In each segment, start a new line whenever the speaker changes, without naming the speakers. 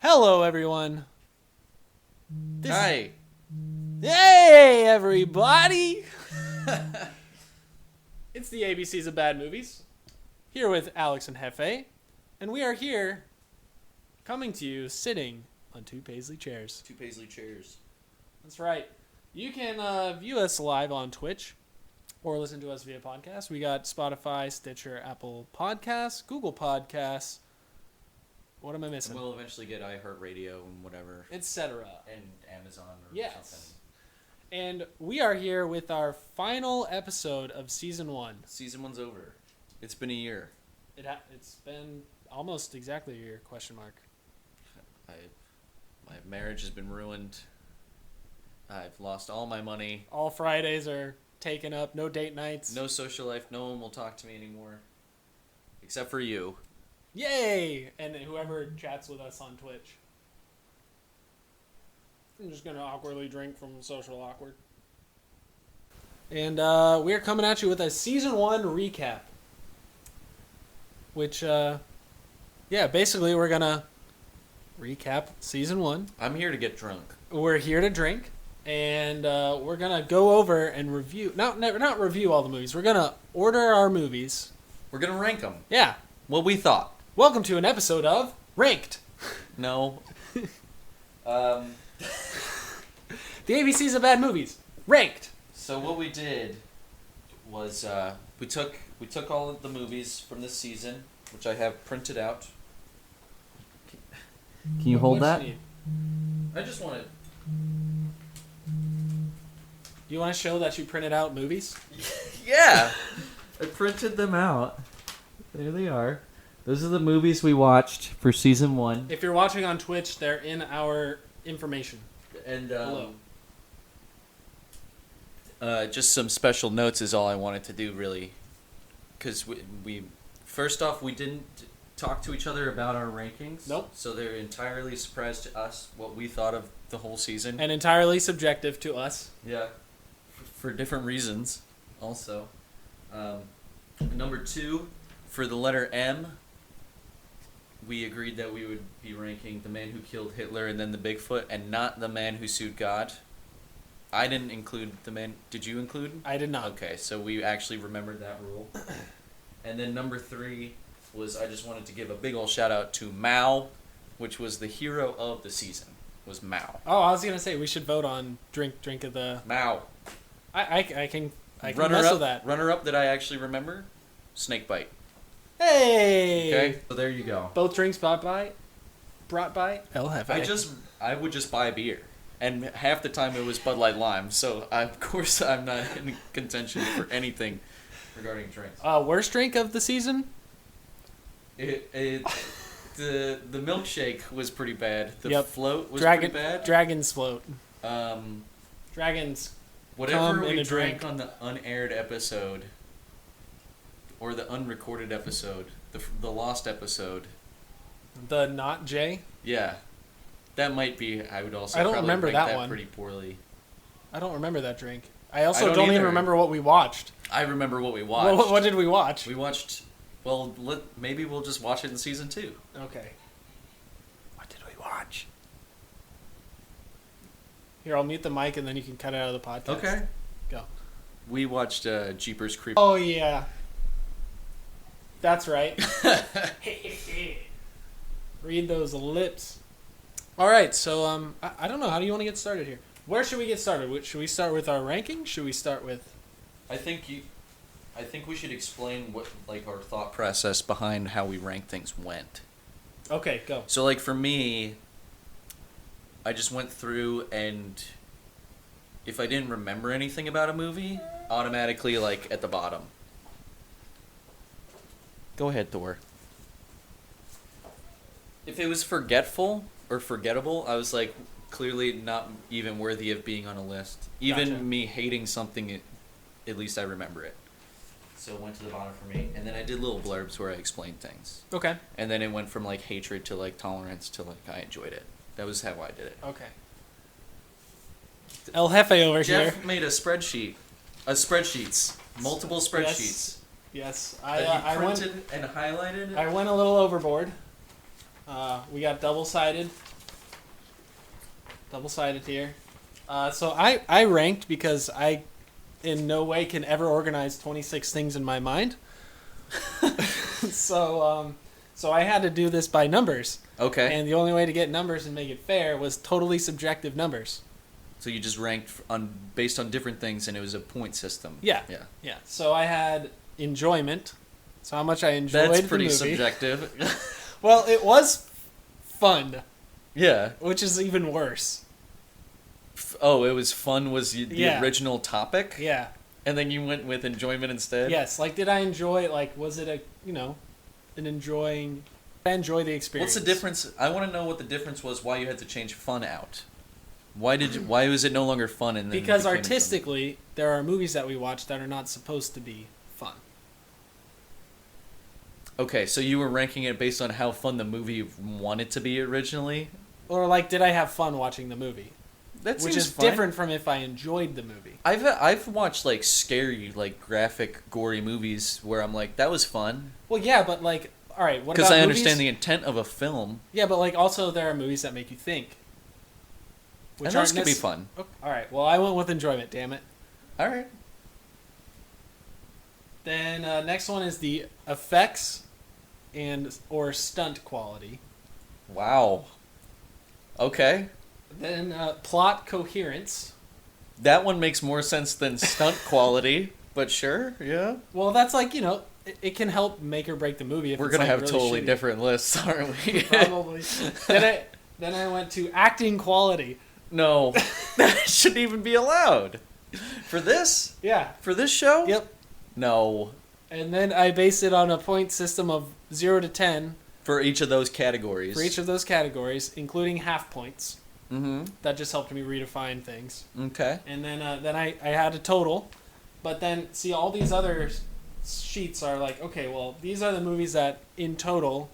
Hello, everyone.
Hi.
Hey, everybody. It's the ABCs of Bad Movies, here with Alex and Hefe, and we are here coming to you sitting on two Paisley chairs.
Two Paisley chairs.
That's right. You can view us live on Twitch or listen to us via podcast. We got Spotify, Stitcher, Apple Podcasts, Google Podcasts. What am I missing?
And we'll eventually get iHeartRadio and whatever.
Etc.
And Amazon or
Yes.
something.
And we are here with our final episode of Season 1.
Season 1's over. It's been a year.
It's been almost exactly a year, question mark.
My marriage has been ruined. I've lost all my money.
All Fridays are taken up, no date nights.
No social life. No one will talk to me anymore. Except for you.
Yay! And whoever chats with us on Twitch. I'm just going to awkwardly drink from Social Awkward. And we're coming at you with a Season 1 recap. Which, basically we're going to recap Season 1.
I'm here to get drunk.
We're here to drink. And we're going to go over and review... Not review all the movies. We're going to order our movies.
We're going to rank them.
Yeah.
What we thought.
Welcome to an episode of Ranked.
No.
The ABCs of Bad Movies. Ranked.
So what we did was we took all of the movies from this season, which I have printed out. Can you hold that? I just want to...
Do you want to show that you printed out movies?
Yeah!
I printed them out. There they are. Those are the movies we watched for season 1.
If you're watching on Twitch, they're in our information.
And
Below.
Just some special notes is all I wanted to do, really. Because we first off, we didn't talk to each other about our rankings.
Nope.
So they're entirely surprised to us what we thought of the whole season.
And entirely subjective to us.
Yeah. For different reasons, also. Number 2, for the letter M, we agreed that we would be ranking The Man Who Killed Hitler and then The Bigfoot, and not The Man Who Sued God. I didn't include The Man... Did you include?
I did not.
Okay, so we actually remembered that rule. And then number 3 was, I just wanted to give a big ol' shout out to Mao, which was the hero of the season, was Mao.
Oh, I was going to say, we should vote on drink of the...
Mao.
I can mess with that.
Runner-up that I actually remember, Snakebite.
Hey!
Okay, so there you go.
Both drinks brought by El Jefe.
I would just buy a beer. And half the time it was Bud Light Lime, so of course I'm not in contention for anything regarding drinks.
Worst drink of the season?
The milkshake was pretty bad. The
Yep.
float was pretty bad.
Dragon's float.
Um,
Dragons.
whatever
Come in
we
a
drank
drink.
on the unaired episode, or the unrecorded episode, the lost episode.
The not J?
Yeah. That might be, I would also
I don't
probably
remember
rank
that
that
one.
pretty poorly.
I don't remember that drink. I also
don't
don't even
either.
remember what we watched.
I remember what we watched.
What did we watch?
We watched... Well, maybe we'll just watch it in season 2.
Okay. What did we watch? Here, I'll mute the mic and then you can cut it out of the podcast.
Okay.
Go.
We watched Jeepers Creepers.
Oh, yeah. That's right. Read those lips. All right, so I don't know. How do you want to get started here? Where should we get started? Should we start with our ranking? Should we start with...
I think we should explain what our thought process behind how we rank things went.
Okay, go.
So for me, I just went through, and if I didn't remember anything about a movie, automatically at the bottom. Go ahead, Thor. If it was forgetful or forgettable, I was clearly not even worthy of being on a list. Even
Gotcha.
me hating something, at least I remember it. So it went to the bottom for me. And then I did little blurbs where I explained things.
Okay.
And then it went from hatred to tolerance to I enjoyed it. That was how I did it.
Okay. El Jefe over
Jeff
here.
made a spreadsheet. Spreadsheets. Multiple spreadsheets.
Yes.
That he
I went.
printed and highlighted.
I went a little overboard. We got double-sided Double-sided here. So I ranked because I in no way can ever organize 26 things in my mind. So I had to do this by numbers.
Okay.
And the only way to get numbers and make it fair was totally subjective numbers.
So you just ranked based on different things, and it was a point system.
Yeah.
Yeah.
Yeah. So I had enjoyment. So how much I enjoyed
That's
the
pretty
movie.
subjective.
Well, it was fun,
Yeah.
which is even worse.
Oh, it was fun. Was the
Yeah.
original topic?
Yeah.
And then you went with enjoyment instead.
Yes. Like, did I enjoy? Like, was it an enjoying? Did I enjoy the experience?
What's the difference? I want to know what the difference was. Why you had to change fun out? Why was it no longer fun? And then
Because
became
artistically, there are movies that we watch that are not supposed to be fun.
Okay, so you were ranking it based on how fun the movie wanted to be originally.
Or like, did I have fun watching the movie?
That
Which
seems
is
fine.
different from if I enjoyed the movie.
I've watched like scary, like graphic, gory movies where I'm like, that was fun
Well, yeah, but like, all right, what
because
about
I
movies?
understand the intent of a film,
Yeah, but like, also there are movies that make you think.
and those can be fun.
Oh, all right, well, I went with enjoyment. Damn it.
All right.
Then next one is the effects or stunt quality.
Wow. Okay.
Then plot coherence.
That one makes more sense than stunt quality, but sure, yeah.
Well, that's like, it can help make or break the movie. If
We're
it's
gonna
like
have
really
totally
shitty.
different lists, aren't we?
Probably. then I went to acting quality.
No, that shouldn't even be allowed. For this
Yeah.
show?
Yep.
No.
And then I based it on a point system of 0 to 10
For each of those categories.
for each of those categories, including half points.
Mm-hmm.
That just helped me redefine things.
Okay.
And then I had a total. But then, see, all these other sheets are like, okay, well, these are the movies that, in total,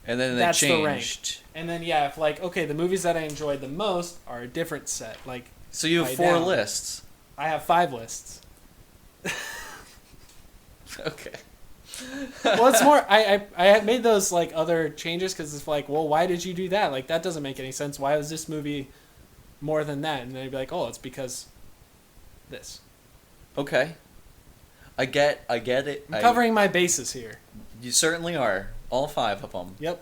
And then they
That's the rank.
changed.
and then, yeah, if like, okay, the movies that I enjoyed the most are a different set. Like,
So you have
By
4
down.
lists.
I have 5 lists.
Okay.
Well, it's more, I had made those, like, other changes because it's like, well, why did you do that? Like, that doesn't make any sense. Why was this movie more than that? And then I'd be like, oh, it's because this.
Okay. I get it.
I'm covering my bases here.
You certainly are. All 5 of them.
Yep.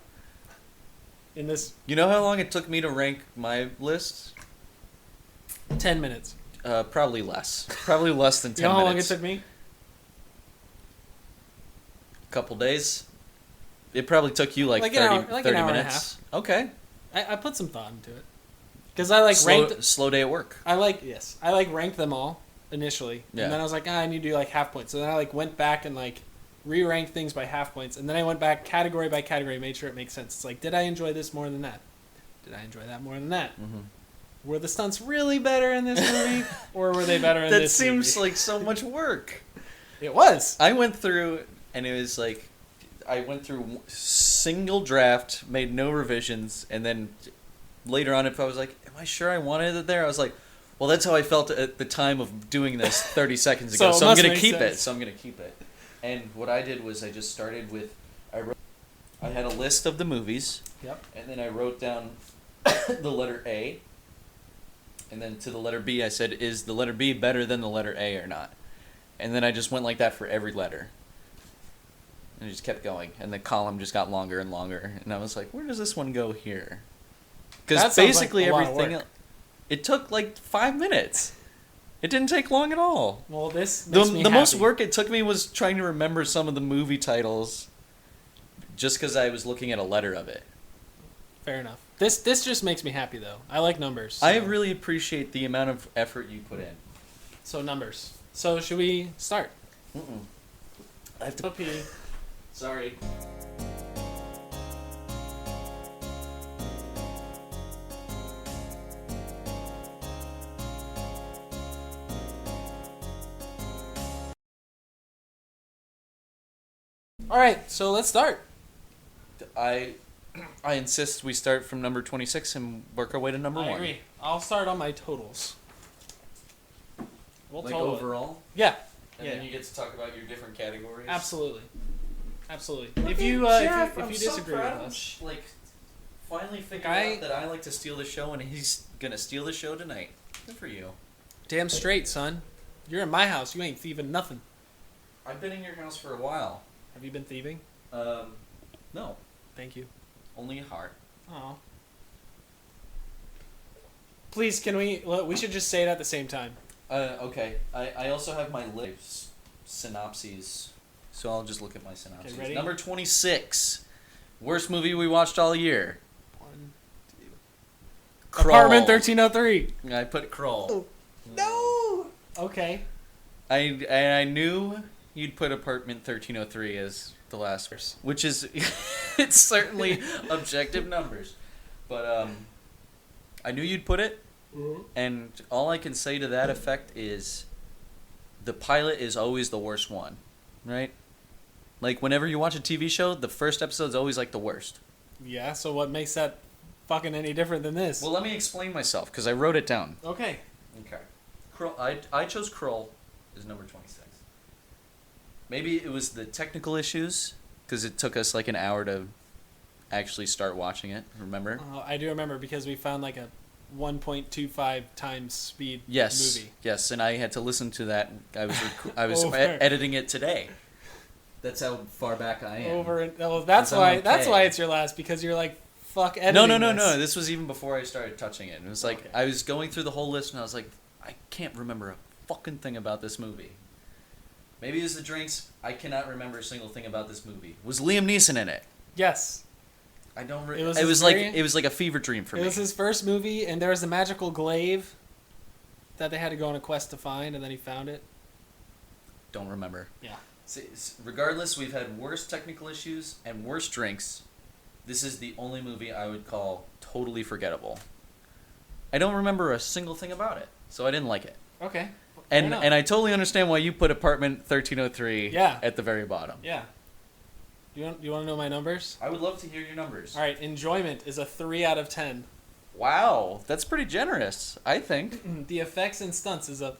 In this
You know how long it took me to rank my lists?
10 minutes.
Probably less. Probably less than 10
You know how long it
minutes.
took me?
Couple days. It probably took you like,
Like
30,
an hour- like an
30
hour and a
minutes. Okay.
I put some thought into it. Because I, like, ranked...
Slow day at work.
I ranked them all initially.
Yeah.
And then I was like, I need to do, like, half points. So then I, like, went back and, like, re-ranked things by half points. And then I went back category by category, made sure it makes sense. It's like, did I enjoy this more than that? Did I enjoy that more than that?
Mm-hmm.
Were the stunts really better in this movie? Or were they better in
That
this
seems
movie?
like so much work.
It was.
I went through, and it was like, I went through single draft, made no revisions, and then later on, if I was like, am I sure I wanted it there? I was like, well, that's how I felt at the time of doing this 30 seconds ago,
So it
so I'm
must
going to
make
keep it.
sense.
So I'm going to keep it. And what I did was I just started with, I had a list of the movies,
Yep.
and then I wrote down the letter A, and then to the letter B, I said, is the letter B better than the letter A or not? And then I just went like that for every letter. And it just kept going, and the column just got longer and longer, and I was like, where does this one go here?
That
Because
sounds like
basically
a lot of
everything,
work.
it took like 5 minutes. It didn't take long at all.
Well, this
The
makes me
most
happy.
work it took me was trying to remember some of the movie titles, just because I was looking at a letter of it.
Fair enough. This just makes me happy, though. I like numbers.
I
so-
really appreciate the amount of effort you put in.
So numbers. So should we start?
Mm-mm. I have to
Pee.
Sorry.
All right, so let's start.
I insist we start from number 26 and work our way to number
I
1.
agree. I'll start on my totals. We'll
Like
total it.
overall?
Yeah,
And
Yeah.
then you get to talk about your different categories?
absolutely. Absolutely.
Look
If
at
you
Jeff, I'm
if you
so
disagree
proud
with
of
us,
like finally figured
Guy-
out that I like to steal the show, and he's gonna steal the show tonight. Good for you.
Damn straight, son. You're in my house. You ain't thieving nothing.
I've been in your house for a while.
Have you been thieving?
No,
Thank you.
only a heart.
Oh. Please, can we should just say it at the same time.
Okay. I also have my synopses, so I'll just look at my synopses.
Okay, ready?
Number 26. Worst movie we watched all year.
1, 2.
Crawl.
Apartment 1303.
I put Crawl.
No. Okay.
I knew you'd put Apartment 1303 as the last verse, which is it's certainly objective numbers, but I knew you'd put it, and all I can say to that effect is the pilot is always the worst one, right? Like whenever you watch a TV show, the first episode's always like the worst.
Yeah. So what makes that fucking any different than this?
Well, let me explain myself because I wrote it down.
Okay.
Okay. I chose Kroll as number 26. Maybe it was the technical issues, because it took us like an hour to actually start watching it, remember?
I do remember because we found like a 1.25 times speed
Yes.
movie.
Yes, and I had to listen to that. I was
Over.
editing it today. That's how far back I am.
Over and that's
Because I'm
why that's
okay.
why it's your last, because you're like, fuck editing.
No.
this.
This was even before I started touching it. It was like
Okay.
I was going through the whole list and I was like, I can't remember a fucking thing about this movie. Maybe it was the drinks. I cannot remember a single thing about this movie. Was Liam Neeson in it?
Yes.
I don't.
It was
It
his
was like
very-
it was like a fever dream for
It
me.
was his first movie, and there was a magical glaive that they had to go on a quest to find, and then he found it.
Don't remember.
Yeah.
Regardless, we've had worse technical issues and worse drinks. This is the only movie I would call totally forgettable. I don't remember a single thing about it, so I didn't like it.
Okay.
And
Fair enough.
and I totally understand why you put Apartment 1303
Yeah.
at the very bottom.
Yeah. You want to know my numbers?
I would love to hear your numbers.
All right. Enjoyment is a 3 out of 10.
Wow, that's pretty generous, I think.
The effects and stunts is a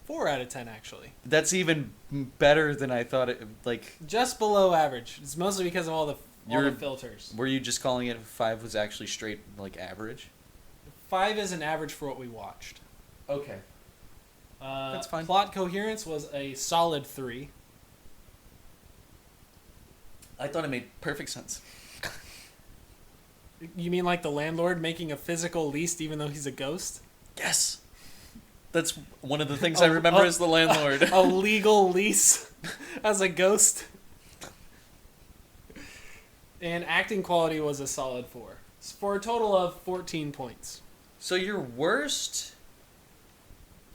4 out of 10 actually.
That's even better than I thought it, like,
Just below average. It's mostly because of all the
You're-
filters.
were you just calling it 5 was actually straight, like, average?
5 is an average for what we watched.
Okay. That's fine.
Plot coherence was a solid 3.
I thought it made perfect sense.
You mean like the landlord making a physical lease even though he's a ghost?
Yes. That's one of the things I remember as the landlord.
A legal lease as a ghost. And acting quality was a solid 4. For a total of 14 points.
So your worst...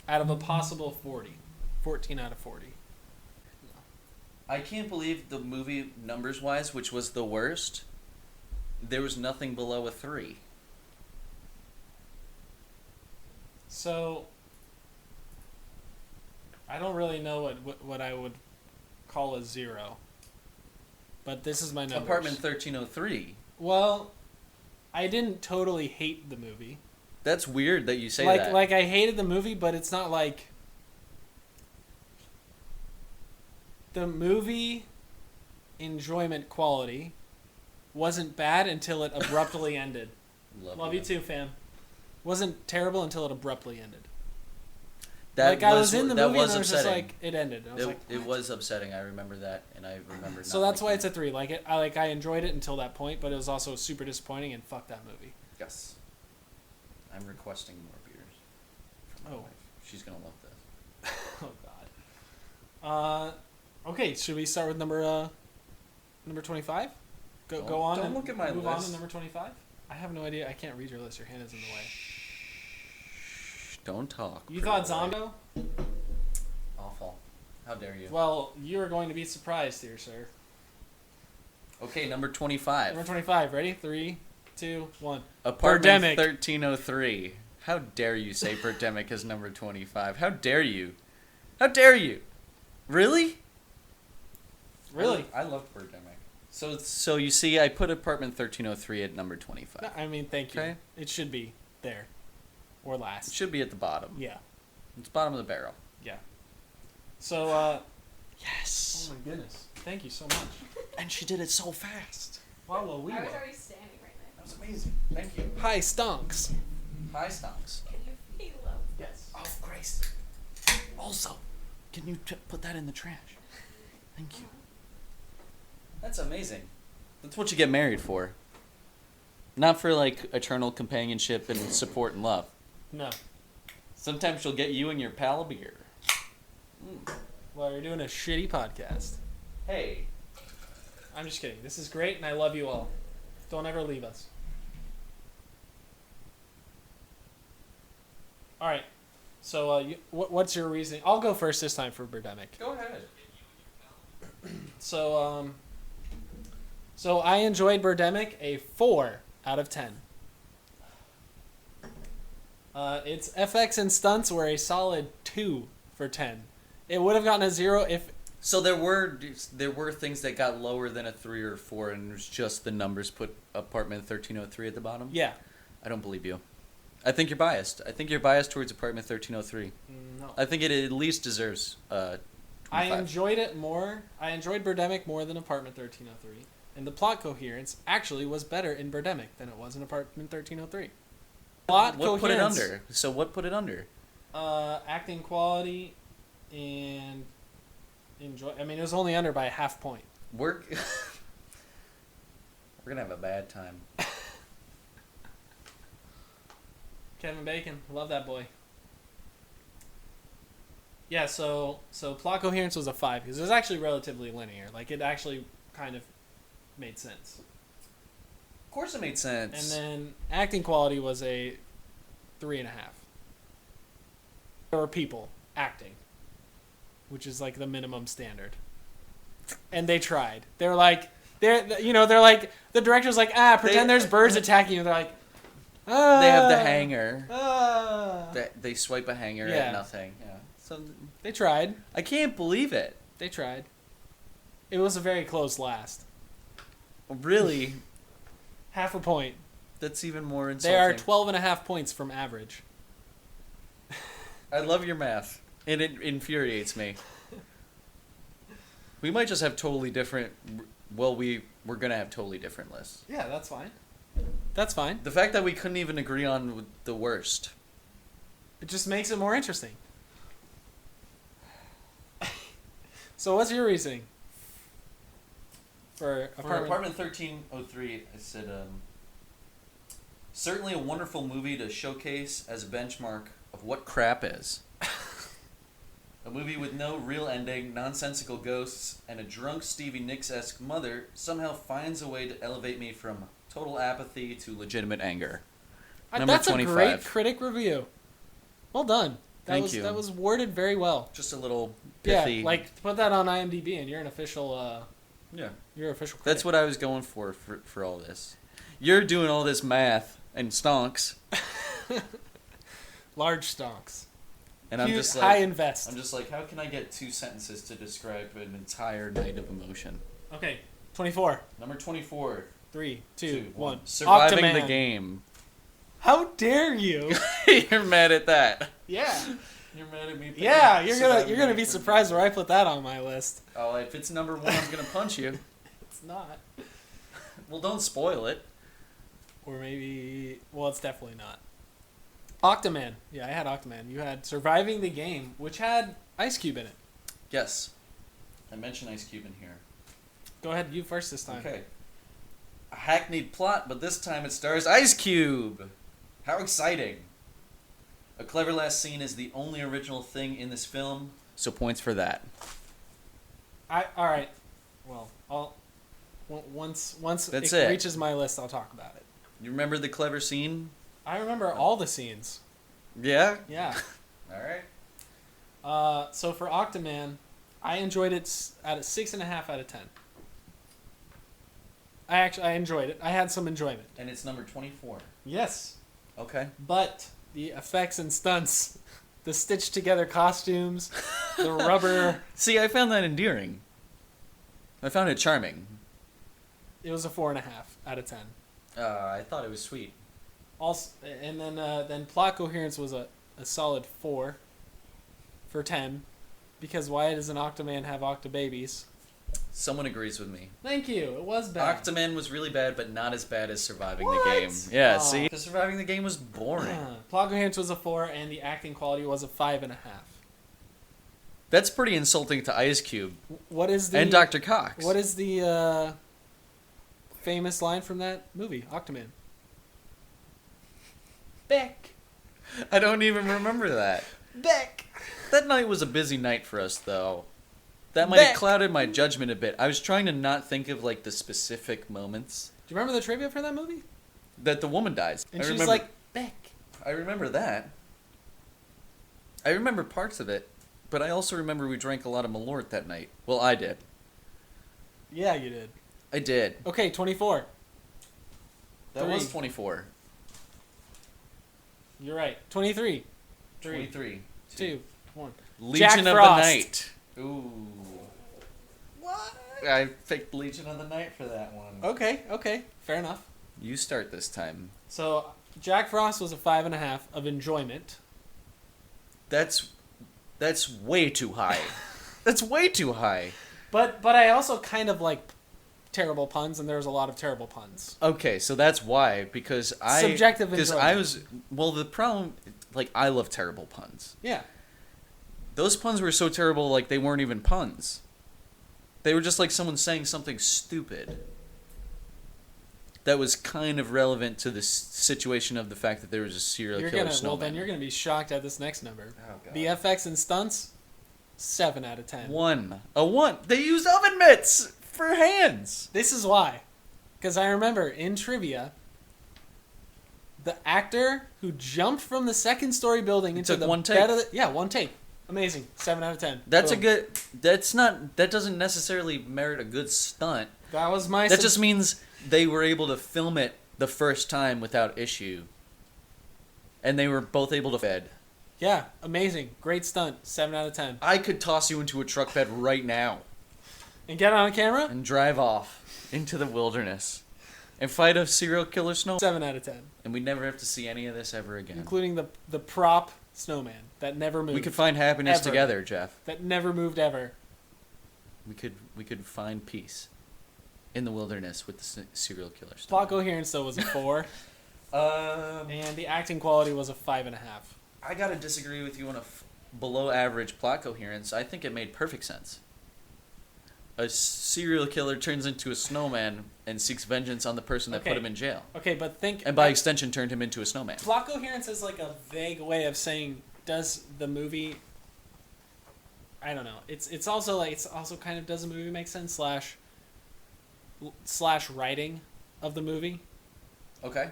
Out of a possible 40. 14 out of 40.
I can't believe the movie, numbers-wise, which was the worst, there was nothing below a 3.
So, I don't really know what I would call a 0. But this is my numbers.
Apartment 1303.
Well, I didn't totally hate the movie.
That's weird that you say
like
that.
like I hated the movie, but it's not like the movie enjoyment quality wasn't bad until it abruptly ended. Love you too, fam. Wasn't terrible until it abruptly ended.
That
I was in the
that
movie
was
and I was just
upsetting.
like, it ended. I was like,
It
what?
was upsetting. I remember that, and I remember.
So
not
that's why
liking
it's a 3. Like I enjoyed it until that point, but it was also super disappointing, and fuck that movie.
Yes. I'm requesting more beers from my
Oh.
wife. She's gonna love this.
Oh God. Okay, should we start with number 25? Go on.
Don't
and
look at my
move on
list.
to number 25. I have no idea. I can't read your list. Your hand is in the way.
Shh, don't talk.
You
pretty
thought
boy.
Zombo?
Awful. How dare you?
Well, you are going to be surprised here, sir.
Okay, number 25.
Number 25. Ready? 3, 2, 1.
Apartment
Birdemic.
1303. How dare you say Birdemic is number 25? How dare you? How dare you? Really?
Really?
I loved Birdemic. So you see, I put Apartment 1303 at number 25.
No, I mean, thank you.
Okay.
It should be there. Or
It
last.
should be at the bottom.
Yeah.
It's bottom of the barrel.
Yeah. So,
Yes.
oh my goodness. Thank you so much.
And she did it so fast.
Wow, we
I was already standing right
It's amazing. Thank you.
Hi, Stonks.
Hi, Stonks.
Can you feel them?
Yes.
Oh, Grace. Also, can you put that in the trash? Thank you. That's amazing. That's what you get married for. Not for, like, eternal companionship and support and love.
No.
Sometimes she'll get you and your pal a beer.
Well, you're doing a shitty podcast.
Hey.
I'm just kidding. This is great, and I love you all. Don't ever leave us. All right. So, what's your reasoning? I'll go first this time for Birdemic.
Go ahead.
So I enjoyed Birdemic a 4 out of 10. Its FX and stunts were a solid 2 for 10. It would have gotten a 0 if...
So there were things that got lower than a 3 or 4, and it was just the numbers put apartment 1303 at the bottom?
Yeah.
I don't believe you. I think you're biased. I think you're biased towards apartment 1303.
No.
I think it at least deserves 25.
I enjoyed it more. I enjoyed Birdemic more than Apartment 1303. And the plot coherence actually was better in Birdemic than it was in Apartment 1303. Plot
What put it
coherence,
under? So what put it under?
acting quality, and enjoy. I mean, it was only under by a half point.
We're gonna have a bad time.
Kevin Bacon, love that boy. Yeah, so plot coherence was a 5 because it was actually relatively linear. Like, it actually kind of made sense.
Of course, it made sense.
And then acting quality was a 3.5. There were people acting, which is like the minimum standard. And they tried. They're like, they're like, the director's like, pretend there's birds attacking you. They're like,
they have the hanger.
ah.
They swipe a hanger
Yeah.
at nothing. Yeah. So
They tried.
I can't believe it.
They tried. It was a very close last.
Really,
Half a point.
that's even more insulting.
They are 12.5 points from average.
I love your math, and it infuriates me. We might just have totally different. Well, we're gonna have totally different lists.
Yeah, that's fine. That's fine.
The fact that we couldn't even agree on the worst.
It just makes it more interesting. So what's your reasoning? For
Apartment 1303, I said, certainly a wonderful movie to showcase as a benchmark of what crap is. A movie with no real ending, nonsensical ghosts, and a drunk Stevie Nicks-esque mother somehow finds a way to elevate me from total apathy to legitimate anger. Number
That's
25.
a great critic review. Well done.
Thank you.
That was worded very well.
Just a little pithy.
Yeah, like put that on IMDb, and you're an official.
Yeah.
You're an official critic.
That's what I was going for all this. You're doing all this math and stonks,
Large stonks.
and I'm
Huge,
just
high
like,
invest.
how can I get 2 sentences to describe an entire night of emotion?
Okay, 24.
Number 24.
3, 2, 1.
Surviving the
Octoman.
game.
How dare you?
You're mad at that.
Yeah.
You're mad at me.
Yeah, you're gonna be surprised where I put that on my list.
Oh, if it's number 1, I'm gonna punch you.
It's not.
Well, don't spoil it.
Or maybe, well, it's definitely not. Octoman. Yeah, I had Octoman. You had Surviving the Game, which had Ice Cube in it.
Yes. I mentioned Ice Cube in here.
Go ahead, you first this time.
Okay. A hackneyed plot, but this time it stars Ice Cube. How exciting. A clever last scene is the only original thing in this film, so points for that.
All right. Well, once
That's
it
it.
reaches my list, I'll talk about it.
You remember the clever scene?
I remember all the scenes.
Yeah?
Yeah.
Alright.
So for Octoman, I enjoyed it at a 6.5 out of 10. I enjoyed it. I had some enjoyment.
And it's number 24.
Yes.
Okay.
But the effects and stunts, the stitched together costumes, the rubber,
See, I found that endearing. I found it charming.
it was a 4.5 out of 10.
I thought it was sweet.
Also, and then plot coherence was a solid 4 for 10, because why does an Octoman have Octobabies?
Someone agrees with me.
Thank you. It was bad.
Octoman was really bad, but not as bad as surviving
What?
the game. Yeah,
Aw.
see? Because surviving the game was boring.
Plot coherence was a 4, and the acting quality was a 5.5.
That's pretty insulting to Ice Cube
What is the
and Dr. Cox.
What is the famous line from that movie, Octoman? Beck.
I don't even remember that.
Beck.
That night was a busy night for us, though. That might have
Beck.
clouded my judgment a bit. I was trying to not think of, like, the specific moments
Do you remember the trivia for that movie?
that the woman dies.
And
I
she's
remember,
like, Beck.
I remember that. I remember parts of it, but I also remember we drank a lot of Malort that night. Well, I did.
Yeah, you did.
I did.
Okay, 24.
That
Three.
was 24.
You're right. 23. 3,
23.
2, 1.
Legion of
Frost.
the Night. Ooh.
What?
I picked Legion of the Night for that one.
Okay. Fair enough.
You start this time.
So, Jack Frost was a 5.5 of enjoyment.
That's way too high. That's way too high.
But I also kind of like terrible puns, and there's a lot of terrible puns.
Okay, so that's why, because
Subjective
because
enjoyment.
the problem, like, I love terrible puns.
Yeah.
Those puns were so terrible, like, they weren't even puns. They were just like someone saying something stupid that was kind of relevant to the situation of the fact that there was a serial killer
Well,
snowman.
then you're gonna be shocked at this next number.
Oh, God.
The FX and stunts, 7 out of 10.
1. A 1. They used oven mitts for hands.
This is why, because I remember in trivia, the actor who jumped from the second-story building into
took
the
one take?
bed of the, one take. Amazing. 7 out of 10.
That's
Boom.
a good. That's not. That doesn't necessarily merit a good stunt.
That was my.
That just means they were able to film it the first time without issue. And they were both able to bed.
Yeah, amazing. Great stunt. 7 out of 10.
I could toss you into a truck bed right now
And get it on camera?
and drive off into the wilderness and fight a serial killer snowman.
7 out of 10.
And we'd never have to see any of this ever again.
Including the prop snowman that never moved.
We could find happiness
Ever.
together, Jeff.
That never moved ever.
We could find peace in the wilderness with the serial killer snowman.
Plot coherence, though, was a 4. And the acting quality was a 5.5.
I gotta disagree with you on a below average plot coherence. I think it made perfect sense. A serial killer turns into a snowman and seeks vengeance on the person that
Okay.
put him in jail.
Okay, but think...
And by extension, turned him into a snowman.
Plot coherence is like a vague way of saying, does the movie... I don't know. It's also kind of, does the movie make sense slash writing of the movie?
Okay.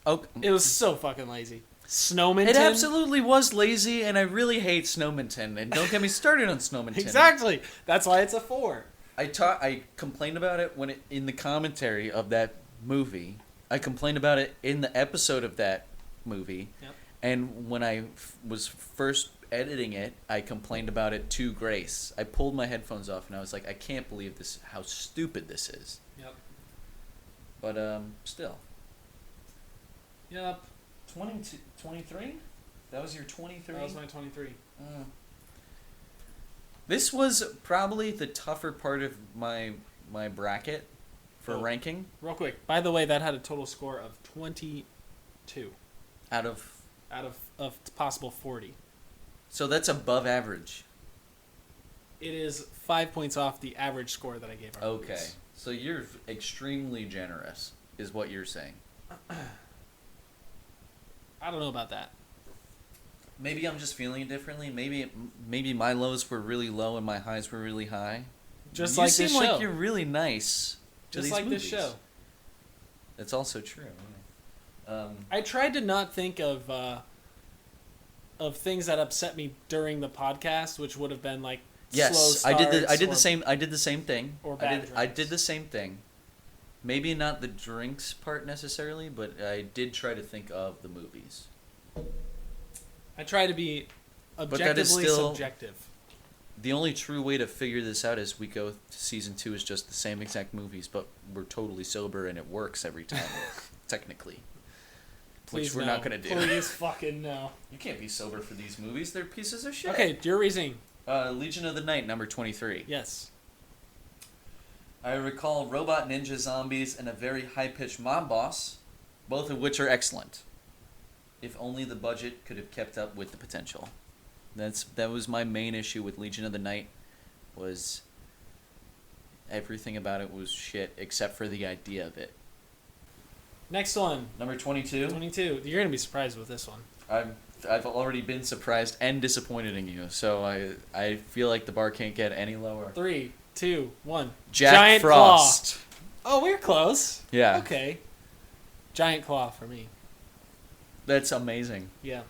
Okay.
It was so fucking lazy. Snowman.
It absolutely was lazy, and I really hate Snowminton. And don't get me started on Snowminton.
Exactly. That's why it's a 4.
I complained about it in the commentary of that movie. I complained about it in the episode of that movie.
Yep.
And when I was first editing it, I complained about it to Grace. I pulled my headphones off and I was like, I can't believe this, how stupid this is.
Yep.
But still.
Yep.
23? That was your 23?
That was my 23.
This was probably the tougher part of my bracket for ranking.
Real quick. By the way, that had a total score of 22
Out of
of possible 40.
So that's above average.
It is 5 points off the average score that I gave our
Okay.
movies.
So you're extremely generous, is what you're saying.
I don't know about that.
Maybe I'm just feeling it differently. Maybe my lows were really low and my highs were really high.
Just
you
like
seem
this
like
show.
you're really nice to
Just
these
like
movies.
this show.
That's also true.
I tried to not think of things that upset me during the podcast, which would have been like
Yes,
slow
I did the
starts
same. I did the same thing.
or
I
bad
did, I
drinks.
did the same thing. Maybe not the drinks part necessarily, but I did try to think of the movies.
I try to be
that is
objectively
still-
subjective.
The only true way to figure this out is we go to season 2 is just the same exact movies, but we're totally sober and it works every time, technically.
Please
Which we're
no.
not gonna do.
Please fucking no.
You can't be sober for these movies; they're pieces of shit.
Okay, your reasoning.
Legion of the Night, number 23.
Yes.
I recall robot ninja zombies and a very high-pitched mob boss, both of which are excellent. If only the budget could have kept up with the potential. That was my main issue with Legion of the Night, was everything about it was shit except for the idea of it.
Next one.
Number 22.
22. You're gonna be surprised with this one.
I've already been surprised and disappointed in you, so I feel like the bar can't get any lower.
3, 2, 1.
Jack
Giant
Frost.
Claw. Oh, we're close.
Yeah.
Okay. Giant Claw for me.
That's amazing.
Yeah.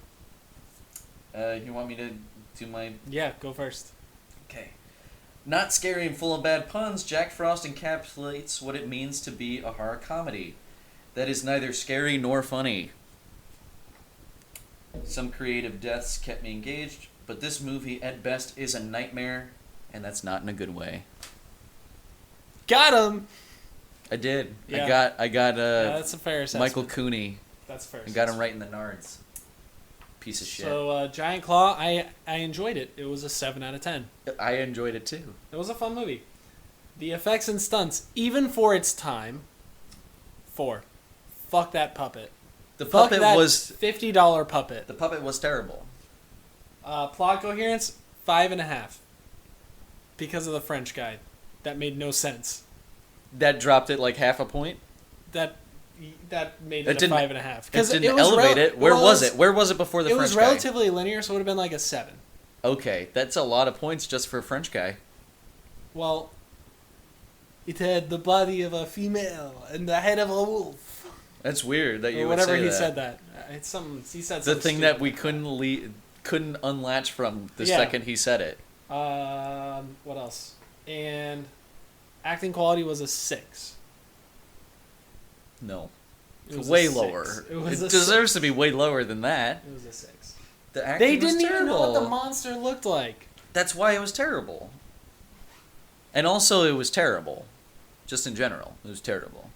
You want me to do my...
Yeah, go first.
Okay. Not scary and full of bad puns, Jack Frost encapsulates what it means to be a horror comedy that is neither scary nor funny. Some creative deaths kept me engaged, but this movie at best is a nightmare, and that's not in a good way.
Got him.
I did.
Yeah.
I got
Yeah, that's a fair assessment.
Michael Cooney.
That's fair.
I got him right in the nards. Piece of shit.
So, Giant Claw, I enjoyed it. It was a 7 out of 10.
I enjoyed it too.
It was a fun movie. The effects and stunts, even for its time, 4. Fuck that puppet.
The
Fuck
puppet
that
was
$50 puppet.
the puppet was terrible.
Plot coherence, 5.5. Because of the French guy. That made no sense.
That dropped it like half a point.
That made
It
it a
didn't-
5.5.
It didn't elevate it. Where was it? Where was it before the
It
French
was
guy?
relatively linear, so it would have been like a 7.
Okay, that's a lot of points just for a French guy.
Well, it had the body of a female and the head of a wolf.
That's weird that you
Or
would
whatever
say
he
that.
said that. It's something he said.
The
something
thing
stupid
that we
like
couldn't unlatch from the
Yeah.
second he said it.
What else? And acting quality was a 6.
No.
It was
Way
a 6.
lower.
It was a
deserves to be way lower than that.
It was a 6.
The acting
They
was
didn't even know what the
terrible.
monster looked like.
That's why it was terrible. And also it was terrible. Just in general. It was terrible.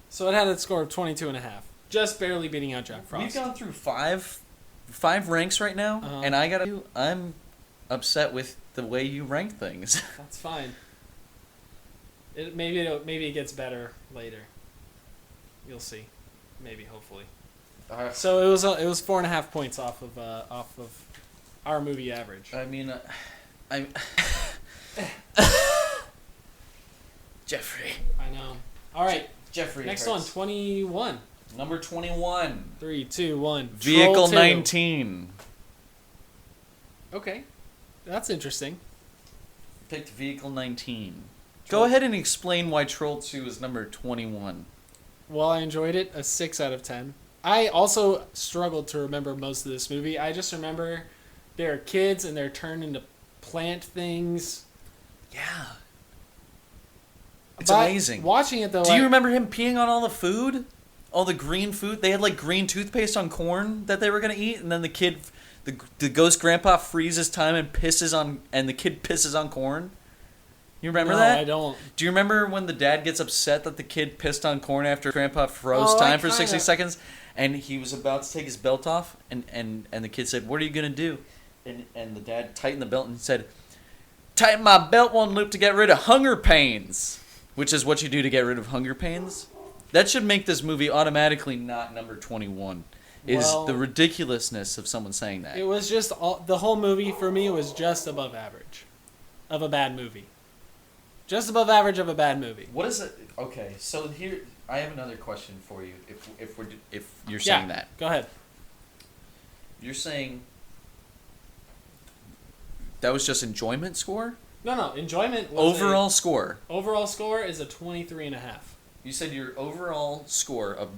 So it had a score of 22.5. Just barely beating out Jack Frost.
We've gone through five ranks right now,
Uh-huh.
and I'm upset with the way you rank things.
That's fine. Maybe it gets better later. You'll see. Maybe, hopefully. So it was 4.5 points off of our movie average.
I mean, Jeffrey.
I know. All right.
Jeffrey.
Next
hurts.
one, 21.
Number 21.
3, 2, 1.
Vehicle
Troll 2.
19.
Okay. That's interesting.
Picked Vehicle 19.
Troll-
Go ahead and explain why Troll 2 is number 21.
Well, I enjoyed it. A 6 out of 10. I also struggled to remember most of this movie. I just remember they're kids and they're turned into plant things.
Yeah. It's
But
amazing.
Watching it though,
Do you remember him peeing on all the food? All the green food? They had like green toothpaste on corn that they were going to eat, and then the ghost grandpa freezes time and the kid pisses on corn? You remember
No,
that?
I don't.
Do you remember when the dad gets upset that the kid pissed on corn after grandpa froze
Oh, I
time for 60
kinda-
seconds and he was about to take his belt off and the kid said, "What are you going to do?" And the dad tightened the belt and said, "Tighten my belt one loop to get rid of hunger pains," which is what you do to get rid of hunger pains. That should make this movie automatically not number 21. Is
Well,
the ridiculousness of someone saying that.
It was just the whole movie for me was just above average of a bad movie. Just above average of a bad movie.
What is it? Okay, so here I have another question for you. If you're saying that,
Go ahead.
you're saying that was just enjoyment score.
No, enjoyment. Was overall score is a 23.5.
You said your overall score of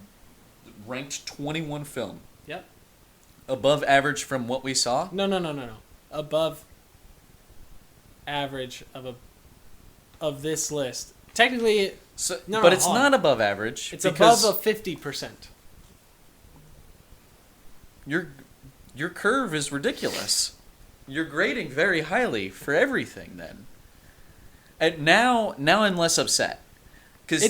ranked 21 film
Yep.
above average from what we saw.
No. Above average of this list. Technically,
So,
No,
but
no,
it's
hold on.
not above average.
it's
because
above a 50%.
your curve is ridiculous. You're grading very highly for everything then. And now I'm less upset. Because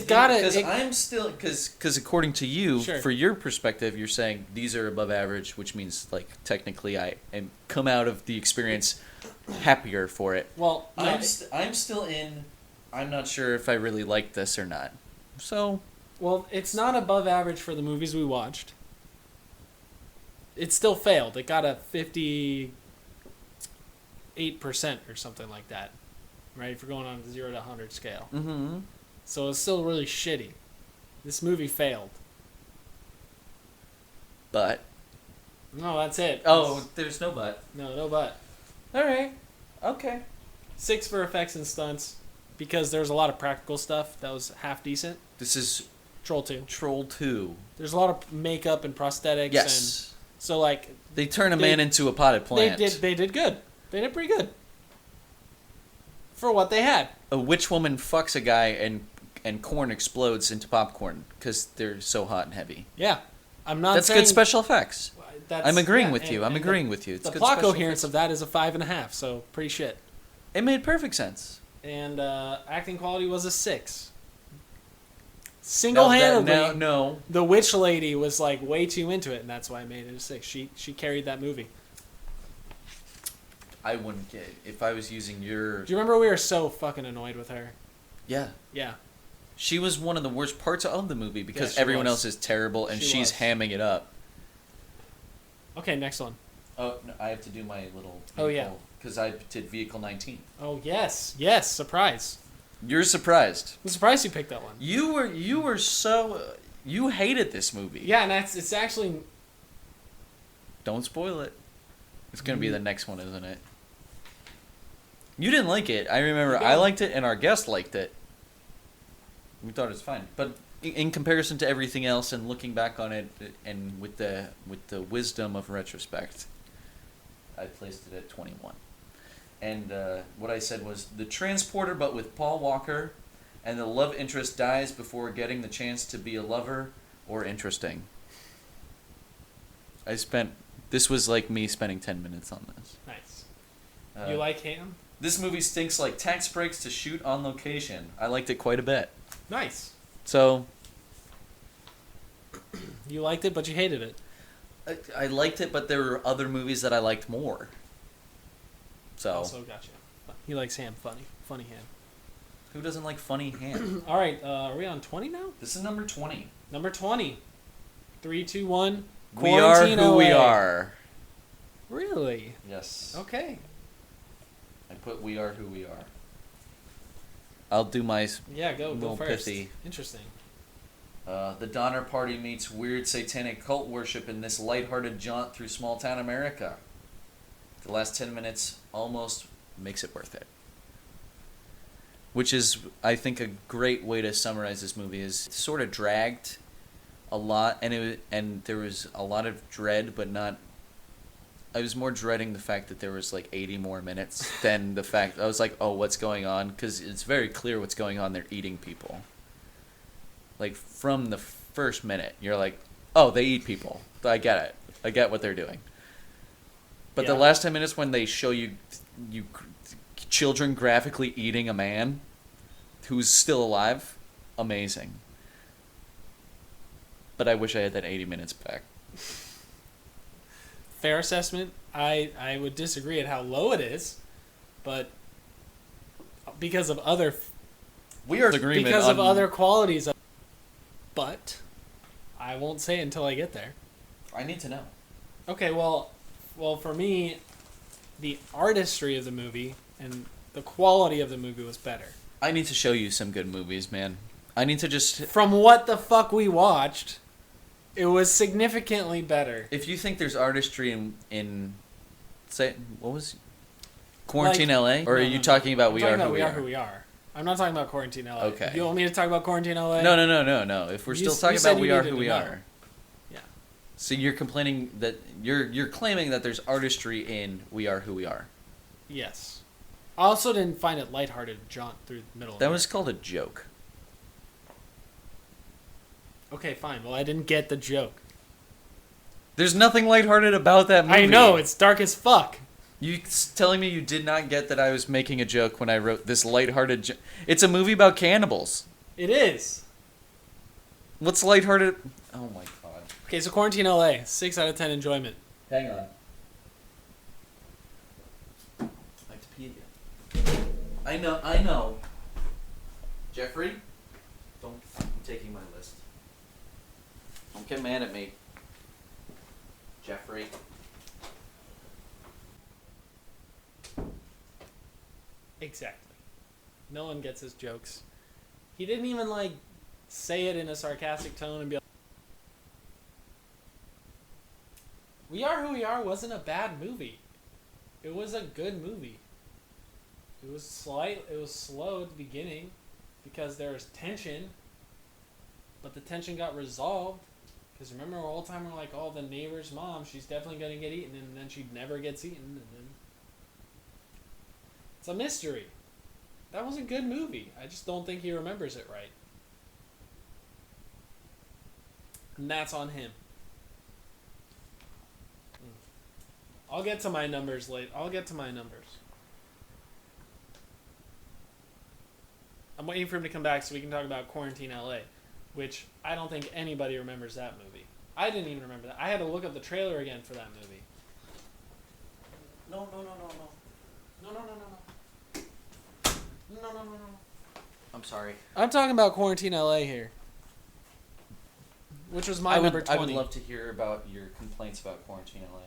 according to you,
Sure.
for your perspective, you're saying these are above average, which means like technically I am come out of the experience happier for it.
Well, no,
I'm still in I'm not sure if I really like this or not. So,
Well, it's not above average for the movies we watched. It still failed. It got a 58% or something like that. Right? If we're going on a 0 to 100 scale.
mm-hmm.
So it's still really shitty. This movie failed.
But
No, that's it.
oh, there's no but.
No but.
All right. Okay.
6 for effects and stunts because there's a lot of practical stuff that was half decent.
This is
Troll 2.
Troll 2.
There's a lot of makeup and prosthetics.
Yes.
And so like
They turn a man into a potted plant.
They did good. They did pretty good. For what they had.
A witch woman fucks a guy and corn explodes into popcorn because they're so hot and heavy.
Yeah. I'm not
That's
saying
good special effects.
that's-
I'm agreeing
yeah,
with you.
and-
I'm
and
agreeing with you. It's
The
good
plot
special
coherence
effects.
of that is a 5.5, so pretty shit.
It made perfect sense.
And acting quality was a 6. Single-handedly,
No.
the witch lady was like way too into it, and that's why I made it a 6. She carried that movie.
I wouldn't get if I was using your.
Do you remember we were so fucking annoyed with her?
Yeah.
Yeah.
She was one of the worst parts of the movie because
Yeah, she
everyone
was.
else is terrible and
She
she's
was.
hamming it up.
Okay, next one.
Oh, no, I have to do my little.
Oh, yeah.
Because I did Vehicle 19.
Oh yes, yes, surprise!
You're surprised.
I'm surprised you picked that one.
You were so you hated this movie.
Yeah, and it's actually
Don't spoil it. It's gonna be the next one, isn't it? You didn't like it. I remember I
Yeah.
liked it and our guest liked it. We thought it was fine, but in comparison to everything else, and looking back on it, and with the wisdom of retrospect, I placed it at 21. And what I said was the transporter, but with Paul Walker, and the love interest dies before getting the chance to be a lover or interesting. This was like me spending 10 minutes on this.
nice.
Uh,
You like Ham?
This movie stinks like tax breaks to shoot on location. I liked it quite a bit.
Nice.
So,
You liked it, but you hated it.
I liked it, but there were other movies that I liked more. So,
Also, gotcha. He likes Ham. Funny Ham.
who doesn't like funny ham?
All right, are we on 20 now?
This is number 20.
Number 20. 3, 2, 1.
We are
Quarantine
who we
LA.
are.
Really?
Yes.
Okay.
I put we are who we are. I'll do my
Yeah, go
little
first.
pithy.
Interesting.
The Donner Party meets weird satanic cult worship in this lighthearted jaunt through small town America. The last 10 minutes almost makes it worth it. Which is, I think, a great way to summarize this movie. Is it sort of dragged a lot, and there was a lot of dread, but not. I was more dreading the fact that there was like 80 more minutes than the fact I was like, oh, what's going on? Because it's very clear what's going on. They're eating people. Like from the first minute, you're like, oh, they eat people. I get it. I get what they're doing. But the
Yeah.
last 10 minutes when they show you children graphically eating a man who's still alive, amazing. But I wish I had that 80 minutes back.
Fair assessment. I would disagree at how low it is, but because of other
We are in agreement
because of
on-
other qualities. But I won't say it until I get there.
I need to know.
Okay, well, for me, the artistry of the movie and the quality of the movie was better.
I need to show you some good movies, man. I need to just...
From what the fuck we watched, it was significantly better.
If you think there's artistry in say, what was... Quarantine LA? Or are you talking about
I'm
We
talking
Are
about
Who We Are?
Who We Are. I'm not talking about Quarantine LA.
Okay.
You want me to talk about Quarantine LA?
No. If we're
You
still
s-
talking
you said
about
you
We Are
needed
Who
to
We
know.
Are.
Yeah.
So you're complaining that... You're claiming that there's artistry in We Are Who We Are.
Yes. I also didn't find it lighthearted jaunt through the middle of
That
it.
was called a joke.
Okay, fine. Well, I didn't get the joke.
There's nothing lighthearted about that movie.
I know, it's dark as fuck.
You telling me you did not get that I was making a joke when I wrote this lighthearted... It's a movie about cannibals.
It is.
What's lighthearted? Oh my god.
Okay, so Quarantine LA, 6 out of 10 enjoyment.
Hang on. I have to pee again. I know. Jeffrey, I'm taking my list. Don't get mad at me. Jeffrey.
Exactly. No one gets his jokes. He didn't even like say it in a sarcastic tone and be like, We Are Who We Are wasn't a bad movie. It was a good movie. It was slow at the beginning because there was tension, but the tension got resolved. Because remember, all the time we're like, oh, the neighbor's mom, she's definitely going to get eaten, and then she never gets eaten, and then it's a mystery. That was a good movie. I just don't think he remembers it right. And that's on him. I'll get to my numbers later. I'm waiting for him to come back so we can talk about Quarantine LA, which I don't think anybody remembers that movie. I didn't even remember that. I had to look up the trailer again for that movie. No.
I'm sorry.
I'm talking about Quarantine LA here, which was my number 20.
I would love to hear about your complaints about Quarantine LA.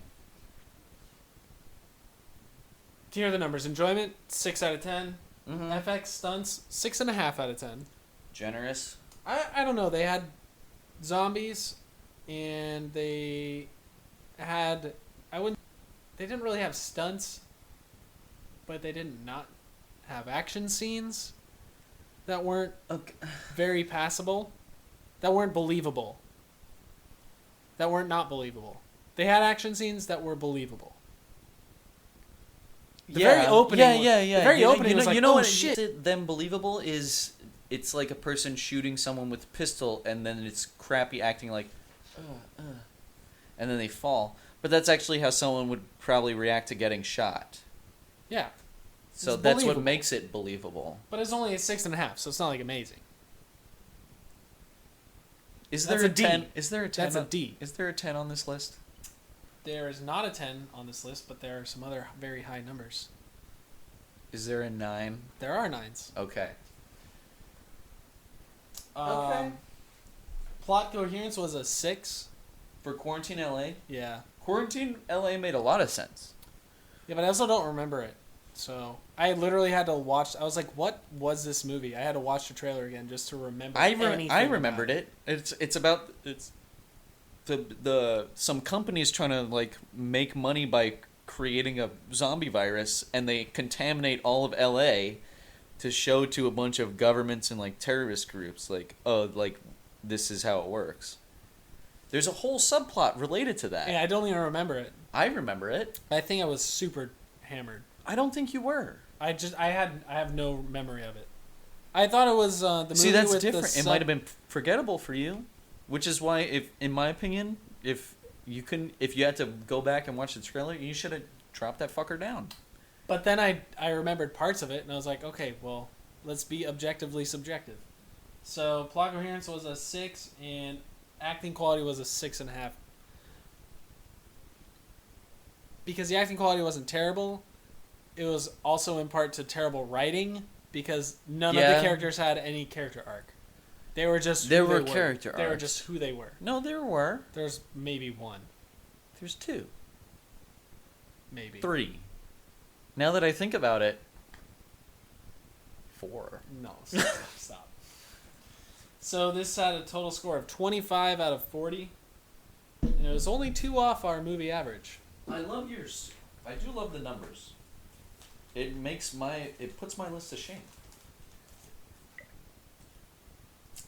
Here are the numbers. Enjoyment, 6 out of 10.
Mm-hmm.
FX stunts, 6.5 out of 10.
Generous.
I don't know. They had zombies, and they had they didn't really have stunts, but they did not have action scenes that weren't very passable, that weren't believable, that weren't not believable. They had action scenes that were believable. The very opening. The very opening was like, oh shit.
Them believable is it's like a person shooting someone with a pistol, and then it's crappy acting like, and then they fall. But that's actually how someone would probably react to getting shot.
Yeah.
So
It's
that's what
believable.
makes it believable.
But it's only a 6.5, so it's not like amazing.
Is
That's
there
a
a
D.
10? Is there a 10?
That's a D.
Is there a 10 on this list?
There is not a 10 on this list, but there are some other very high numbers.
Is there a 9?
There are 9s.
Okay.
Plot coherence was a 6.
For Quarantine LA?
Yeah.
Quarantine LA made a lot of sense.
Yeah, but I also don't remember it. So I literally had to watch. I was like, "What was this movie?" I had to watch the trailer again just to remember.
I remembered it. It's about the some companies trying to like make money by creating a zombie virus, and they contaminate all of LA to show to a bunch of governments and like terrorist groups like, oh, like this is how it works. There's a whole subplot related to that.
Yeah, I don't even remember it.
I remember it.
I think I was super hammered.
I don't think you were.
I have no memory of it. I thought it was the movie.
See, that's
with
different. It might have been forgettable for you, which is why, if in my opinion, if you had to go back and watch the trailer, you should have dropped that fucker down.
But then I remembered parts of it, and I was like, okay, well, let's be objectively subjective. So plot coherence was a 6, and acting quality was a 6.5. Because the acting quality wasn't terrible, it was also in part to terrible writing, because none of the characters had any character arc. They were just
There
who
were
they
character
They were
arcs.
just who they were.
No, there were.
There's maybe one,
There's 2.
maybe
3. Now that I think about it, 4.
No, stop. So this had a total score of 25 out of 40, and it was only 2 off our movie average.
I love yours. I do love the numbers. It puts my list to shame.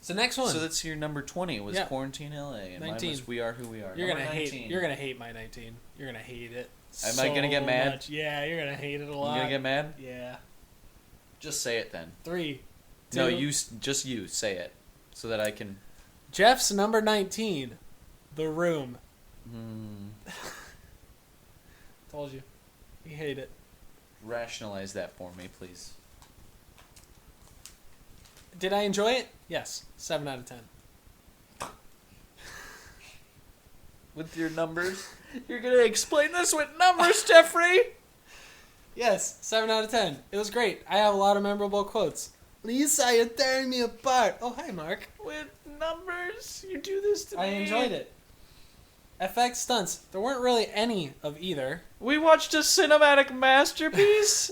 So next one.
So that's your number 20 was
Yeah.
Quarantine LA, and
19.
mine was We Are Who We Are.
You're
Number
gonna
19.
hate. You're gonna hate my 19. You're gonna hate it.
Am I gonna get mad?
Much. Yeah, you're gonna hate it a lot.
You gonna get mad?
Yeah.
Just say it then.
3, 2.
No, you say it, so that I can.
Jeff's number 19, The Room. Told you. You hate it.
Rationalize that for me, please.
Did I enjoy it? Yes. 7 out of 10.
With your numbers? You're gonna explain this with numbers, Jeffrey?
Yes. 7 out of 10. It was great. I have a lot of memorable quotes. Lisa, you're tearing me apart. Oh, hi, Mark.
With numbers, you do this to
I
me.
enjoyed it. FX stunts. There weren't really any of either.
We watched a cinematic masterpiece.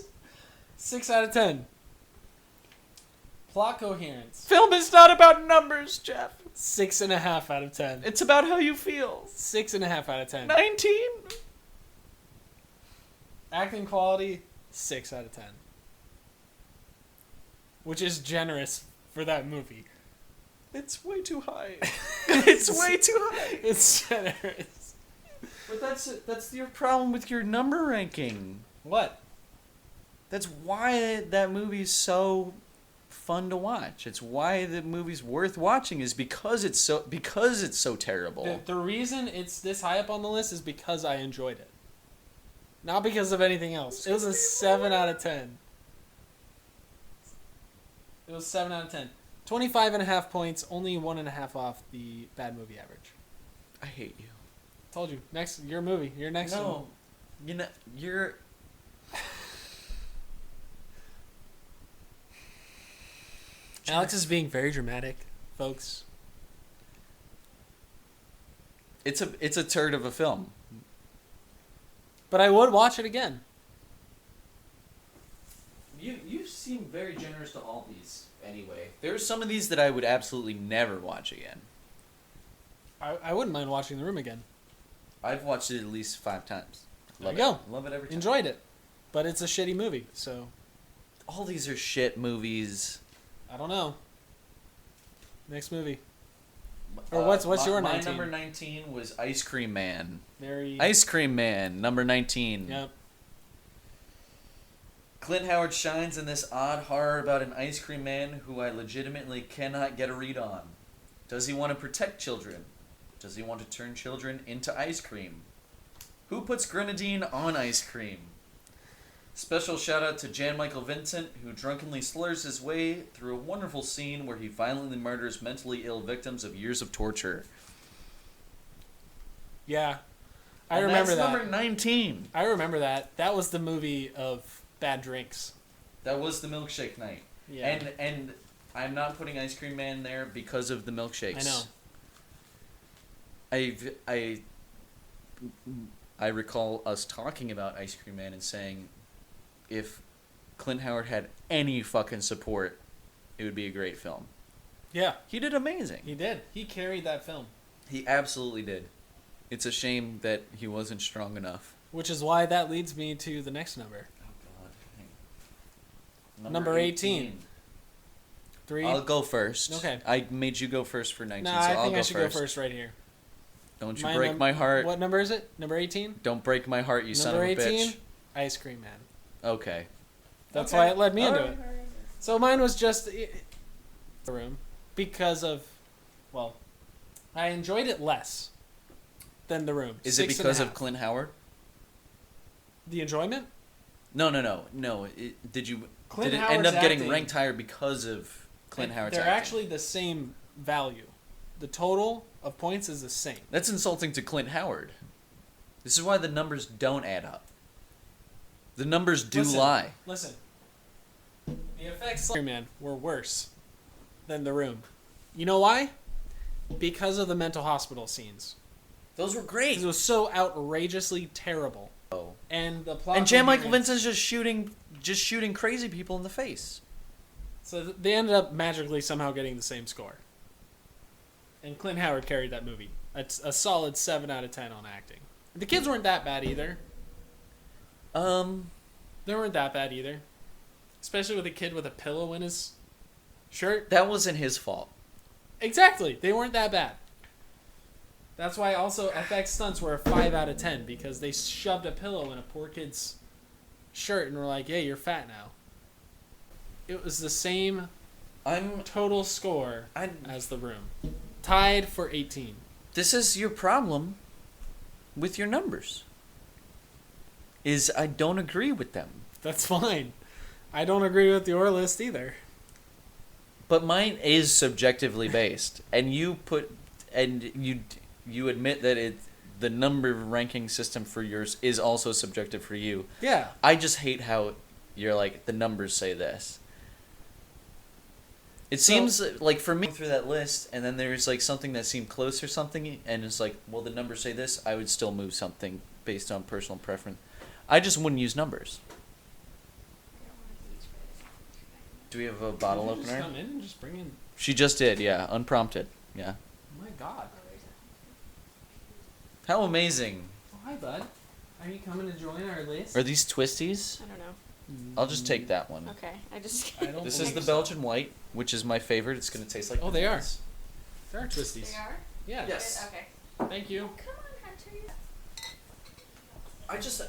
6 out of 10. Plot coherence.
Film is not about numbers, Jeff.
6.5 out of 10.
It's about how you feel.
6.5 out of 10.
19?
Acting quality, 6 out of 10. Which is generous for that movie.
It's way too high. It's way too high.
It's generous.
But that's your problem with your number ranking.
What?
That's why that movie's so fun to watch. It's why the movie's worth watching is because it's so terrible.
The reason it's this high up on the list is because I enjoyed it. Not because of anything else. It was a 7 out of 10. It was 7 out of 10. 25.5 points, only 1.5 off the bad movie average.
I hate you.
Told you. Next, your movie. Your next one.
No, you know you're.
Alex is being very dramatic, folks.
It's a turd of a film.
But I would watch it again.
You seem very generous to all these anyway. There's some of these that I would absolutely never watch again.
I wouldn't mind watching The Room again.
I've watched it at least 5 times.
There you
it.
go.
Love it every time.
Enjoyed it. But it's a shitty movie, so
All these are shit movies.
I don't know. Next movie. Or what's your 19?
My number 19 was Ice Cream Man.
Very.
Ice Cream Man, number 19.
Yep.
Clint Howard shines in this odd horror about an ice cream man who I legitimately cannot get a read on. Does he want to protect children? Does he want to turn children into ice cream? Who puts grenadine on ice cream? Special shout out to Jan Michael Vincent, who drunkenly slurs his way through a wonderful scene where he violently murders mentally ill victims of years of torture.
Yeah. I
And
remember
that's
that.
number 19.
I remember that. That was the movie of bad drinks.
That was the milkshake night.
Yeah.
And I'm not putting Ice Cream Man there because of the milkshakes.
I know.
I recall us talking about Ice Cream Man and saying, if Clint Howard had any fucking support, it would be a great film.
Yeah.
He did amazing.
He did. He carried that film.
He absolutely did. It's a shame that he wasn't strong enough.
Which is why that leads me to the next number.
Oh God.
Number 18. 3.
I'll go first.
Okay.
I made you go first for 19,
No,
so
I
I'll
think
go
I should
first.
go first right here.
Don't you break my heart.
What number is it? Number 18?
Don't break my heart, you son of
Number
a
18?
bitch.
Ice Cream Man.
Okay.
That's
Okay.
why it led me into
Alright,
it.
alright.
So mine was just The Room because of, well, I enjoyed it less than The Room.
Is it
6.5.
because of Clint Howard?
The enjoyment?
No. Did you
Clint
did it
Howard's
end up getting
acting-
ranked higher because of Clint Howard's
They're
acting?
actually the same value. The total of points is the same.
That's insulting to Clint Howard. This is why the numbers don't add up. The numbers do
Listen.
lie.
Listen, the effects of Man were worse than The Room. You know why? Because of the mental hospital scenes.
Those were great.
It was so outrageously terrible.
Oh.
And the plot.
And Jan Michael
coherence-
Vincent's just shooting crazy people in the face.
So they ended up magically somehow getting the same score. And Clint Howard carried that movie. It's a solid 7 out of 10 on acting. The kids weren't that bad either. They weren't that bad either. Especially with a kid with a pillow in his shirt.
That wasn't his fault.
Exactly. They weren't that bad. That's why also FX stunts were a 5 out of 10 because they shoved a pillow in a poor kid's shirt and were like, "Hey, you're fat now." It was the same total score as The Room. Tied for 18.
This is your problem with your numbers. Is I don't agree with them.
That's fine. I don't agree with your list either.
But mine is subjectively based, and you admit that the number ranking system for yours is also subjective for you.
Yeah.
I just hate how you're like the numbers say this. It seems like for me through that list, and then there's like something that seemed close or something, and it's like, well, the numbers say this. I would still move something based on personal preference. I just wouldn't use numbers. Do we have a bottle
Did you just
opener?
come in and just bring in.
She just did, yeah, unprompted, yeah.
Oh my God.
How amazing!
Oh, hi, bud. Are you coming to join our list?
Are these twisties?
I don't know.
I'll just take that one.
Okay, I just.
I don't
This is the
believe so.
Belgian white, which is my favorite. It's gonna taste like.
Oh, they are.
bananas.
There are twisties.
They are?
Yeah.
Yes.
Okay.
Thank you.
Come on, Hunter.
I just, I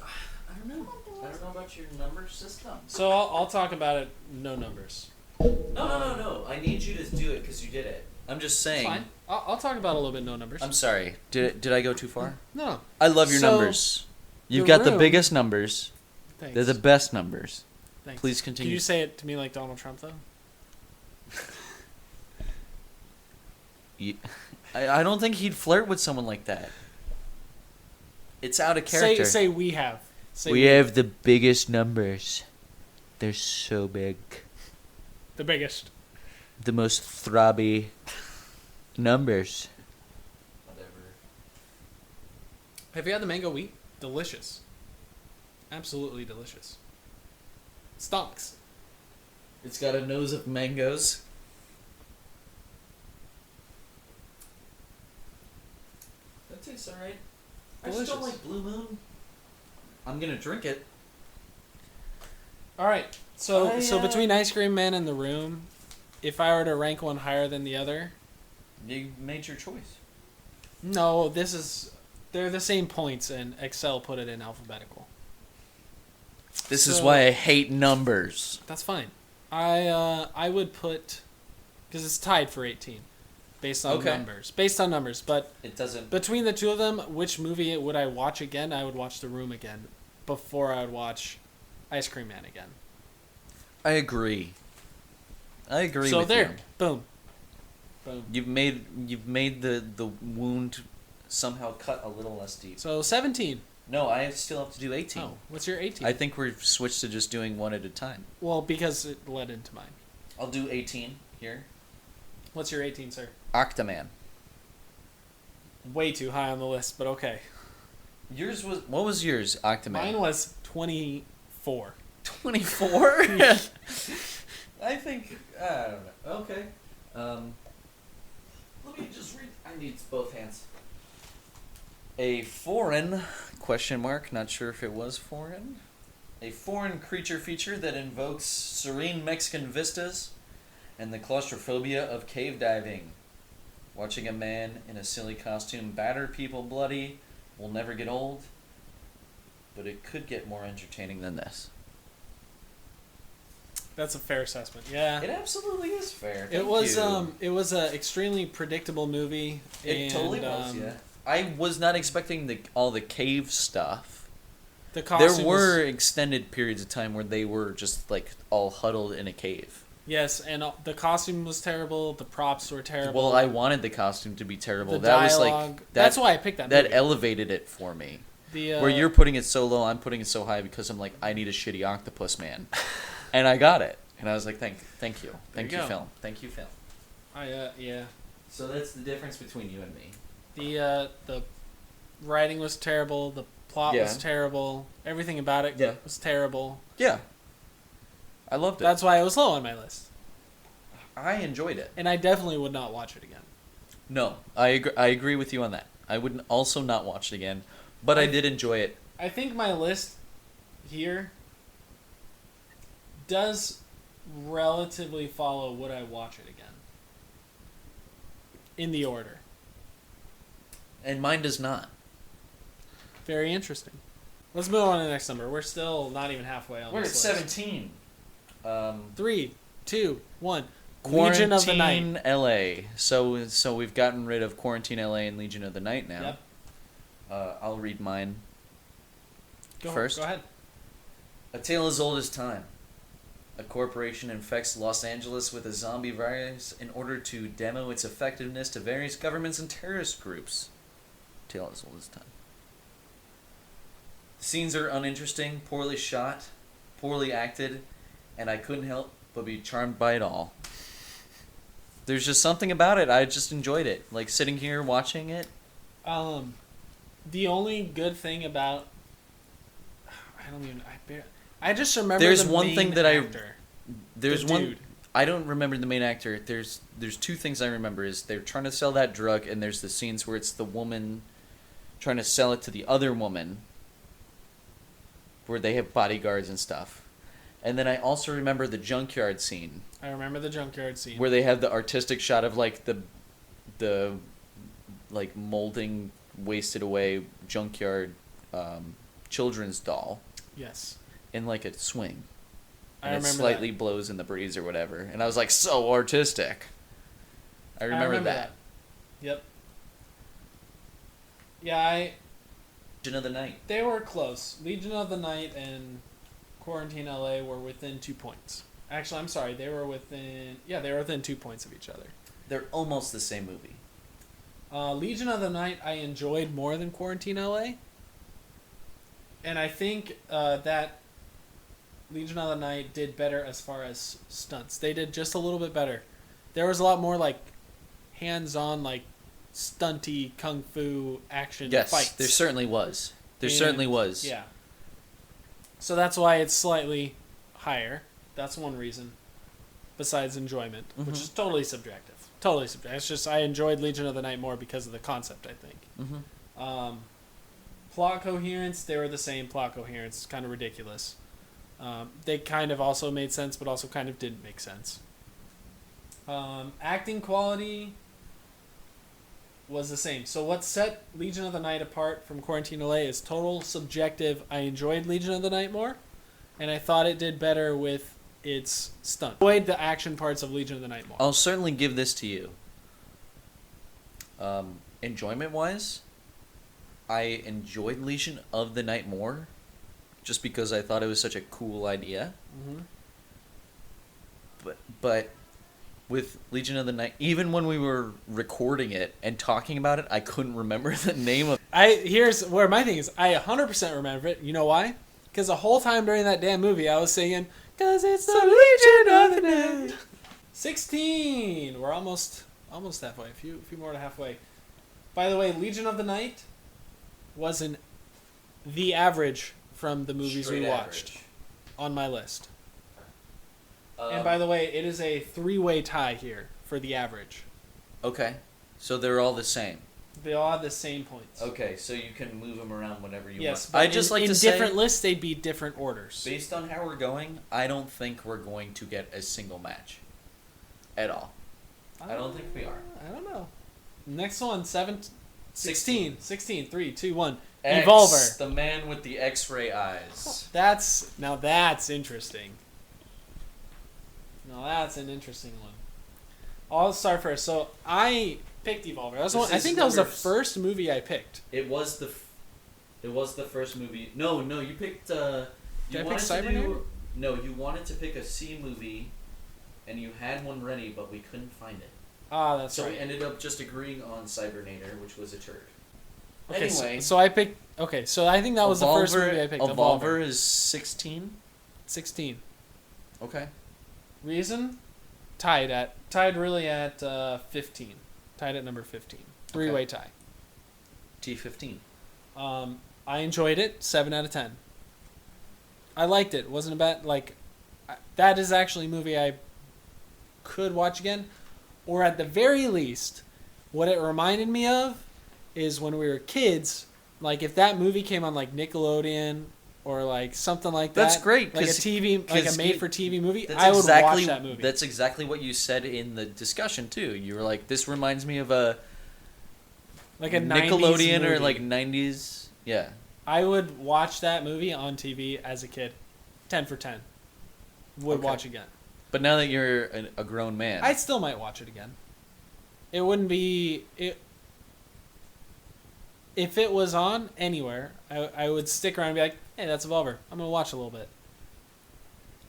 don't know. I don't know about your number system.
So I'll talk about it. No numbers.
No. I need you to do it because you did it. I'm just
It's
saying.
fine. I'll talk about it a little bit. No numbers.
I'm sorry. Did I go too far?
No.
I love your
So,
numbers. You've
the
got the
room-
biggest numbers.
Thanks.
They're the best numbers.
Thanks.
Please
Can
continue.
you say it to me like Donald Trump though?
I don't think he'd flirt with someone like that. It's out of character.
Say we have. Say
we have the biggest numbers. They're so big.
the biggest.
The most throbby numbers. Whatever.
Have you had the mango wheat? Delicious. Absolutely delicious. Stonks.
It's got a nose of mangoes. That tastes alright. I just don't
Delicious.
like Blue Moon. I'm gonna drink it.
All right. So
I,
so between Ice Cream Man and The Room, if I were to rank one higher than the other,
You made your choice.
no, they're the same points, and Excel put it in alphabetical.
This is
So-
why I hate numbers.
That's fine. I would put because it's tied for 18, based on
Okay.
numbers. Based on numbers, but
It doesn't.
between the two of them, which movie would I watch again? I would watch The Room again before I would watch Ice Cream Man again.
I agree. I agree
So
with
there,
you.
boom, boom.
You've made the wound somehow cut a little less deep.
So 17.
No, I still have to do 18.
Oh, what's your 18?
I think we've switched to just doing one at a time.
Well, because it led into mine.
I'll do 18 here.
What's your 18, sir?
Octoman.
Way too high on the list, but okay.
Yours was what was yours? Octoman.
Mine was 24.
24. I think I don't know. Okay. Let me just read. I need both hands. A foreign question mark. Not sure if it was foreign. A foreign creature feature that invokes serene Mexican vistas and the claustrophobia of cave diving. Watching a man in a silly costume batter people bloody will never get old, but it could get more entertaining than this.
That's a fair assessment. Yeah.
It absolutely is fair.
It
Thank
was
you.
it was a extremely predictable movie.
It
and,
totally was.
um,
Yeah. I was not expecting all the cave stuff.
The costume
There were
was-
extended periods of time where they were just like all huddled in a cave.
yes, and the costume was terrible. The props were terrible.
Well, I wanted the costume to be terrible.
the
That was
dialogue.
like that.
That's why I picked that.
That
movie.
elevated it for me.
The
Where you're putting it so low, I'm putting it so high because I'm like, I need a shitty octopus man, and I got it. And I was like, thank you, thank
you
you,
go.
film, thank you, film.
yeah.
So that's the difference between you and me.
The writing was terrible. The plot was
Yeah.
terrible. Everything about it
Yeah.
was terrible.
Yeah, I loved it.
That's why it was low on my list.
I enjoyed it.
And I definitely would not watch it again.
No, I agree with you on that. I would also not watch it again, but I did enjoy it.
I think my list here does relatively follow would I watch it again. In the order.
And mine does not.
Very interesting. Let's move on to the next number. We're still not even halfway on
We're at
this list.
17.
3, 2, 1. Legion of the Night.
Quarantine LA. So we've gotten rid of Quarantine LA and Legion of the Night now.
Yep.
I'll read mine.
Go
First.
Go ahead.
A tale as old as time. A corporation infects Los Angeles with a zombie virus in order to demo its effectiveness to various governments and terrorist groups. Tale as old as time. Scenes are uninteresting, poorly shot, poorly acted, and I couldn't help but be charmed by it all. There's just something about it. I just enjoyed it. Like sitting here watching it.
The only good thing about I just remember
There's
the
one
main
thing that
actor.
There's
The
one.
dude.
I don't remember the main actor. There's two things I remember. Is they're trying to sell that drug, and there's the scenes where it's the woman trying to sell it to the other woman, where they have bodyguards and stuff. And then I also remember the junkyard scene
I remember the junkyard scene.
where they have the artistic shot of like the like molding, wasted away junkyard children's doll
Yes.
in like a swing.
I
And it
remember
slightly blows in the breeze or whatever. And I was like, so artistic. I remember that.
Yep. Yeah,
Legion of the Night.
they were close. Legion of the Night and Quarantine LA were within 2 points. Actually, I'm sorry, they were within 2 points of each other.
They're almost the same movie.
Legion of the Night I enjoyed more than Quarantine LA. And I think that Legion of the Night did better as far as stunts. They did just a little bit better. There was a lot more like hands-on, like stunty kung fu action
Yes,
fights.
there certainly was. There
And-
certainly was.
Yeah. So that's why it's slightly higher. That's one reason. Besides enjoyment, which
Mhm.
is totally subjective. Totally subjective. It's just I enjoyed Legion of the Night more because of the concept, I think.
Mm-hmm.
Plot coherence, they were the same plot coherence. It's kind of ridiculous. They kind of also made sense, but also kind of didn't make sense. Acting quality was the same. So what set Legion of the Night apart from Quarantine LA is total subjective. I enjoyed Legion of the Night more, and I thought it did better with its stunt. I enjoyed the action parts of Legion of the Night more.
I'll certainly give this to you. Enjoyment-wise, I enjoyed Legion of the Night more, just because I thought it was such a cool idea.
Mm-hmm.
But with Legion of the Night, even when we were recording it and talking about it, I couldn't remember the name of.
Here's where my thing is. I 100% remember it. You know why? Because the whole time during that damn movie, I was singing, "Cause it's the Legion of the Night." 16. We're almost halfway. A few more to halfway. By the way, Legion of the Night was the average from the movies
Straight
we watched
average.
on my list. And by the way, it is a 3-way tie here for the average.
Okay, so they're all the same.
They all have the same points.
Okay, so you can move them around whenever you
Yes,
want.
but
I just like
in
to say,
different lists, they'd be different orders.
based on how we're going, I don't think we're going to get a single match at all. I don't think we are.
I don't know. Next one, 16. 3, 2, 1.
X,
Evolver.
the man with the X-ray eyes.
That's interesting. Now that's an interesting one. I'll start first. So I picked Evolver. That was
This
one, I
is
think that was the
number s-
first movie I picked.
It was the first movie. No, you picked.
Did I pick
wanted to
Cybernator?
No, you wanted to pick a C movie, and you had one ready, but we couldn't find it.
Ah, that's
So
right.
we ended up just agreeing on Cybernator, which was a turd.
Okay,
Anyway,
so I picked. Okay, so I think that was the first movie I picked.
Evolver is 16.
16.
Okay.
Reason? Tied really at 15. Tied at number 15. 3-way tie.
T15.
I enjoyed it. 7 out of 10. I liked it. Wasn't a bad that is actually a movie I could watch again, or at the very least, what it reminded me of is when we were kids. Like if that movie came on like Nickelodeon or like something like that.
That's great,
Like a
'cause-
TV, like a
'cause
made-for-TV movie.
That's
I would
exactly,
watch that movie.
That's exactly what you said in the discussion too. You were like, "This reminds me of a
like a
Nickelodeon
90s
or
movie.
like 90s." Yeah.
I would watch that movie on TV as a kid. 10 for 10. Would
Okay.
watch again.
But now that you're a grown man,
I still might watch it again. It wouldn't be if it was on anywhere. I would stick around and be like, "Hey, that's Evolver. I'm gonna watch a little bit."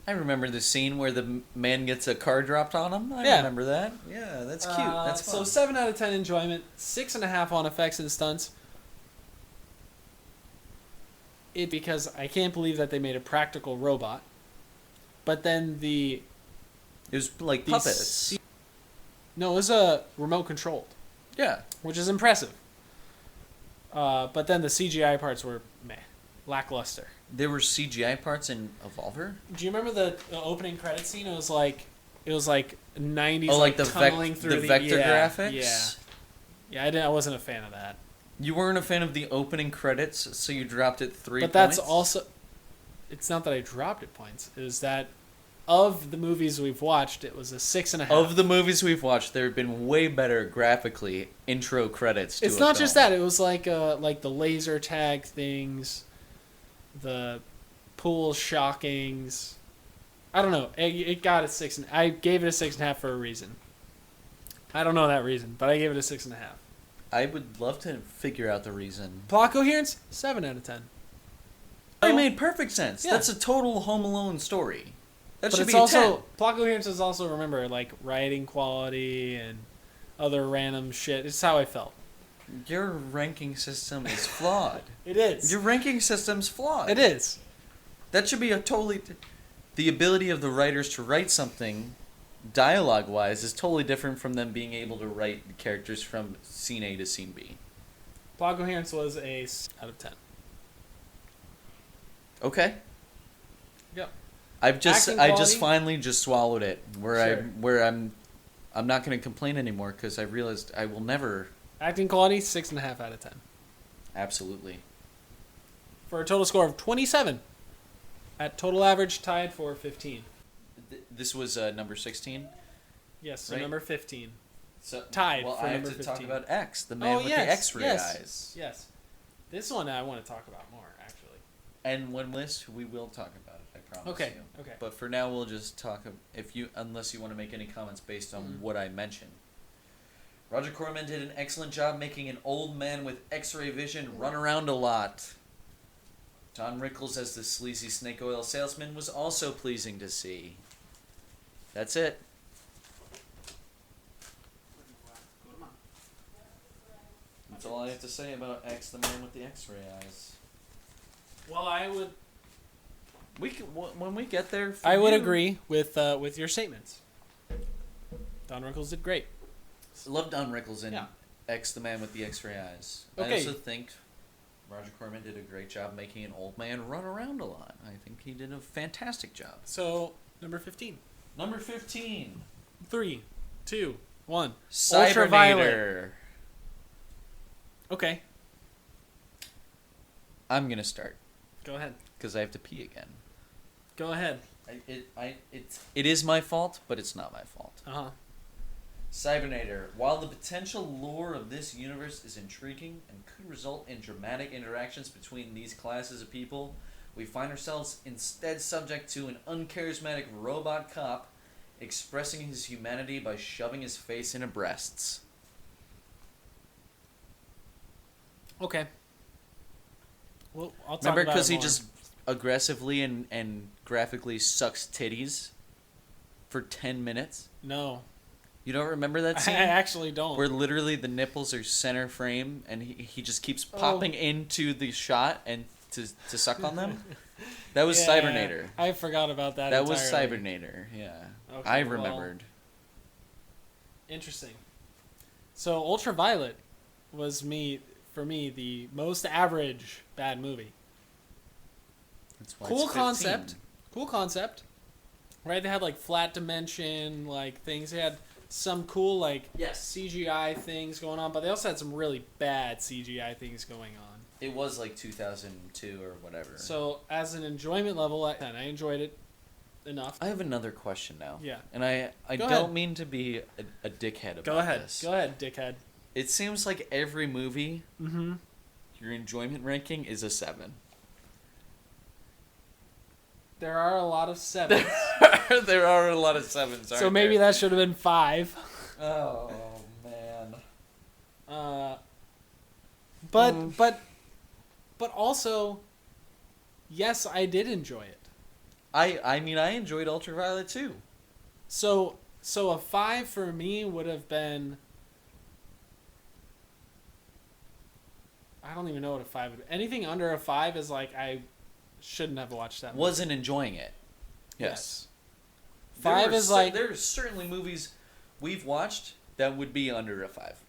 I remember the scene where the man gets a car dropped on him. I
Yeah.
remember that. Yeah, that's cute. That's fun.
So 7 out of 10 enjoyment, 6.5 on effects and stunts. Because I can't believe that they made a practical robot, but then
It was like
the
puppets.
No, it was a remote controlled,
Yeah.
which is impressive. But then the CGI parts were meh, lackluster.
There were CGI parts in Evolver.
Do you remember the opening credit scene? It was like 90s,
Oh, like the
tunneling through
vector graphics.
Yeah. I wasn't a fan of that.
You weren't a fan of the opening credits, so you dropped it 3
But
points?
that's also. It's not that I dropped it points. It was that of the movies we've watched, it was a 6.5.
Of the movies we've watched, there have been way better graphically intro credits to
It's
a
not just
film.
that. It was like the laser tag things, the pool shockings. I don't know. It got a 6. I gave it a 6.5 for a reason. I don't know that reason, but I gave it a 6.5.
I would love to figure out the reason.
Plot coherence, 7 out of 10.
It made perfect sense.
Yeah.
That's a total Home Alone story. That
But
should
it's
be a
also
10.
plot coherence is also, remember, like writing quality and other random shit. It's how I felt.
Your ranking system is flawed.
It is.
Your ranking system's flawed.
It is.
That should be a totally... The ability of the writers to write something, dialogue-wise, is totally different from them being able to write the characters from scene A to scene B.
Plot coherence was a out of 10.
Okay.
Yep.
I
Acting
just
quality?
finally just swallowed it.
Sure.
I'm not going to complain anymore because I realized I will never.
Acting quality, 6.5 out of 10.
Absolutely.
For a total score of 27. At total average, tied for 15.
This was number 16.
Yes, so
Right.
number 15.
So
Tied
Well,
for
I have
number
to talk
15.
about X, the man with the X-ray eyes.
Yes. This one I want to talk about more, actually.
And when list, we will talk about it. I promise
Okay,
you.
okay.
But for now, we'll just talk. Unless you want to make any comments based on
Mhm.
what I mentioned. Roger Corman did an excellent job making an old man with X-ray vision run around a lot. Don Rickles as the sleazy snake oil salesman was also pleasing to see. That's it. That's all I have to say about X, the man with the X-ray eyes.
Well, I would
When we get there, for
I would
you-
agree with your statements. Don Rickles did great.
I love Don Rickles in
Yeah.
X, the man with the X-ray eyes.
Okay.
I also think Roger Corman did a great job making an old man run around a lot. I think he did a fantastic job.
So, number 15.
Number 15.
3, 2, 1.
Cybernator.
Ultraviolet. Okay,
I'm going to start
go ahead.
because I have to pee again.
Go ahead.
It is my fault, but it's not my fault.
Uh-huh.
Cybernator. While the potential lore of this universe is intriguing and could result in dramatic interactions between these classes of people, we find ourselves instead subject to an uncharismatic robot cop expressing his humanity by shoving his face into breasts.
Okay. Well, I'll talk
Remember,
about
because
it
he
more.
just aggressively and graphically sucks titties for 10 minutes?
No.
You don't remember that
I
scene?
actually don't.
Where literally the nipples are center frame and he just keeps
Oh.
popping into the shot and to suck on them? That was
Yeah,
Cybernator.
I forgot about that.
That was
entirely.
Cybernator, yeah.
Okay,
I
well,
remembered.
Interesting. So, Ultraviolet was for me the most average bad movie.
That's why
Cool
it's 15.
concept. Cool concept. Right? They had like flat dimension like things. They had some cool like
Yes.
CGI things going on, but they also had some really bad CGI things going on.
It was like 2002 or whatever.
So, as an enjoyment level, I enjoyed it enough.
I have another question now.
Yeah.
And I
Go
don't
ahead.
mean to be a dickhead about
Go ahead.
this.
Go ahead, dickhead.
It seems like every movie,
Mm-hmm.
your enjoyment ranking is a 7.
There are a lot of sevens.
There are a lot of 7s,
So maybe that should have been 5.
Oh, man.
But also, yes, I did enjoy it.
I mean, I enjoyed Ultraviolet too.
So a 5 for me would have been. I don't even know what a 5 would be. Anything under a 5 is like I shouldn't have watched that movie.
Wasn't enjoying it. Yes.
Five
There
is like-
there are certainly movies we've watched that would be under a 5.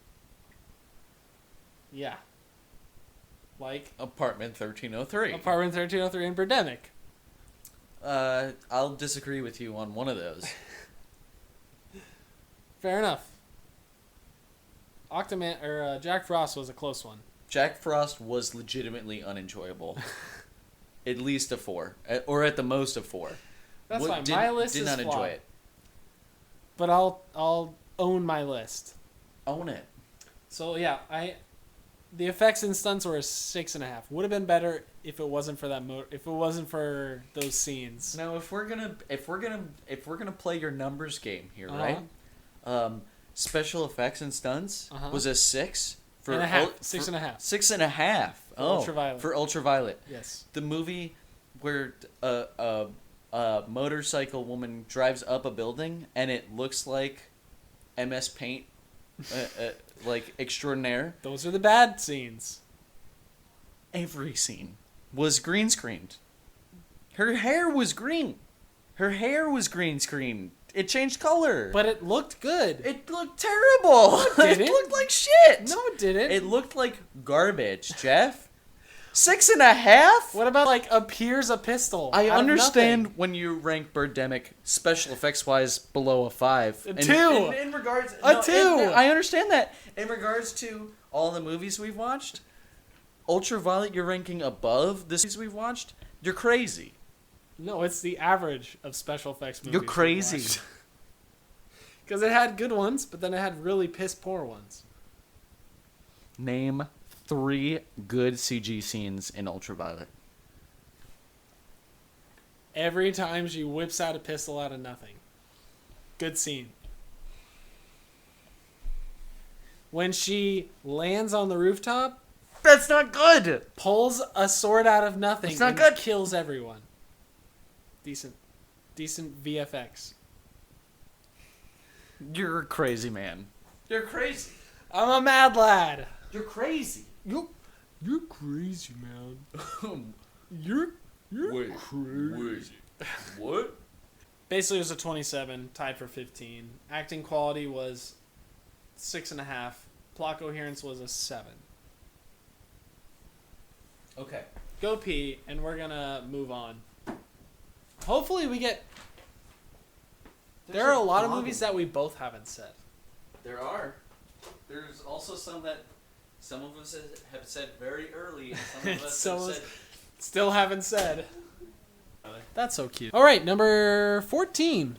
Yeah. Like
Apartment 1303.
Apartment 1303 and Birdemic.
I'll disagree with you on one of those.
Fair enough. Octoman or Jack Frost was a close one.
Jack Frost was legitimately unenjoyable. At least a 4, or at the most a 4.
That's fine. My list
did
is
not
flawed.
enjoy it.
But I'll own my list.
Own it.
So yeah, the effects and stunts were a 6.5. Would have been better if it wasn't for that if it wasn't for those scenes.
Now, if we're gonna play your numbers game here,
Uh-huh.
right? Special effects and stunts
Uh-huh.
was a 6 for
And a half.
ul-
6.5.
6.5.
Ultraviolet.
For Ultraviolet.
Yes.
The movie where a motorcycle woman drives up a building and it looks like MS Paint, like extraordinaire.
Those are the bad scenes.
Every scene was green screened. Her hair was green. Her hair was green screened. It changed color.
But it looked good.
It looked terrible.
it
It
didn't.
looked like shit.
No, it didn't.
It looked like garbage, Jeff. 6.5?
What about like appears a pistol?
I
out of
understand
nothing?
when you rank Birdemic special effects wise below a 5.
A 2.
In regards
A 2.
I understand that. In regards to all the movies we've watched, Ultraviolet you're ranking above the movies we've watched. You're crazy.
No, it's the average of special effects movies.
You're crazy.
Because it had good ones, but then it had really piss poor ones.
Name 3 good CG scenes in Ultraviolet.
Every time she whips out a pistol out of nothing. Good scene. When she lands on the rooftop,
That's not good.
pulls a sword out of nothing,
It's not
and
good.
kills everyone. Decent VFX.
You're a crazy man. You're crazy.
I'm a mad lad.
You're crazy.
You're crazy, man. You're
Wait,
crazy.
What?
Basically, it was a 27, tied for 15. Acting quality was 6.5. Plot coherence was a 7.
Okay.
Go pee, and we're gonna move on. Hopefully, we get. There are a lot of movies that we both haven't said.
There are. There's also some that some of us have said very early, and some of us
Some
have
of us-
said.
Still haven't said. That's so cute. All right, number 14.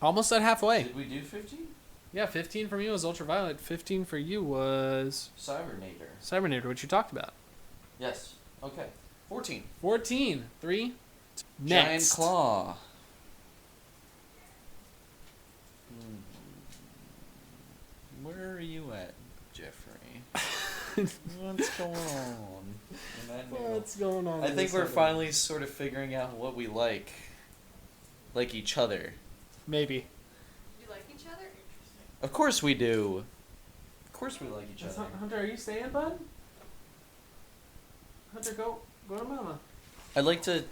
Almost at halfway.
Did we do 15?
Yeah, 15 from you was Ultraviolet. 15 for you was
Cybernator.
Cybernator, which you talked about.
Yes. Okay. 14.
14. 3.
Giant
Next.
Claw. Where are you at, Jeffrey? What's going on? in that new-
What's going on?
I
with
think
this
we're
other-
finally sort of figuring out what we like each other.
Maybe.
You like each other?
Of course we do. Of course we like each
That's
other.
not- Hunter, are you staying, bud? Hunter, go to mama.
I'd like to.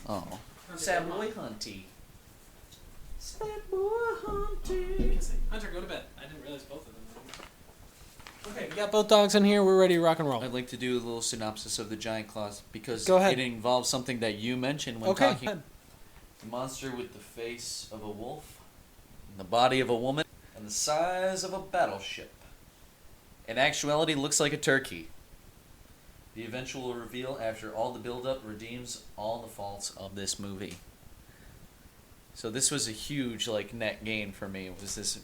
Oh.
Hunter,
Sad
go to
boy
mama.
hunty.
Sad boy hunting. Hunter, go to bed. I didn't realize both of them. Okay, we got both dogs in here. We're ready to rock and roll.
I'd like to do a little synopsis of the giant claws because
Go ahead.
it involves something that you mentioned when
Okay.
talking. A monster with the face of a wolf, and the body of a woman, and the size of a battleship. In actuality, looks like a turkey. The eventual reveal after all the build-up redeems all the faults of this movie. So this was a huge net gain for me. It was this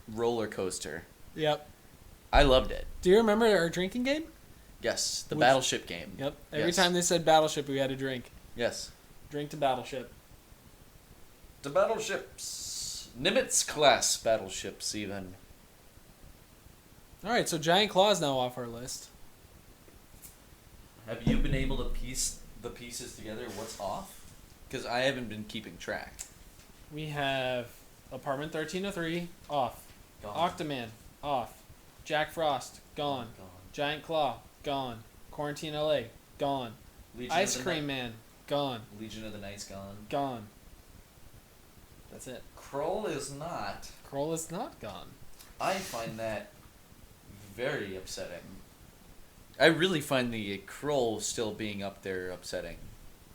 roller coaster.
Yep.
I loved it.
Do you remember our drinking game?
Yes, the
Which-
battleship game.
Yep. Every
Yes.
time they said battleship, we had to drink.
Yes.
Drink to battleship.
The battleships. Nimitz class battleships, even.
All right, so Giant Claw's now off our list.
Have you been able to piece the pieces together? What's off? Because I haven't been keeping track.
We have Apartment 1303 off.
Gone.
Octoman off. Jack Frost gone.
Gone.
Giant Claw gone. Quarantine LA gone.
Legion
Ice
of the
Cream
Night-
Man gone.
Legion of the Night's gone.
Gone. That's it.
Kroll is not.
Kroll is not gone.
I find that very upsetting. I really find the Kroll still being up there upsetting.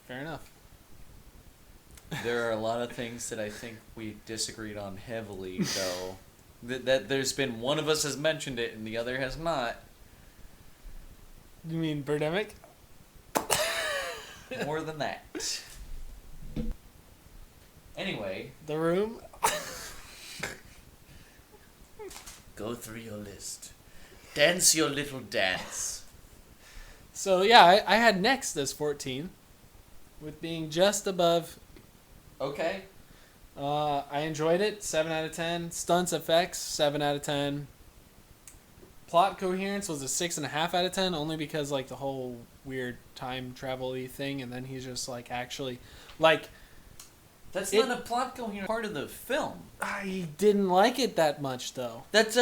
Fair enough.
There are a lot of things that I think we disagreed on heavily, though. That there's been one of us has mentioned it and the other has not.
You mean Birdemic?
More than that. Anyway,
The Room?
go through your list. Dance your little dance.
So yeah, I had Next as 14, with being just above.
Okay.
I enjoyed it, 7 out of 10. Stunts effects, 7 out of 10. Plot coherence was a 6.5 out of 10, only because like the whole weird time travel-y thing, and then he's just like actually, like.
That's
It-
not a plot coherent part of the film.
I didn't like it that much though.
That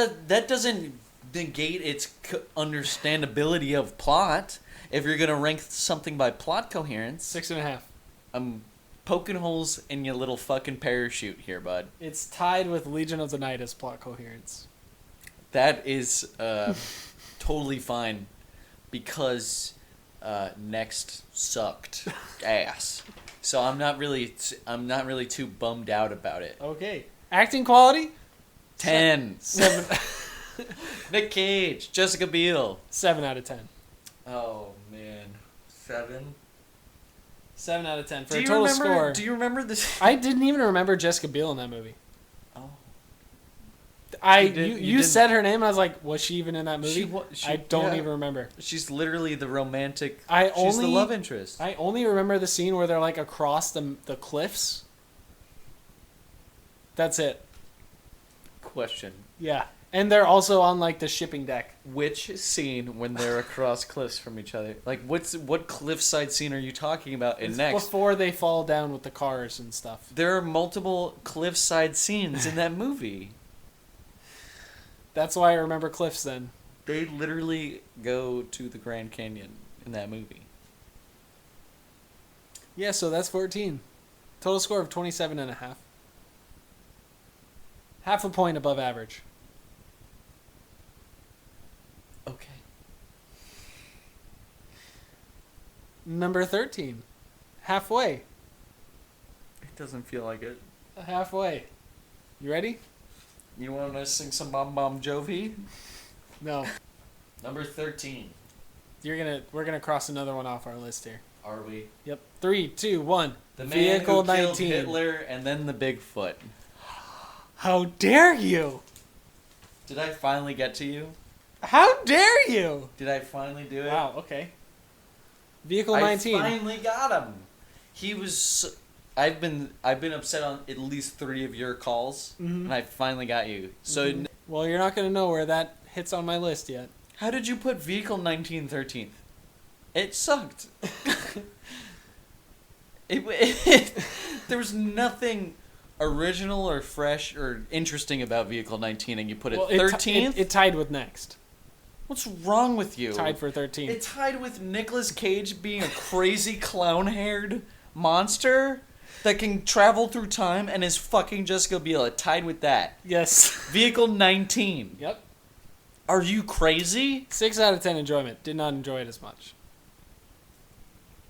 doesn't negate its understandability of plot. If you're gonna rank something by plot coherence,
6.5.
I'm poking holes in your little fucking parachute here, bud.
It's tied with Legion of the Night as plot coherence.
That is totally fine, because Next sucked ass. So I'm not really too bummed out about it.
Okay. Acting quality?
10.
7.
Nick Cage, Jessica Biel.
7 out of 10.
Oh man, 7.
7 out of 10 for
Do
a
you
total
remember?
score.
Do you remember this?
I didn't even remember Jessica Biel in that movie.
Oh,
You
didn't-
said her name and I was like, was she even in that movie?
She
I don't
yeah.
even remember.
She's literally the romantic.
I
She's the
only
love interest.
I only remember the scene where they're like across the cliffs. That's it.
Question:
Yeah. And they're also on like the shipping deck.
which scene when they're across cliffs from each other? Like, what cliffside scene are you talking about in
It's
Next?
before they fall down with the cars and stuff.
There are multiple cliffside scenes in that movie.
That's why I remember cliffs then.
They literally go to the Grand Canyon in that movie.
Yeah, so that's 14. Total score of 27.5. Half a point above average.
Okay.
Number 13. Halfway.
It doesn't feel like it.
Halfway. You ready?
You want to sing some Bon Bon Jovi?
No.
Number 13.
We're gonna cross another one off our list here.
Are we?
Yep. 3, 2, 1.
The man
Vehicle
who killed
19.
Hitler and then the Bigfoot.
How dare you?
Did I finally get to you?
How dare you?
Did I finally do it?
Wow, okay. Vehicle 19.
I finally got him. He was. I've been upset on at least 3 of your calls,
Mhm.
and I finally got you. So,
Mhm. Well, you're not gonna know where that hits on my list yet.
how did you put Vehicle 1913th? It sucked. There was nothing original or fresh or interesting about Vehicle 19, and you put it
Well,
13th.
It tied with Next.
What's wrong with you?
Tied for 13.
It tied with Nicolas Cage being a crazy clown-haired monster that can travel through time and is fucking Jessica Biel. It tied with that.
Yes.
Vehicle 19.
Yep.
Are you crazy?
6 out of 10 enjoyment. Did not enjoy it as much.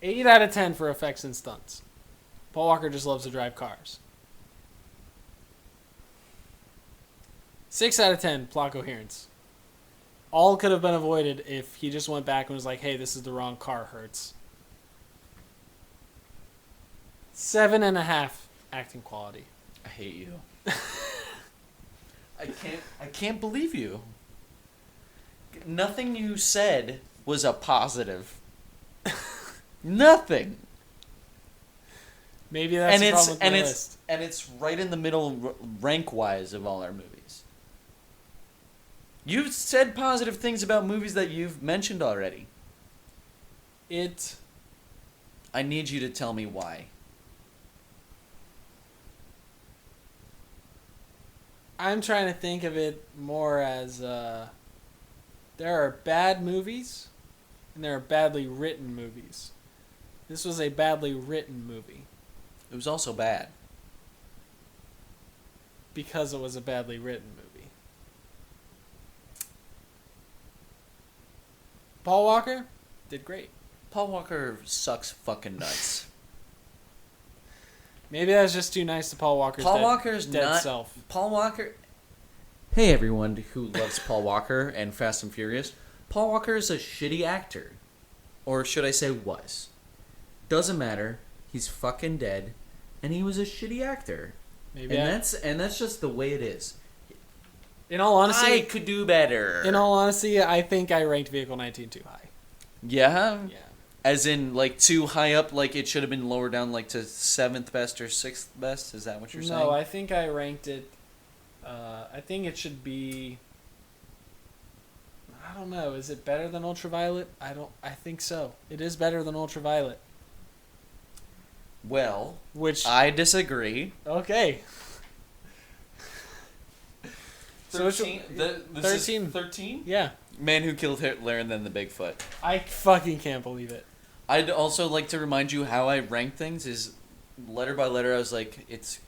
8 out of 10 for effects and stunts. Paul Walker just loves to drive cars. 6 out of 10 plot coherence. All could have been avoided if he just went back and was like, hey, this is the wrong car, Hertz. 7.5 acting quality.
I hate you. I can't believe you. Nothing you said was a positive. Nothing.
Maybe that's the problem with my list.
And it's right in the middle rank wise of all our movies. You've said positive things about movies that you've mentioned already. I need you to tell me why.
I'm trying to think of it more as there are bad movies and there are badly written movies. This was a badly written movie.
It was also bad.
because it was a badly written movie. Paul Walker did great.
Paul Walker sucks fucking nuts.
Maybe that was just too nice to Paul Walker's
Paul
dead,
Walker's
dead
not
self.
Paul Walker. Hey everyone who loves Paul Walker and Fast and Furious. Paul Walker is a shitty actor, or should I say was? Doesn't matter. He's fucking dead, and he was a shitty actor.
Maybe
And that's just the way it is.
in all honesty,
I could do better.
in all honesty, I think I ranked Vehicle 19 too high.
Yeah.
Yeah.
As in, like, too high up, like it should have been lower down, like to 7th best or 6th best. Is that what you're saying?
No, I think I ranked it. I think it should be. I don't know. Is it better than Ultraviolet? I think so. It is better than Ultraviolet.
Well,
Which
I disagree.
okay. So which-
13? 13?
Yeah,
Man Who Killed Hitler and Then the Bigfoot.
I fucking can't believe it.
I'd also like to remind you how I rank things is letter by letter. I was like, it's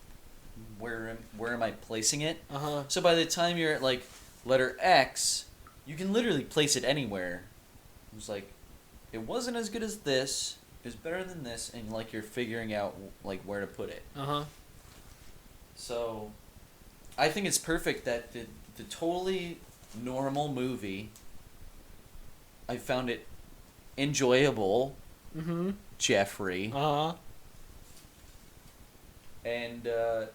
where am I placing it?
Uh-huh.
So by the time you're at like letter X, you can literally place it anywhere. It was like, it wasn't as good as this. It was better than this, and like you're figuring out like where to put it.
Uh-huh.
So, I think it's perfect that the totally normal movie. I found it enjoyable,
Mm-hmm.
Jeffrey,
Uh-huh.
and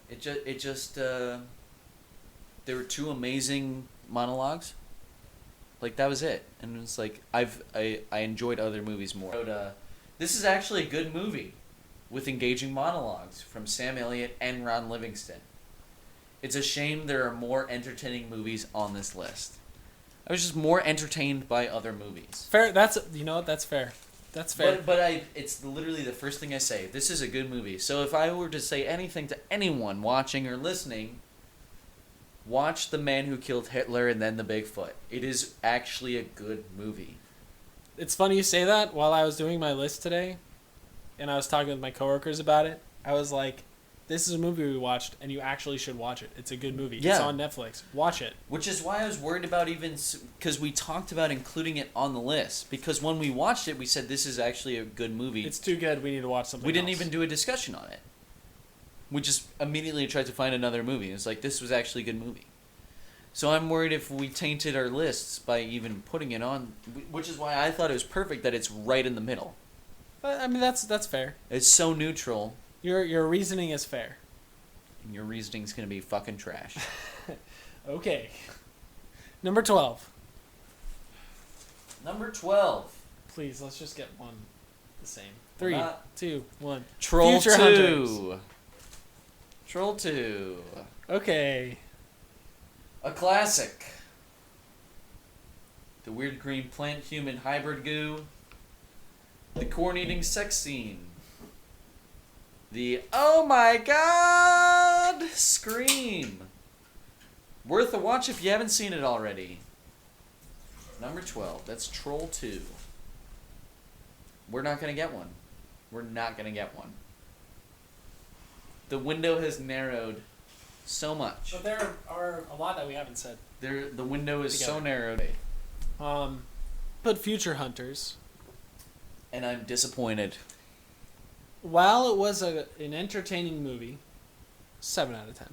it just there were two amazing monologues. Like that was it, and it's like I enjoyed other movies more. But, this is actually a good movie, with engaging monologues from Sam Elliott and Ron Livingston. It's a shame there are more entertaining movies on this list. I was just more entertained by other movies.
Fair. That's that's fair. That's fair.
But it's literally the first thing I say. This is a good movie. So if I were to say anything to anyone watching or listening, watch The Man Who Killed Hitler and Then the Bigfoot. It is actually a good movie.
It's funny you say that. While I was doing my list today, and I was talking with my coworkers about it, I was like, "This is a movie we watched, and you actually should watch it. It's a good movie. It's
Yeah.
on Netflix. Watch it."
Which is why I was worried about because we talked about including it on the list. Because when we watched it, we said this is actually a good movie.
It's too good. We need to watch something.
We didn't
else.
even do a discussion on it. We just immediately tried to find another movie. It's like, this was actually a good movie. So I'm worried if we tainted our lists by even putting it on, which is why I thought it was perfect that it's right in the middle.
But, I mean, that's fair.
It's so neutral,
Your reasoning is fair.
and your reasoning's going to be fucking trash.
Okay. Number 12.
Number 12.
Please, let's just get one the same. 3,
Not-
2, 1.
Troll
Future
2.
Hunters.
Troll 2.
Okay.
A classic. The weird green plant human hybrid goo. The corn eating sex scene. The oh my god scream. Worth a watch if you haven't seen it already. Number 12. That's Troll 2. We're not going to get one. We're not going to get one. The window has narrowed so much.
But there are a lot that we haven't said.
The window is so
Together.
narrowed.
But Future Hunters,
And I'm disappointed.
while it was an entertaining movie, 7 out of 10.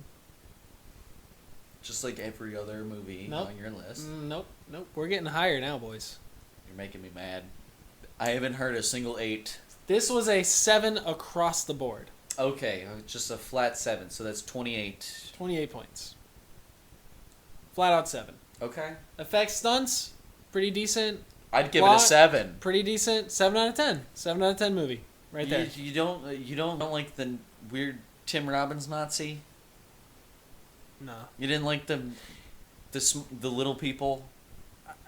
Just like every other movie
Nope.
on your list.
Nope. We're getting higher now, boys.
You're making me mad. I haven't heard a single 8.
This was a 7 across the board.
Okay, just a flat 7, so that's 28.
28 points. Flat out 7.
Okay.
Effects stunts, pretty decent.
I'd give it
Plot-
a 7.
Pretty decent. 7 out of 10. 7 out of 10 movie. Right there.
You don't like the weird Tim Robbins Nazi?
No.
You didn't like the little people?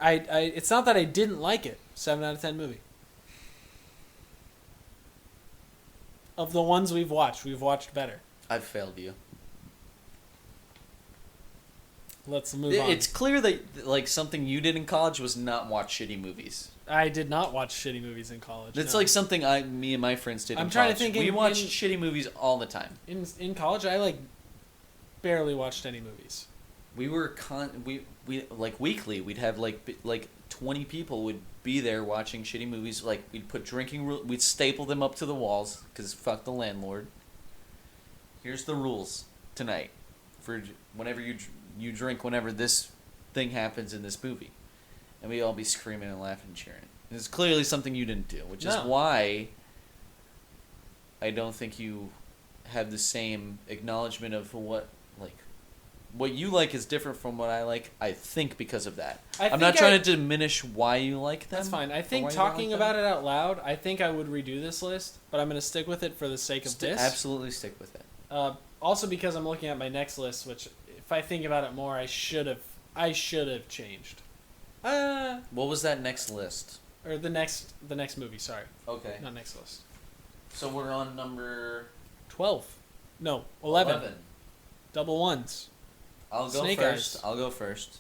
It's not that I didn't like it. 7 out of 10 movie. Of the ones we've watched better.
I've failed you.
Let's move on.
It's clear that like something you did in college was not watch shitty movies.
I did not watch shitty movies in college.
It's
no.
like something me and my friends did.
I'm
in
trying to
college.
think
We
in-
watched
in-
shitty movies all the time.
in college. I barely watched any movies.
We were we like weekly. We'd have like 20 people would be there watching shitty movies. Like we'd put we'd staple them up to the walls because fuck the landlord. Here's the rules tonight for whenever you drink whenever this thing happens in this movie, and we all be screaming and laughing and cheering. And it's clearly something you didn't do, which is
No.
why I don't think you have the same acknowledgement of what you like is different from what I like. I think because of that. I'm not trying to diminish why you like them.
That's fine. I
or
think
why you don't
talking
like
about
them.
it out loud, I think I would redo this list, but I'm going to stick with it for the sake of this.
Absolutely stick with it.
Also because I'm looking at my next list, which if I think about it more, I should have changed.
What was that next list?
Or the next movie, sorry.
Okay.
Not next list.
So we're on number
12. No, 11. Double ones.
I'll go
Snake
first.
Eyes.
I'll go first.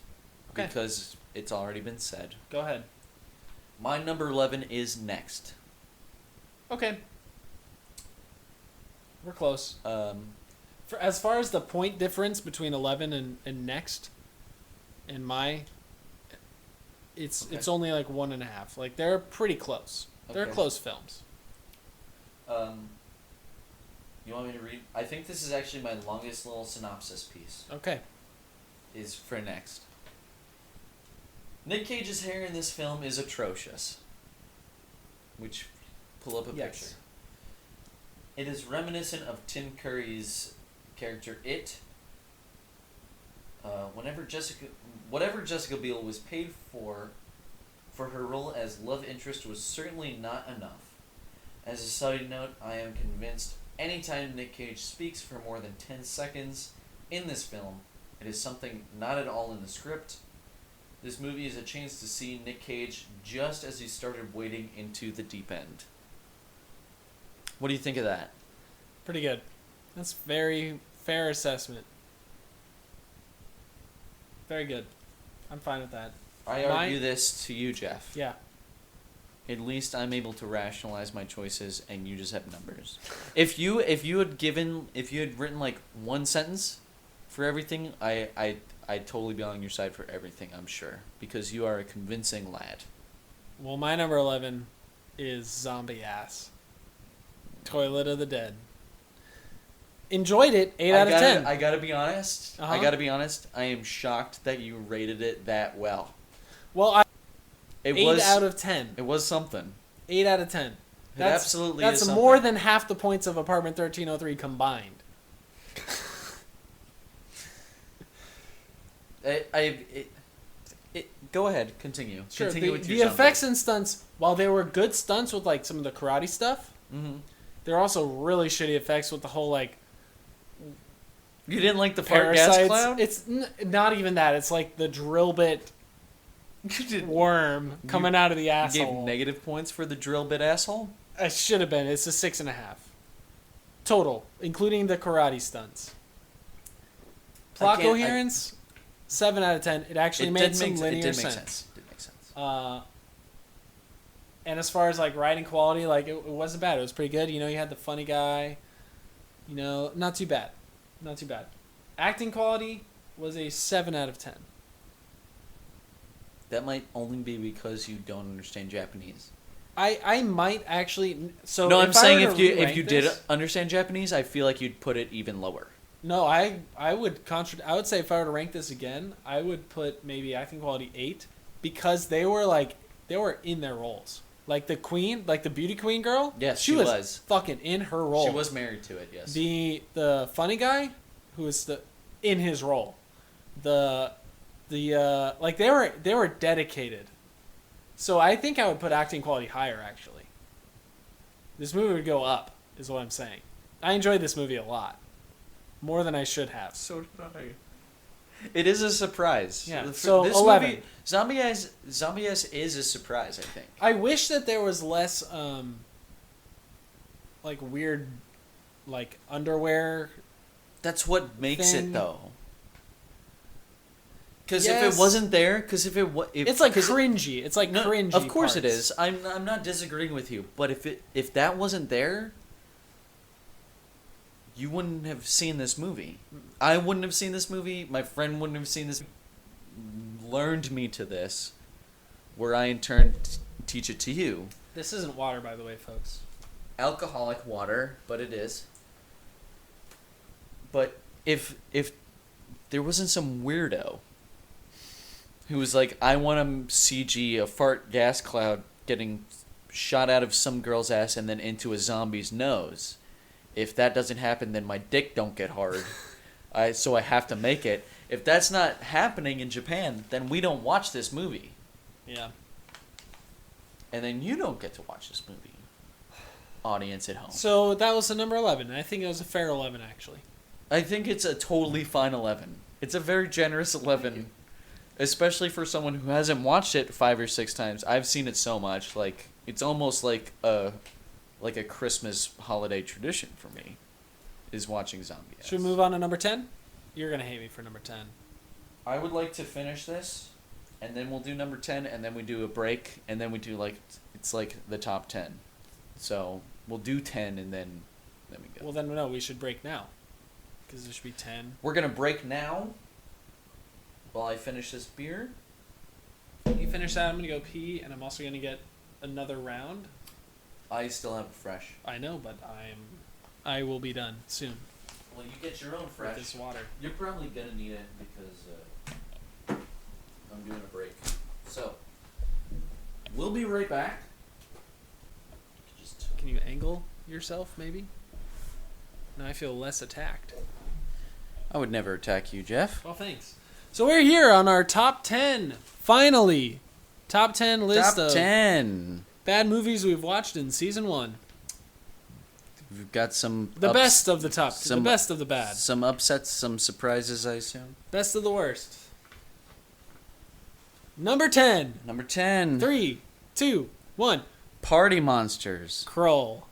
Okay.
Because it's already been said.
Go ahead.
My number 11 is Next.
Okay. We're close.
Um,
As far as the point difference between 11 and Next, and it's only like 1.5. Like they're pretty close. They're
Okay.
close films.
You want me to read? I think this is actually my longest little synopsis piece.
Okay.
Is for Next. Nick Cage's hair in this film is atrocious. Which, pull up a
Yes.
picture. It is reminiscent of Tim Curry's character It. Whatever Jessica Biel was paid for her role as love interest was certainly not enough. As a side note, I am convinced anytime Nick Cage speaks for more than 10 seconds in this film, it is something not at all in the script. This movie is a chance to see Nick Cage just as he started wading into the deep end. What do you think of that?
Pretty good. That's very fair assessment. Very good. I'm fine with that.
I argue this to you, Jeff.
Yeah.
At least I'm able to rationalize my choices, and you just have numbers. If you had written like one sentence for everything, I'd totally be on your side for everything. I'm sure because you are a convincing lad.
Well, my number 11 is Zombie Ass. Toilet of the Dead. Enjoyed it. 8 out of 10.
I gotta be honest.
Uh-huh.
I gotta be honest. I am shocked that you rated it that well.
Well,
It
8
was
out of 10.
It was something.
8 out of 10. That's
absolutely
That's
is
more
something.
than half the points of Apartment 1303 combined.
Go ahead. Continue.
Sure.
Continue
The,
with
the
your
effects and stunts, while they were good stunts with like some of the karate stuff,
Mm-hmm.
they're also really shitty effects with the whole like
You didn't like the fart
parasites.
gas cloud?
It's not even that. It's like the drill bit worm coming out of the
You
asshole.
gave negative points for the drill bit asshole?
It should have been. It's a 6.5 total, including the karate stunts. Plot
can't-
coherence, 7 out of 10. It actually made some linear
It did make
sense.
sense. It did make sense.
And as far as like writing quality, like it wasn't bad. It was pretty good. You know, you had the funny guy. You know, not too bad. Not too bad. Acting quality was a 7 out of 10.
That might only be because you don't understand Japanese.
I might actually. So
No, I'm
if I
saying
were
if
to
you
re-rank
did
this-
understand Japanese, I feel like you'd put it even lower.
No, I would I would say if I were to rank this again, I would put maybe acting quality 8 because they were in their roles. Like the queen, like the beauty queen girl.
Yes,
she
she
was
was.
fucking in her role.
She was married to it, yes.
The funny guy, who was in his role. Like they were dedicated. So I think I would put acting quality higher actually. This movie would go up, is what I'm saying. I enjoyed this movie a lot. More than I should have.
So did I. It is a surprise.
Yeah,
For
so
this
11.
movie, Zombie S is a surprise, I think.
I wish that there was less like weird like underwear.
That's what makes
Thing.
it though. Because if
Yes.
it wasn't there,
It's like cringy. It's like cringy.
Of course it
parts.
is. I'm not disagreeing with you, but if that wasn't there, you wouldn't have seen this movie. I wouldn't have seen this movie. My friend wouldn't have seen this. Learned me to this, where I in turn teach it to you.
This isn't water, by the way, folks.
Alcoholic water, but it is. But if there wasn't some weirdo who was like, I want to CG a fart gas cloud getting shot out of some girl's ass and then into a zombie's nose. If that doesn't happen, then my dick don't get hard. So I have to make it. If that's not happening in Japan, then we don't watch this movie.
Yeah.
And then you don't get to watch this movie. Audience at home.
So that was the number 11. I think it was a fair 11, actually.
I think it's a totally fine 11. It's a very generous 11. Especially for someone who hasn't watched it 5 or 6 times. I've seen it so much. Like, it's almost like a Christmas holiday tradition for me, is watching Zombie Ass.
Should we move on to number 10? You're going to hate me for number 10.
I would like to finish this, and then we'll do number 10, and then we do a break, and then we do, like, it's like the top 10. So, we'll do 10, and then we go.
Well, then, no, we should break now. Because there should be 10.
We're going to break now while I finish this beer.
You finish that, I'm going to go pee, and I'm also going to get another round.
I still have it fresh.
I know, but I will be done soon
Well, you get your own
with
fresh.
this water.
You're probably going to need it because I'm doing a break. So, we'll be right back. Just
Can you angle yourself, maybe? Now I feel less attacked.
I would never attack you, Jeff.
Well, thanks. So we're here on our top 10. Finally. Top 10 list
Top
of
10.
bad movies we've watched in season 1.
We've got some
The best of the top. The
some-
best of the bad.
Some upsets, some surprises, I assume.
Best of the worst. Number 10.
Number 10.
3, 2, 1.
Party Monsters.
Kroll.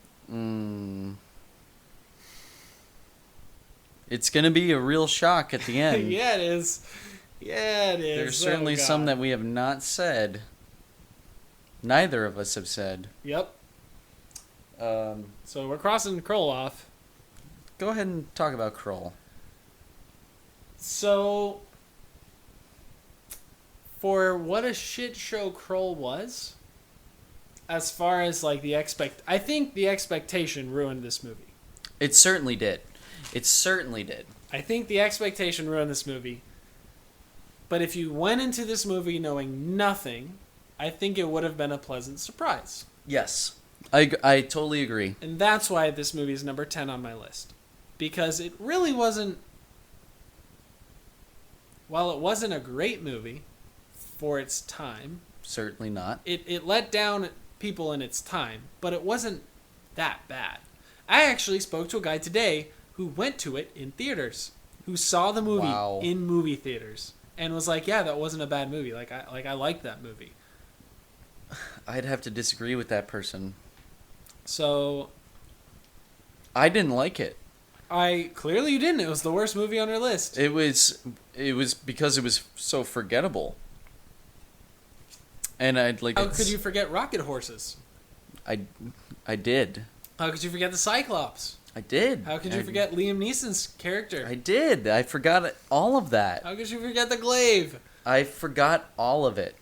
It's going to be a real shock at the end.
Yeah, it is. Yeah, it is.
There's certainly some that we have not said. Neither of us have said.
Yep.
Go
So we're crossing Kroll off.
ahead and talk about Kroll.
So, for what a shit show Kroll was, as far as like I think the expectation ruined this movie.
It certainly did. It certainly did.
I think the expectation ruined this movie. But if you went into this movie knowing nothing, I think it would have been a pleasant surprise.
Yes. I totally agree.
And that's why this movie is number 10 on my list. Because it really wasn't... While it wasn't a great movie for its time,
Certainly not.
it let down people in its time, but it wasn't that bad. I actually spoke to a guy today who went to it in theaters, who saw the movie
Wow.
in movie theaters, and was like, "Yeah, that wasn't a bad movie. I liked that movie."
I'd have to disagree with that person.
So
I didn't like it.
clearly you didn't. It was the worst movie on your list.
It was because it was so forgettable. And I'd like.
How could you forget rocket horses?
I did.
How could you forget the Cyclops?
I did.
How could you forget Liam Neeson's character?
I did. I forgot all of that.
How could you forget the Glaive?
I forgot all of it.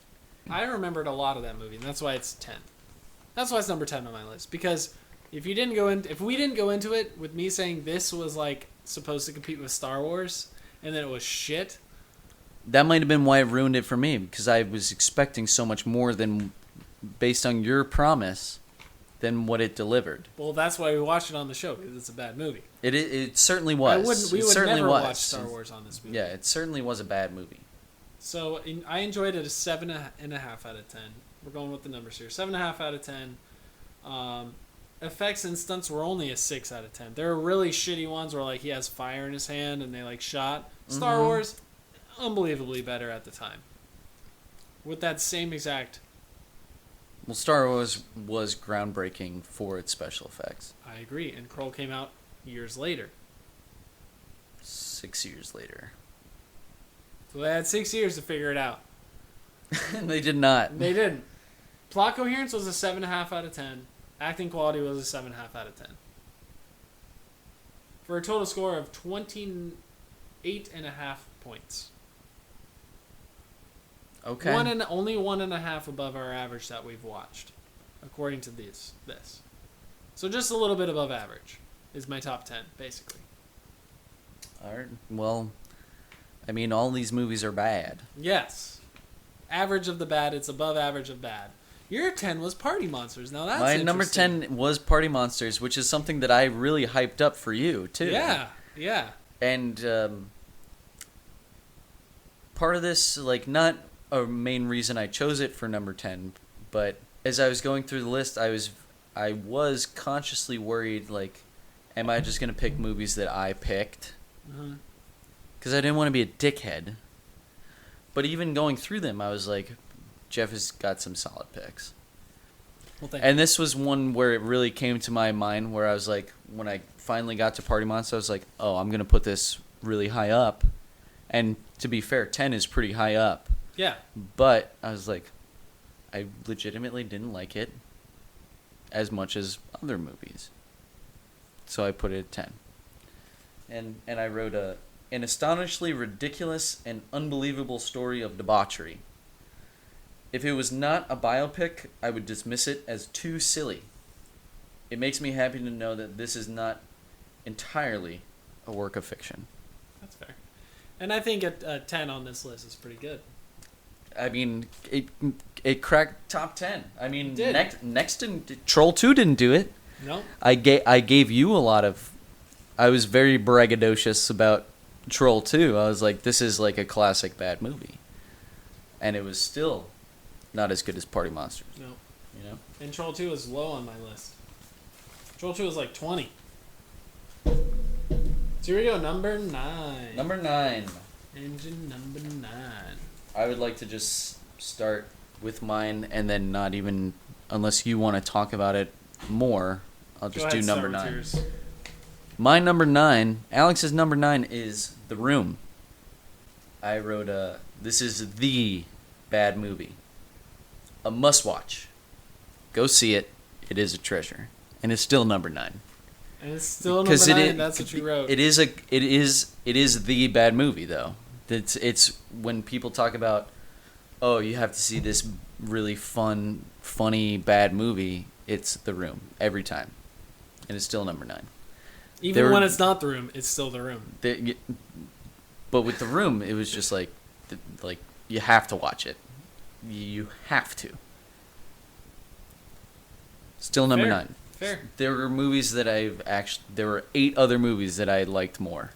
I remembered a lot of that movie, and that's why it's 10. That's why it's number 10 on my list. Because if we didn't go into it with me saying this was like supposed to compete with Star Wars, and then it was shit.
That might have been why it ruined it for me, because I was expecting so much more than, based on your promise, than what it delivered.
Well, that's why we watched it on the show, because it's a bad movie.
It certainly was.
We
It
would
certainly
never
was.
watch Star Wars on this movie.
Yeah, it certainly was a bad movie.
So I enjoyed it a 7.5 out of 10. We're going with the numbers here. 7.5 out of 10. Effects and stunts were only a 6 out of 10. There are really shitty ones where like he has fire in his hand and they like shot. Star Wars, unbelievably better at the time. With that same exact.
Well, Star Wars was groundbreaking for its special effects.
I agree. And Kroll came out years later.
6 years later.
So they had 6 years to figure it out.
They did not.
They didn't. Plot coherence was a 7.5 out of 10. Acting quality was a 7.5 out of 10. for a total score of 28.5 points.
Okay.
Only 1.5 above our average that we've watched, according to this. So just a little bit above average is my top 10, basically.
All right. Well, I mean, all these movies are bad.
Yes. Average of the bad, it's above average of bad. Your 10 was Party Monsters. Now that's
My number
interesting.
10 was Party Monsters, which is something that I really hyped up for you, too.
Yeah.
And part of this, like, not a main reason I chose it for number 10, but as I was going through the list, I was consciously worried, like, am I just going to pick movies that I picked?
Uh-huh.
Because I didn't want to be a dickhead. But even going through them, I was like, Jeff has got some solid picks.
Well, thank
And this was one where it really came to my mind where I was like, when I finally got to Party Monster, I was like, oh, I'm going to put this really high up. And to be fair, 10 is pretty high up.
you. Yeah.
But I was like, I legitimately didn't like it as much as other movies. So I put it at 10. And I wrote an astonishingly ridiculous and unbelievable story of debauchery. If it was not a biopic, I would dismiss it as too silly. It makes me happy to know that this is not entirely a work of fiction.
That's fair. And I think a 10 on this list is pretty good.
I mean, it cracked top 10. I mean,
It did.
next to Troll 2 didn't do it.
No?
I gave you a lot of... I was very braggadocious about Troll 2. I was like, this is like a classic bad movie. And it was still not as good as Party Monsters.
No.
You know?
And Troll 2 is low on my list. Troll 2 is like 20. So here we go, number 9.
Number 9.
Engine number 9.
I would like to just start with mine and then not even... Unless you want to talk about it more, I'll just do number 9. My number 9, Alex's number 9 is The Room. I wrote this is the bad movie. A must-watch. Go see it. It is a treasure. And it's still number 9.
And it's still number 9, that's what you wrote.
It is the bad movie, though. It's when people talk about, oh, you have to see this really funny, bad movie, it's The Room. Every time. And it's still number 9.
Even when it's not The Room, it's still The Room.
But with The Room, it was just like you have to watch it. You have to. Still number 9.
Fair.
There were movies that there were 8 other movies that I liked more.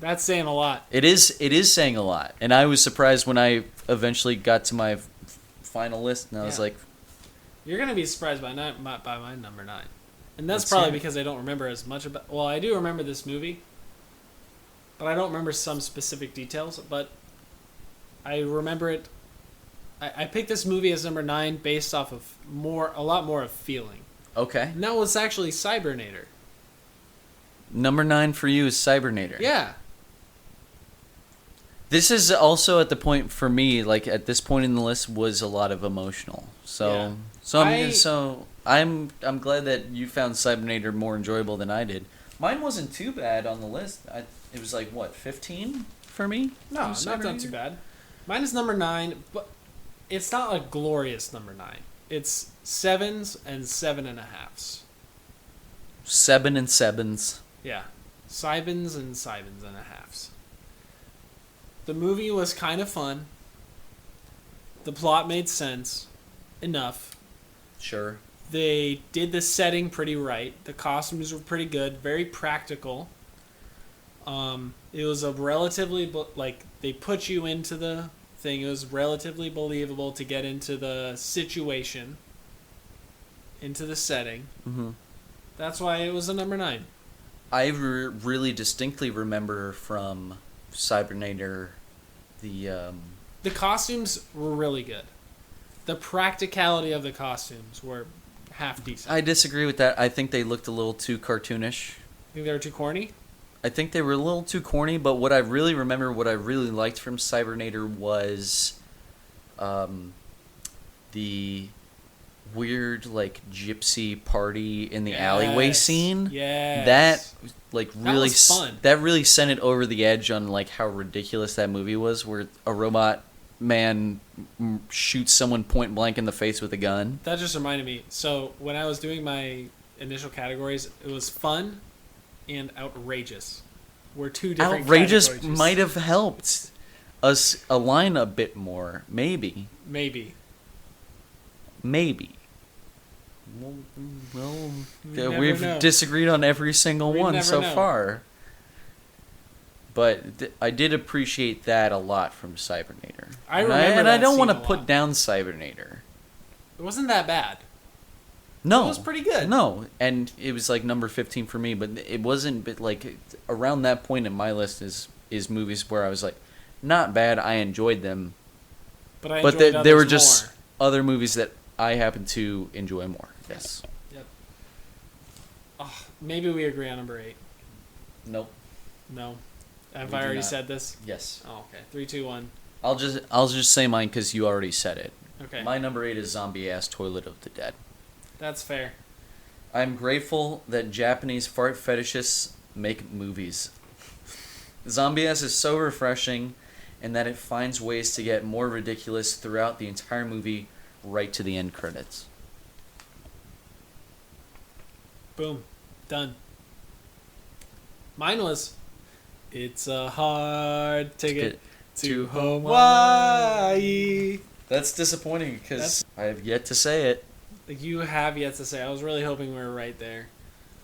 That's saying a lot.
It is saying a lot. And I was surprised when I eventually got to my final list and I was like,
you're going to be surprised by my number 9. And that's
Let's
probably
hear it.
because I don't remember as much about... Well, I do remember this movie, but I don't remember some specific details. But I remember it... I picked this movie as number 9 based off of a lot more of feeling.
okay.
And that was actually Cybernator.
Number 9 for you is Cybernator.
Yeah.
This is also at the point for me, like at this point in the list, was a lot of emotional.
Yeah.
I'm glad that you found Cybernator more enjoyable than I did. Mine wasn't too bad on the list. It was like what, 15 for me?
No,
Was
not
Cybernator?
too bad. Mine is number 9, but it's not a glorious number 9. It's 7s and 7.5s.
7 and 7s.
Yeah. Sybens and Sybens and a halves. The movie was kind of fun. The plot made sense. Enough.
Sure.
They did the setting pretty right. The costumes were pretty good. Very practical. It was a relatively... they put you into the thing. It was relatively believable to get into the situation. Into the setting.
Mm-hmm.
That's why it was a number 9.
I really distinctly remember from Cybernator
The costumes were really good. The practicality of the costumes were half decent.
I disagree with that. I think they looked a little too cartoonish.
Think they were too corny?
I think they were a little too corny, but what I really remember, what I really liked from Cybernator was the weird like gypsy party in the alleyway
Yes.
scene.
Yes.
That like
That
really
was fun.
that really sent it over the edge on like how ridiculous that movie was, where a robot man shoots someone point blank in the face with a gun.
That just reminded me. So when I was doing my initial categories, it was fun and outrageous. Were two different
Outrageous
categories.
might have helped us align a bit more, maybe.
Maybe.
Well,
never
we've
know.
disagreed on every single
We
one
never
so
know.
far. But I did appreciate that a lot from Cybernator.
I
And
remember
and I
that
don't
scene
want to
a lot.
put down Cybernator.
It wasn't that bad.
No,
It was pretty good.
No, and it was like number 15 for me, but it wasn't. But like around that point in my list is movies where I was like, not bad. I enjoyed them,
But I
but
enjoyed
there were
others
just
more.
other movies that I happen to enjoy more. Yes.
Oh, maybe we agree on number 8.
Nope.
No. Have
We
I
do
already
not.
said this?
Yes.
Oh, okay. 3, 2, 1.
I'll just say mine because you already said it.
Okay.
My number 8 is Zombie Ass Toilet of the Dead.
That's fair.
I'm grateful that Japanese fart fetishists make movies. Zombie Ass is so refreshing, and that it finds ways to get more ridiculous throughout the entire movie, right to the end credits.
Boom. Done. Mine was, it's a hard ticket to Hawaii.
That's disappointing because
That's-
I have yet to say it.
You have yet to say. I was really hoping we were right there.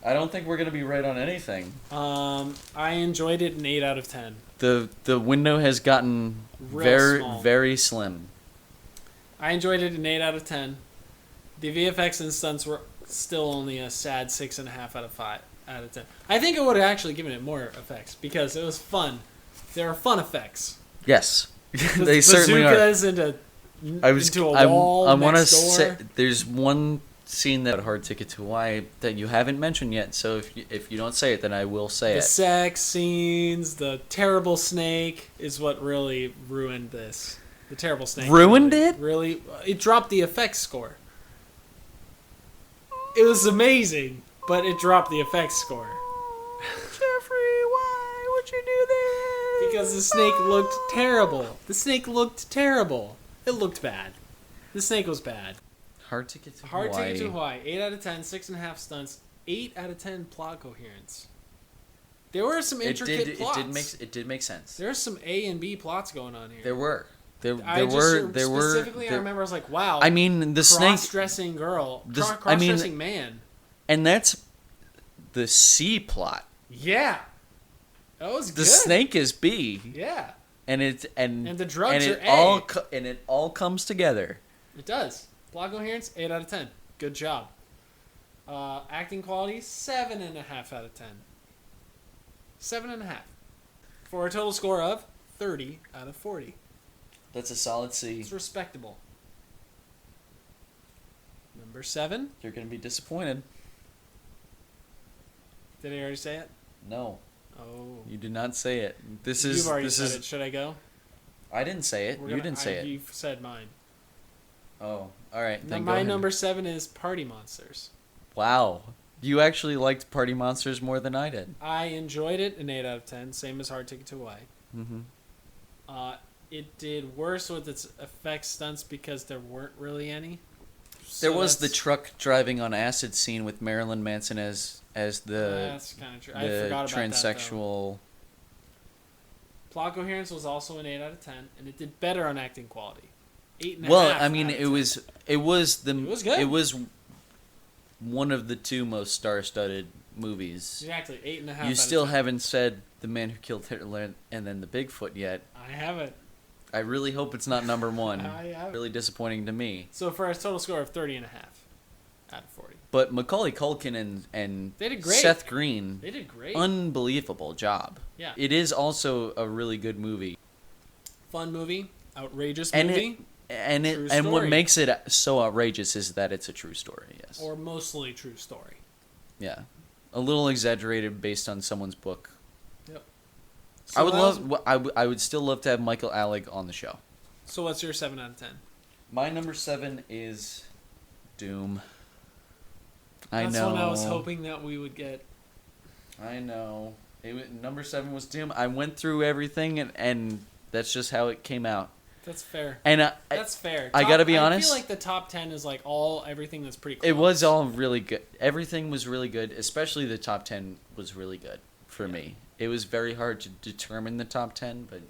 I don't think we're gonna be right on anything.
I enjoyed it an 8 out of 10.
The window has gotten
Real
very
small.
very slim.
I enjoyed it an 8 out of 10. The VFX and stunts were still only a sad 6.5 out of 5 out of 10. I think I would have actually given it more effects because it was fun. There are fun effects.
Yes, they certainly are.
Bazookas into a wall
I want to
next door.
say there's one scene that Hard Ticket to Hawaii that you haven't mentioned yet. So if you don't say it, then I will say
The
it.
sex scenes, the terrible snake is what really ruined this. The terrible snake
Ruined
really,
it?
Really, it dropped the effects score. It was amazing, but it dropped the effects score
Jeffrey, why would you do this?
because the snake looked terrible. The snake looked terrible. It looked bad. The snake was bad.
Hard Ticket to
Hard
Hawaii.
Ticket to Hawaii. 8 out of 10. 6.5 stunts. 8 out of 10 plot coherence. There were some intricate plots.
It did make sense.
There's some A and B plots going on here.
There were. There
I
were.
specifically I remember I was like, wow.
I mean, the snake,
cross-dressing girl,
This- I mean-
cross-dressing man.
and that's the C plot.
Yeah, that was
The
good.
snake is B,
Yeah,
and it and
And the drugs
and
are
it
A.
all and it all comes together.
it does. Plot coherence, 8 out of 10. Good job. Acting quality, 7.5 out of 10. 7.5 for a total score of 30 out of 40.
That's a solid C.
It's respectable. Number 7.
You're gonna be disappointed.
Did I already say it?
No,
Oh,
you did not say it. This
you've
is
already
this
said
is.
it. Should I go?
I didn't say it.
We're
You
gonna-
didn't say it.
You've said mine.
Oh, all right. Then go
My
ahead.
number 7 is Party Monsters.
Wow, you actually liked Party Monsters more than I did.
I enjoyed it, an 8 out of 10, same as Hard Ticket to Hawaii.
Mm-hmm.
It did worse with its effects stunts because there weren't really any.
There
So
was the
that's-
truck driving on acid scene with Marilyn Manson as the
That's kind of true. I
the
forgot about that.
transsexual.
Plot coherence was also an 8 out of 10, and it did better on acting quality. 8.5.
Well, I mean,
out of
it
10.
was the
It was good.
It was one of the two most star-studded movies.
Exactly, 8.5.
You
out
still
of 10.
haven't said The Man Who Killed Hitler and then the Bigfoot yet.
I haven't.
I really hope it's not number one.
I haven't.
Really disappointing to me.
So for a total score of 30.5 out of 40.
But Macaulay Culkin and
They did great.
Seth Green,
They did great.
unbelievable job.
Yeah.
It is also a really good movie.
Fun movie. Outrageous
And
movie.
And
True
it and what
story.
makes it so outrageous is that it's a true story. Yes.
Or mostly true story.
Yeah. A little exaggerated based on someone's book.
Yep.
I would
that was-
love. I would still love to have Michael Alec on the show.
So what's your 7 out of 10?
My number 7 is Doom.
That's
I know.
one I was hoping that we would get.
I know. Number 7 was Doom. I went through everything, and that's just how it came out.
That's fair.
And
That's fair.
I gotta be honest.
I feel like the top 10 is like everything that's pretty close.
it was all really good. Everything was really good, especially the top 10 was really good for me. It was very hard to determine the top 10, but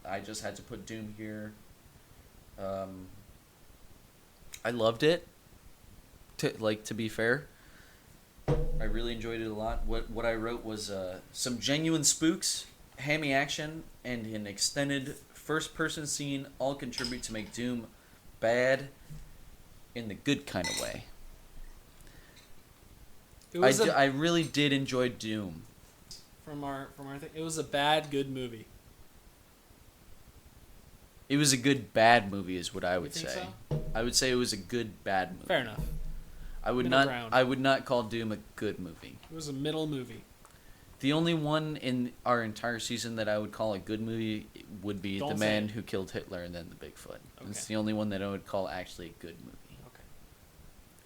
I just had to put Doom here. I loved it. To be fair, I really enjoyed it a lot. What I wrote was some genuine spooks, hammy action, and an extended first-person scene all contribute to make Doom bad in the good kind of way. I really did enjoy Doom.
From our thing. It was a bad good movie.
It was a good bad movie, is what I
You
would
think
say.
so?
I would say it was a good bad movie.
Fair enough.
I would
Middle
not.
ground.
I would not call Doom a good movie.
It was a middle movie.
The only one in our entire season that I would call a good movie would be
Don't
The
say
Man
it.
Who Killed Hitler and Then the Bigfoot.
Okay.
It's the only one that I would call actually a good movie.
Okay.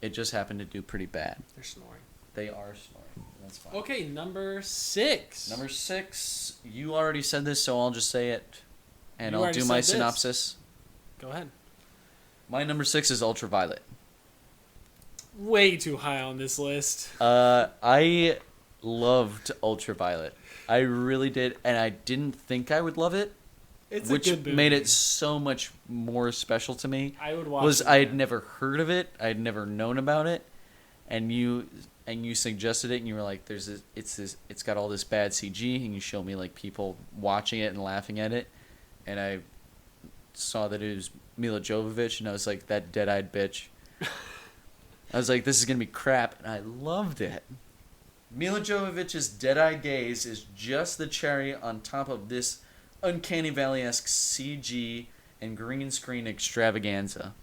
It just happened to do pretty bad.
They're snoring.
They are snoring. That's fine.
Okay, number 6.
Number 6. You already said this, so I'll just say it, and
You
I'll
already
do my
said this.
synopsis.
Go ahead.
My number 6 is Ultraviolet.
Way too high on this list.
I loved Ultraviolet. I really did, and I didn't think I would love it,
It's
which
a good movie.
made it so much more special to me.
I would watch
Was
it
I had
again.
never heard of it, I had never known about it, and you suggested it, and you were like, it's got all this bad CG, and you showed me like people watching it and laughing at it, and I saw that it was Mila Jovovich, and I was like, that dead-eyed bitch. I was like, this is gonna be crap, and I loved it. Mila Jovovich's dead-eye gaze is just the cherry on top of this Uncanny Valley-esque CG and green screen extravaganza.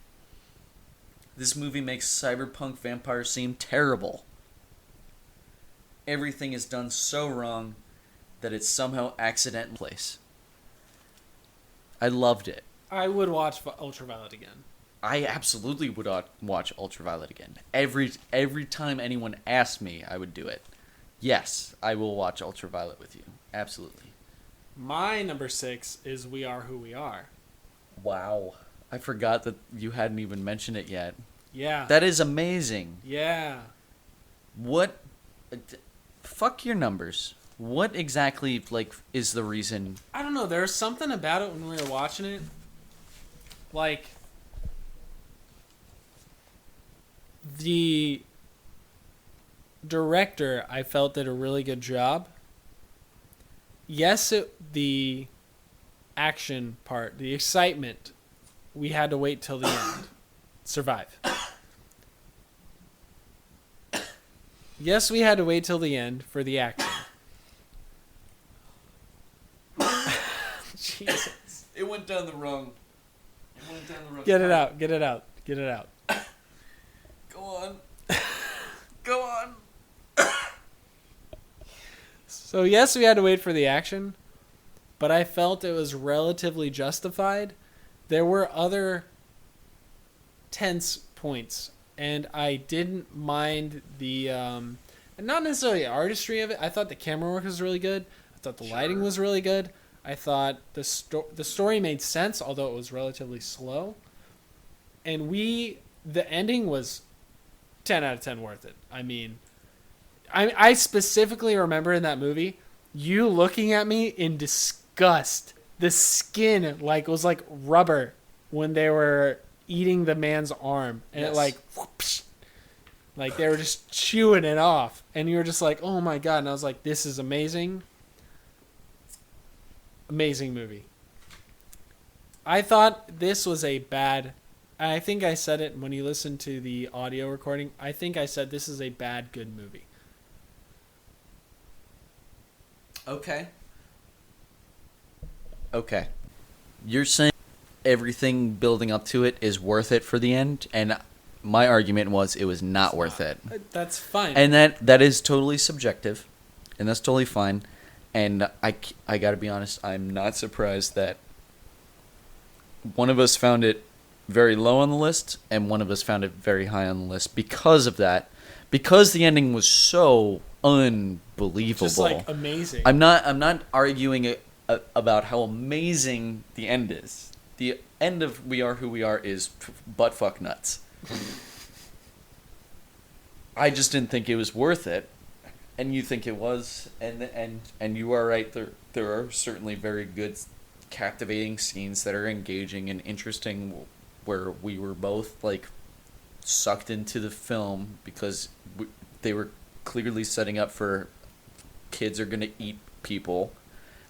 This movie makes cyberpunk vampires seem terrible. Everything is done so wrong that it's somehow accidental place. I loved it.
I would watch Ultraviolet again.
I absolutely would watch Ultraviolet again. Every time anyone asked me, I would do it. Yes, I will watch Ultraviolet with you. Absolutely.
My number 6 is We Are Who We Are.
Wow. I forgot that you hadn't even mentioned it yet.
Yeah.
That is amazing.
Yeah.
What? Fuck your numbers. What exactly, is the reason?
I don't know. There's something about it when we were watching it. Like, the director, I felt, did a really good job. Yes, the action part, the excitement, we had to wait till the end. Survive. Yes, we had to wait till the end for the action. Jesus.
It went down the wrong.
Get it out. Get it out. Get it out.
Go on. Go on.
So, yes, we had to wait for the action, but I felt it was relatively justified. There were other tense points, and I didn't mind the, not necessarily the artistry of it. I thought the camera work was really good. I thought the lighting was really good. I thought the story made sense, although it was relatively slow. And the ending was 10 out of 10 worth it. I mean, I specifically remember in that movie, you looking at me in disgust. The skin was like rubber when they were eating the man's arm. And
Yes.
it whoopsh, they were just chewing it off. And you were just like, oh my God. And I was like, this is amazing. Amazing movie. I thought this was a bad... I think I said it when you listened to the audio recording. I think I said this is a bad, good movie.
Okay. You're saying everything building up to it is worth it for the end, and my argument was it was not worth it.
That's fine.
And that is totally subjective, and that's totally fine. And I gotta be honest, I'm not surprised that one of us found it very low on the list, and one of us found it very high on the list because of that. Because the ending was so unbelievable.
Just like amazing.
I'm not arguing about how amazing the end is. The end of We Are Who We Are is buttfuck nuts. I just didn't think it was worth it, and you think it was, and you are right. There are certainly very good, captivating scenes that are engaging and interesting, where we were both like sucked into the film because they were clearly setting up for kids are gonna eat people,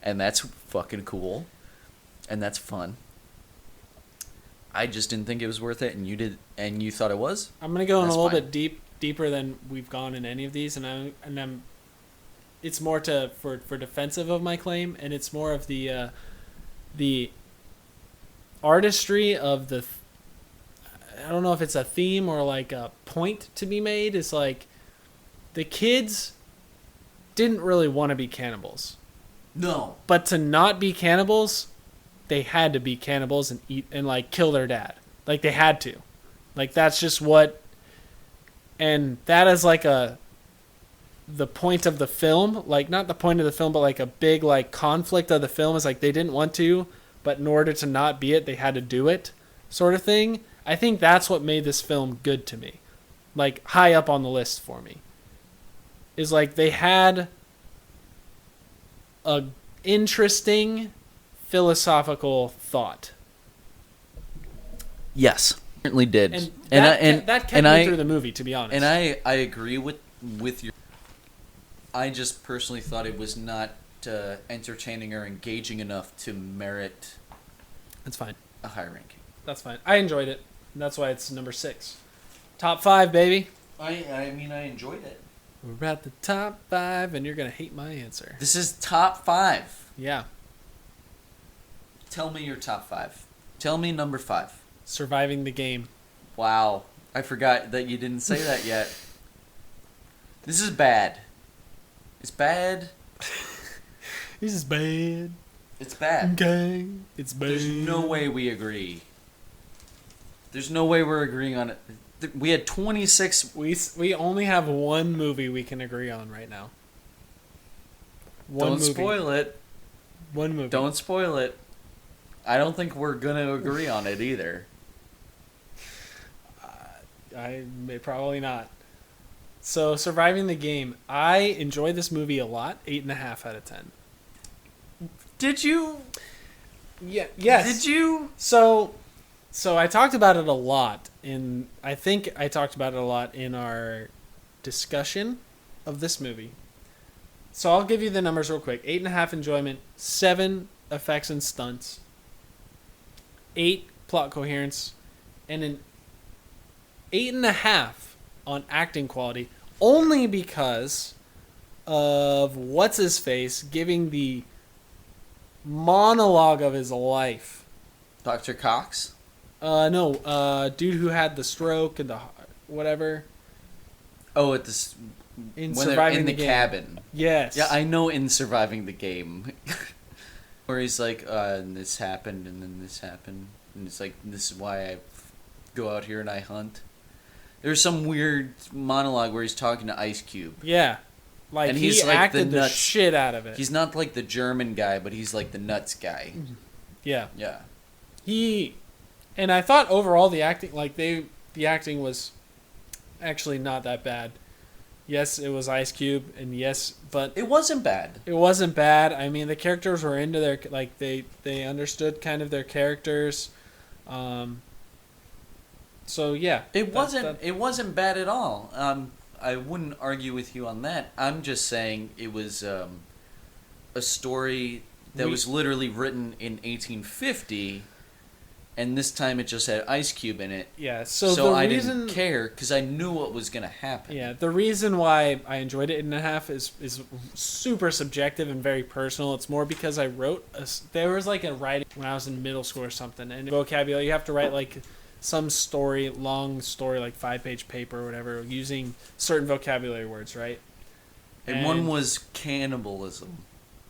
and that's fucking cool, and that's fun. I just didn't think it was worth it, and you did, and you thought it was.
I'm gonna go in a
That's
little
fine.
bit deeper than we've gone in any of these, and I'm. It's more for defensive of my claim, and it's more of the artistry of the. I don't know if it's a theme or like a point to be made. Is like, the kids didn't really want to be cannibals,
No.
but to not be cannibals, they had to be cannibals and eat and like kill their dad. Like they had to. Like that's just what. And that is like the point of the film, like not the point of the film, but like a big like conflict of the film is like they didn't want to, but in order to not be it, they had to do it, sort of thing. I think that's what made this film good to me, like high up on the list for me. Is like they had a interesting philosophical thought,
Yes, certainly did.
and
And
that kept
and
me
I
through the movie, to be honest.
and I agree with your. I just personally thought it was not entertaining or engaging enough to merit
It's fine.
a high ranking.
That's fine. I enjoyed it. And that's why it's number 6. Top 5, baby.
I mean, I enjoyed it.
We're at the top 5, and you're gonna hate my answer.
This is top 5.
Yeah,
Tell me your top 5. Tell me number 5.
Surviving the Game.
Wow, I forgot that you didn't say that yet. This is bad. It's bad.
This is bad.
It's bad.
Okay, it's bad.
There's no way we agree. There's no way we're agreeing on it. We had 26.
We only have one movie we can agree on right now. One
Don't
movie.
spoil it.
One movie.
Don't spoil it. I don't think we're gonna agree on it either.
I may probably not. So, Surviving the Game. I enjoyed this movie a lot. 8.5 out of 10.
Did you?
Yeah. Yes.
Did you?
So I talked about it a lot I think I talked about it a lot in our discussion of this movie. So I'll give you the numbers real quick. 8.5 enjoyment, 7 effects and stunts, 8 plot coherence, and an 8.5 on acting quality, only because of what's his face giving the monologue of his life.
Dr. Cox?
No, dude who had the stroke and the whatever
Oh, at this
in
when they're
surviving
in the
game.
cabin.
Yes.
Yeah, I know in Surviving the Game. Where he's like, and this happened, and then this happened. And it's like, this is why I go out here and I hunt. There's some weird monologue where he's talking to Ice Cube.
Yeah. Like,
And
he
he's like
acted
the
the
nuts-
shit out of it.
He's not like the German guy, but he's like the nuts guy.
Yeah.
Yeah.
And I thought overall the acting was actually not that bad. Yes, it was Ice Cube, and yes, but
It wasn't bad.
it wasn't bad. I mean, the characters were into their, like, they understood kind of their characters. So yeah,
It wasn't bad at all. I wouldn't argue with you on that. I'm just saying it was a story that was literally written in 1850, and this time it just had Ice Cube in it.
yeah. So the
I
reason,
didn't care because I knew what was gonna happen.
yeah, the reason why I enjoyed it 8.5 is super subjective and very personal. It's more because I wrote there was like a writing when I was in middle school or something, and vocabulary you have to write like some long story, like 5-page paper or whatever, using certain vocabulary words, right?
And one was cannibalism.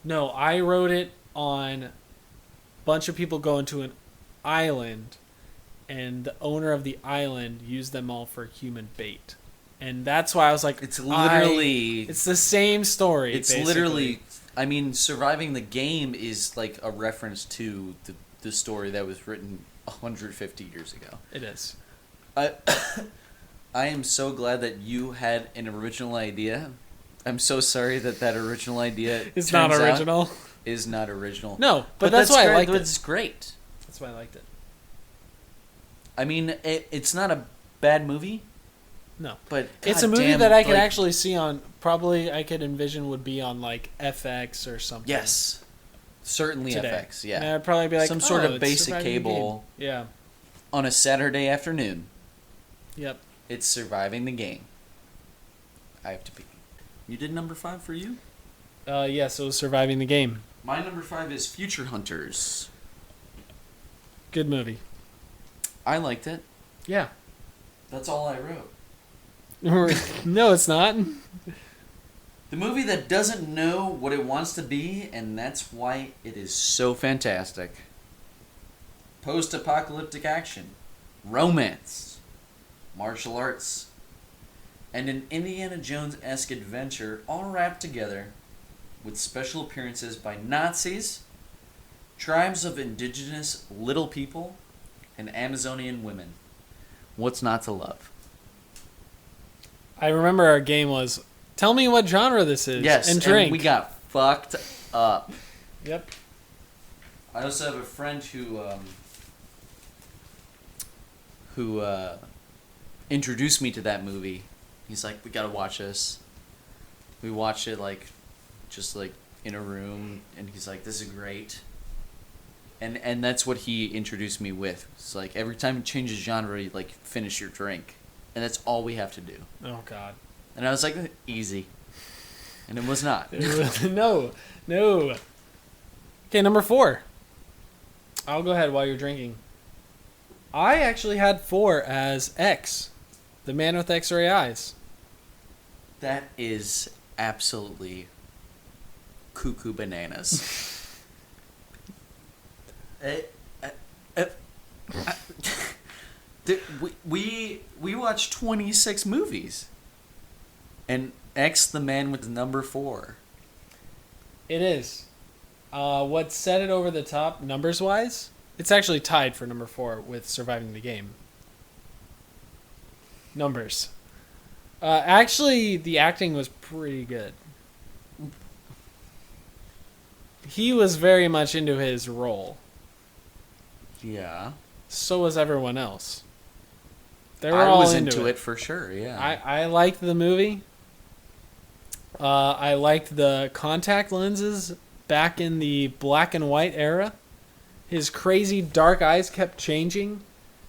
No, I wrote it on a bunch of people going to an island and the owner of the island used them all for human bait. And that's why I was like,
It's literally.
it's the same story.
It's
basically.
literally. I mean, surviving the game is like a reference to the story that was written 150 years ago.
It is.
I I am so glad that you had an original idea. I'm so sorry that original idea
It's not
turns out
original.
is not original.
No, but that's why I liked it.
It's great.
That's why I liked it.
I mean, it's not a bad movie,
No.
but
It's a movie
goddamn,
that I could
like,
actually see on, probably I could envision would be on like FX or something.
Yes, certainly
Today.
FX. Yeah,
And I'd probably be like,
some sort
oh,
of
it's
basic
surviving the
cable
game. Yeah.
on a Saturday afternoon.
Yep.
It's surviving the game. I have to pee. You did number 5 for you?
Yes, it was surviving the game.
My number 5 is Future Hunters.
Good movie.
I liked it.
Yeah.
That's all I wrote.
No, it's not.
The movie that doesn't know what it wants to be, and that's why it is so fantastic. Post-apocalyptic action, romance, martial arts, and an Indiana Jones-esque adventure all wrapped together with special appearances by Nazis, tribes of indigenous little people, and Amazonian women. What's not to love?
I remember our game was, tell me what genre this is.
Yes,
and drink.
we got fucked up.
Yep.
I also have a friend who introduced me to that movie. He's like, we gotta watch this. We watched it just in a room, and he's like, this is great. And that's what he introduced me with. It's like every time you change a genre, you like finish your drink, and that's all we have to do.
Oh, God.
And I was like, easy, and it was not.
No. Okay, number 4. I'll go ahead while you're drinking. I actually had 4 as X, the man with X-ray eyes.
That is absolutely cuckoo bananas. We watched 26 movies, and X the man with the number 4.
It is. What set it over the top numbers-wise? It's actually tied for number 4 with Surviving the Game. Numbers. Actually, the acting was pretty good. He was very much into his role.
Yeah,
So was everyone else. They were
I
all
was
into
into it for sure. Yeah,
I liked the movie. I liked the contact lenses back in the black and white era. His crazy dark eyes kept changing.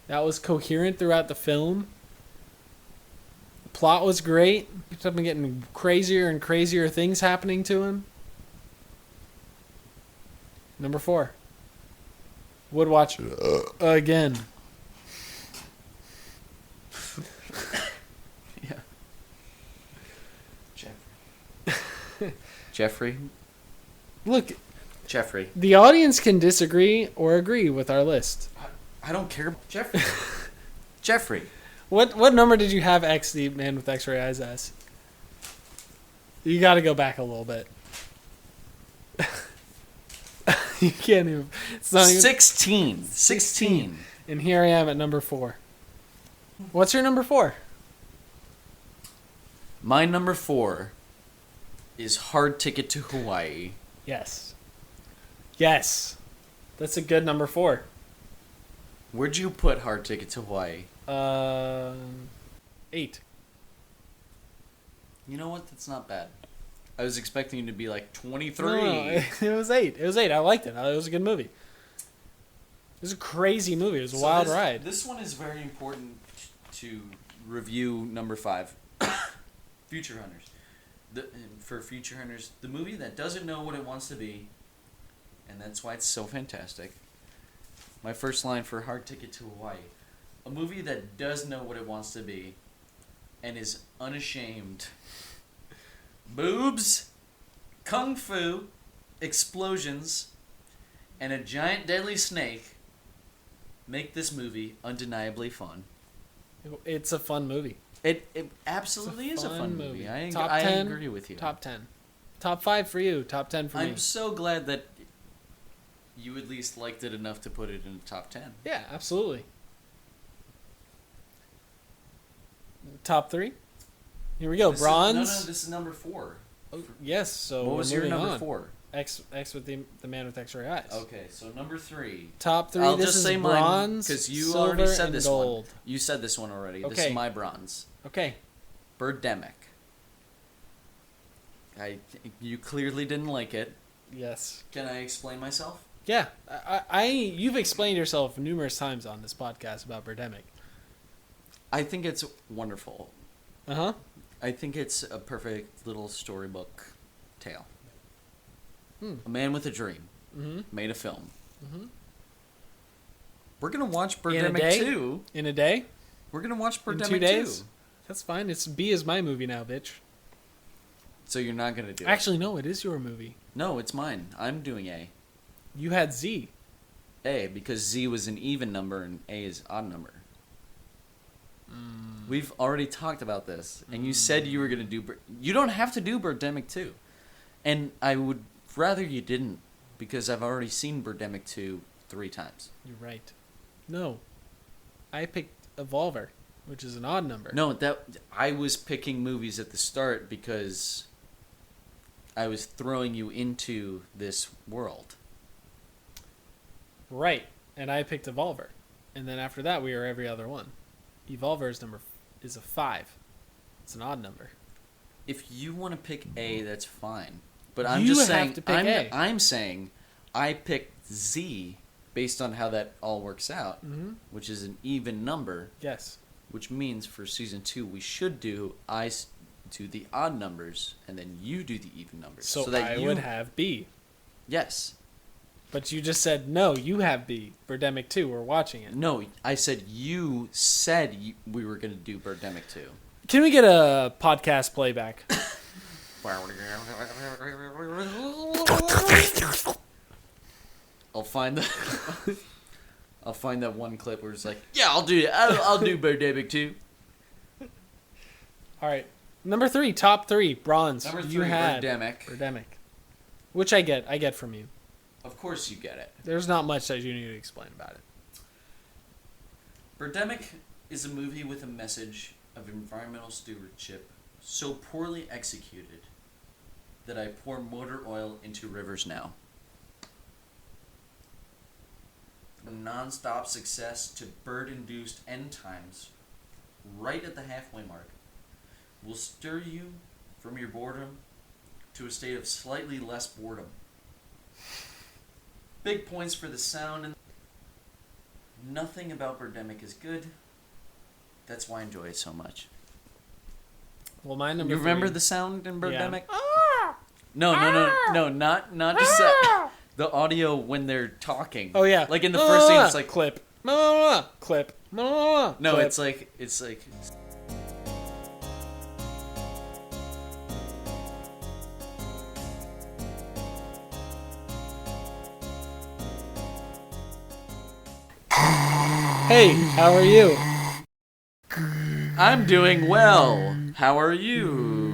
That was coherent throughout the film. The plot was great. Kept on getting crazier and crazier things happening to him. Number 4. Would watch again.
yeah. Jeffrey.
Look,
Jeffrey.
the audience can disagree or agree with our list.
I don't care. Jeffrey. Jeffrey.
What number did you have X, the man with X-ray eyes, as? You got to go back a little bit. You can't even. It's not even.
16.
And here I am at number 4. What's your number 4?
My number 4 is Hard Ticket to Hawaii.
Yes. Yes. That's a good number 4.
Where'd you put Hard Ticket to Hawaii?
8.
You know what? That's not bad. I was expecting you to be like 23.
No, it was 8. It was 8. I liked it. It was a good movie. It was a crazy movie. It was a wild ride.
This one is very important to review number 5. Future Hunters. For Future Hunters, the movie that doesn't know what it wants to be, and that's why it's so fantastic. My first line for Hard Ticket to Hawaii. A movie that does know what it wants to be, and is unashamed. Boobs, kung fu, explosions, and a giant deadly snake make this movie undeniably fun.
It's a fun movie.
It absolutely is a fun movie. I agree with you.
Top 10. Top 5 for you. Top 10 for me.
I'm so glad that you at least liked it enough to put it in the top 10.
Yeah, absolutely. Top 3? Here we go. Bronze.
This is number 4.
Oh, yes, so
what was your
moving
number
on.
4?
X with the man with X-ray eyes.
Okay, so number 3.
Top 3.
I'll
this
just
is
say
bronze,
because you
silver,
already said
and
this
gold.
one. You said this one already. This
Okay.
is my bronze.
Okay.
Birdemic. You clearly didn't like it.
Yes.
Can I explain myself?
Yeah. You've explained yourself numerous times on this podcast about Birdemic.
I think it's wonderful.
Uh-huh.
I think it's a perfect little storybook tale.
Hmm.
A man with a dream
Mm-hmm.
made a film.
Mm-hmm.
We're gonna watch
In a
Birdemic
day?
2.
In a day?
We're gonna watch
In
Birdemic
2 days?
2.
That's fine. It's B is my movie now, bitch.
So you're not gonna do it?
Actually, no, it is your movie.
No, it's mine. I'm doing A.
You had Z.
A, because Z was an even number and A is odd number. We've already talked about this, and you said you were going to do... You don't have to do Birdemic 2. And I would rather you didn't, because I've already seen Birdemic 2 3 times.
You're right. No. I picked Evolver, which is an odd number.
No, I was picking movies at the start because I was throwing you into this world.
Right. And I picked Evolver. And then after that, we are every other one. Evolver's number is a 5. It's an odd number.
If you want to pick A, that's fine. But I'm
You
just
have
saying,
to pick A.
I'm saying I picked Z based on how that all works out,
Mm-hmm.
which is an even number,
Yes.
which means for season 2 we should do do the odd numbers and then you do the even numbers.
So
that
I
you
would have B.
Yes.
But you just said, no, you have B. Birdemic 2. We're watching it.
No, I said we were going to do Birdemic 2.
Can we get a podcast playback?
I'll find that one clip where it's like, yeah, I'll do it. I'll do Birdemic 2.
All right. Number 3, top 3, bronze.
Number 3,
you had
Birdemic.
Which I get from you.
Of course you get it.
There's not much that you need to explain about it.
Birdemic is a movie with a message of environmental stewardship so poorly executed that I pour motor oil into rivers now. From non-stop success to bird-induced end times, right at the halfway mark, will stir you from your boredom to a state of slightly less boredom. Big points for the sound, and nothing about Birdemic is good. That's why I enjoy it so much.
Well, my number
You remember
3,
the sound in Birdemic?
Yeah.
No, not just that. The audio when they're talking.
Oh, yeah.
Like in the first scene, it's like
clip. Clip.
no,
clip.
it's like.
Hey, how are you?
I'm doing well. How are you?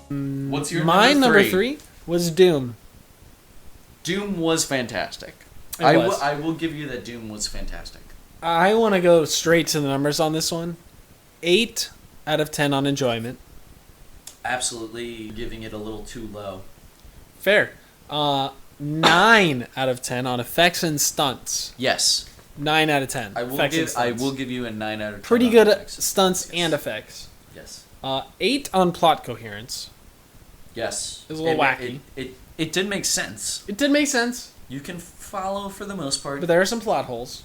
What's your
My number
number
3 was Doom.
Doom was fantastic.
It
I
was.
will give you that Doom was fantastic.
I want to go straight to the numbers on this one. 8 out of 10 on enjoyment.
Absolutely giving it a little too low.
Fair. 9 out of 10 on effects and stunts.
Yes.
9 out of 10.
I will
effects and stunts.
give you a 9 out of 10.
Pretty
on
good
effects.
at stunts
Yes.
and effects.
Yes.
8 on plot coherence.
Yes.
It was a little wacky.
It did make sense.
It did make sense,
You can follow for the most part,
but there are some plot holes.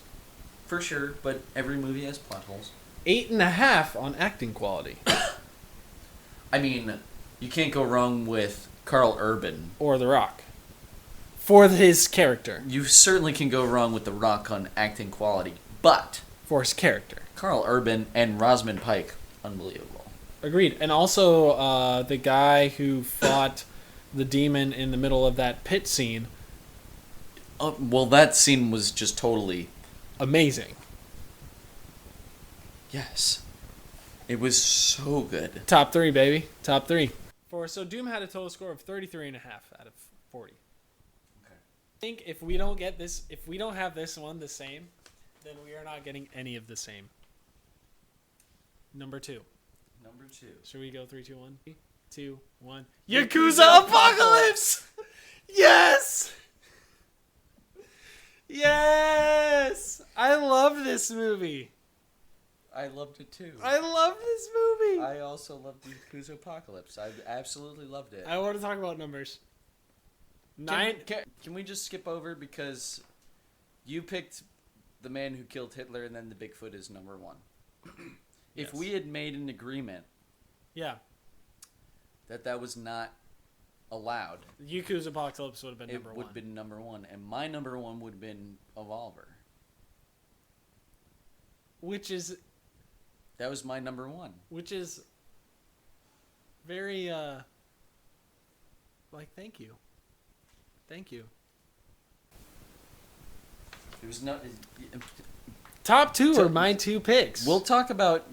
for sure, but every movie has plot holes.
8.5 on acting quality.
I mean, you can't go wrong with Carl Urban.
Or The Rock. For his character.
You certainly can go wrong with The Rock on acting quality, but
For his character.
Carl Urban and Rosamund Pike unbelievable.
Agreed. And also, the guy who fought the demon in the middle of that pit scene,
Well, that scene was just totally...
amazing.
Yes. It was so good.
Top 3, baby. Top 3. So Doom had a total score of 33.5 out of 40.
Okay.
I think if we don't have this one the same, then we are not getting any of the same. Number 2.
Number 2.
Should we go 3, 2, 1? 3, 2, 1. Yakuza Apocalypse! Yes! Yes! I love this movie.
I loved it too.
I love this movie.
I also loved the Yakuza Apocalypse. I absolutely loved it.
I want to talk about numbers.
Can we just skip over, because you picked The Man Who Killed Hitler and then The Bigfoot is number 1. If
Yes.
we had made an agreement
Yeah.
that was not allowed,
Yakuza Apocalypse would have been
it
number
would
1.
have been number 1, and my number 1 would have been Evolver.
Which is
That was my number 1.
very thank you. Thank you.
It was not.
Top 2 are my 2 picks.
We'll talk about.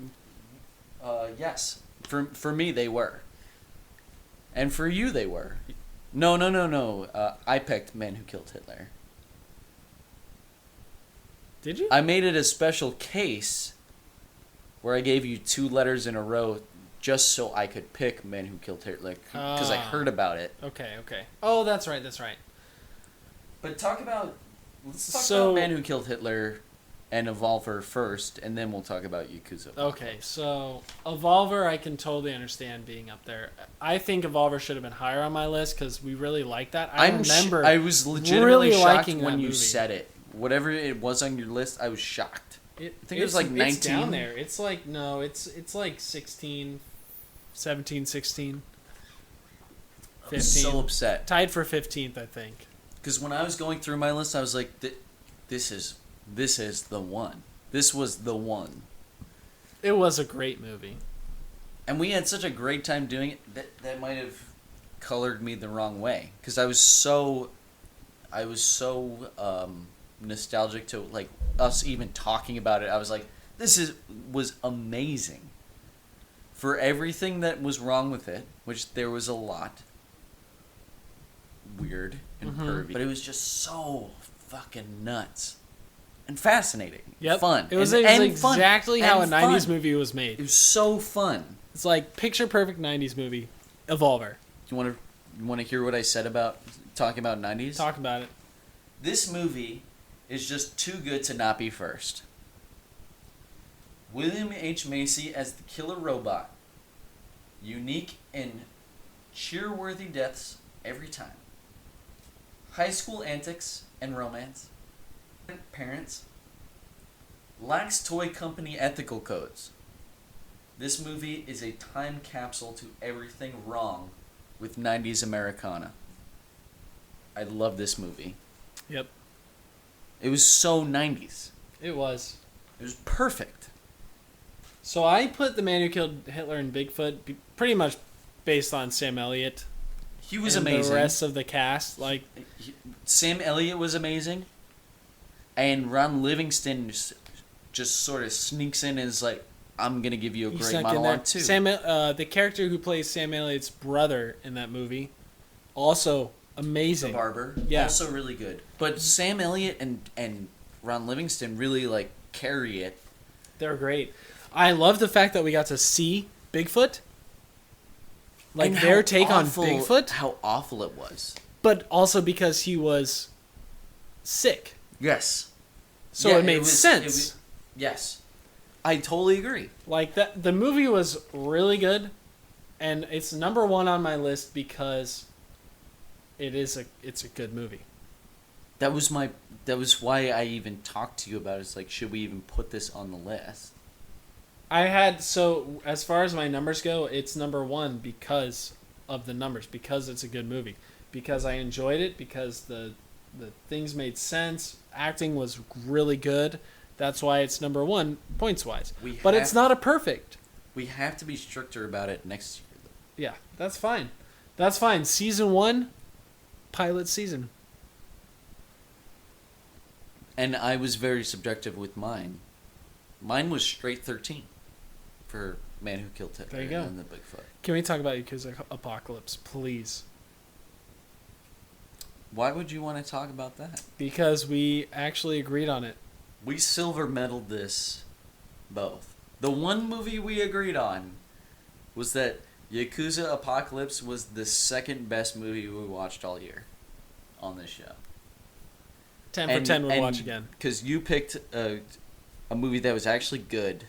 Yes, for me they were, and for you they were. No. I picked Man Who Killed Hitler.
Did you?
I made it a special case where I gave you 2 letters in a row just so I could pick Man Who Killed Hitler, because I heard about it.
Okay. Oh, that's right.
But let's talk
So-
about Man Who Killed Hitler and Evolver first, and then we'll talk about Yakuza.
Okay, so Evolver I can totally understand being up there. I think Evolver should have been higher on my list because we really like that. I remember
I was legitimately
really
shocked
liking
when
that
you
movie.
said it. Whatever it was on your list, I was shocked.
I
think it was like 19.
It's down there. It's like, no, it's like 16, 17, 16,
I
15.
was so upset.
Tied for 15th, I think.
Because when I was going through my list, I was like, this is the one. This was the one.
It was a great movie.
And we had such a great time doing it that might have colored me the wrong way. Because I was so nostalgic to like us even talking about it. I was like, was amazing. For everything that was wrong with it, which there was a lot. Weird and pervy. But it was just so fucking nuts. And fascinating.
Yep.
Fun.
It was
and fun.
exactly how a
And
90s
fun.
movie was made.
It was so fun.
It's like picture perfect 90s movie. Evolver.
You want to hear what I said about talking about 90s?
Talk about it.
This movie is just too good to not be first. William H. Macy as the killer robot. Unique and cheer-worthy deaths every time. High school antics and romance. Parents. Lacks toy company ethical codes. This movie is a time capsule to everything wrong with 90s Americana. I love this movie.
Yep.
It was so 90s.
It was.
It was perfect.
So I put The Man Who Killed Hitler and Bigfoot pretty much based on Sam Elliott.
He was
and
amazing.
The rest of the cast,
Sam Elliott was amazing. And Ron Livingston just sort of sneaks in and is like, I'm going to give you a
he
great
snuck in there.
monologue too.
The character who plays Sam Elliott's brother in that movie, also
The
amazing.
barber.
Yeah.
Also really good. But Sam Elliott and Ron Livingston really carry it.
They're great. I love the fact that we got to see Bigfoot.
And
Their
how
take
awful-
on Bigfoot,
How awful it was.
but also because he was sick.
Yes.
So
Yeah,
it made sense.
Yes. I totally agree.
The movie was really good, and it's number 1 on my list because it's a good movie.
That was why I even talked to you about it. It's like, should we even put this on the list?
So as far as my numbers go, it's number 1 because of the numbers, because it's a good movie, because I enjoyed it, because the things made sense, acting was really good. That's why it's number 1 points wise. But it's not a perfect.
We have to be stricter about it next year.
Yeah, that's fine. That's fine. Season 1, pilot season.
And I was very subjective with mine. Mine was straight 13 for Man Who Killed Hitler
There you go.
and the Bigfoot.
Can we talk about Yakuza Apocalypse, please?
Why would you want to talk about that?
Because we actually agreed on it.
We silver medaled this both. The one movie we agreed on was that Yakuza Apocalypse was the second best movie we watched all year on this show.
10 for 10 we'll watch again.
Because you picked a movie that was actually good,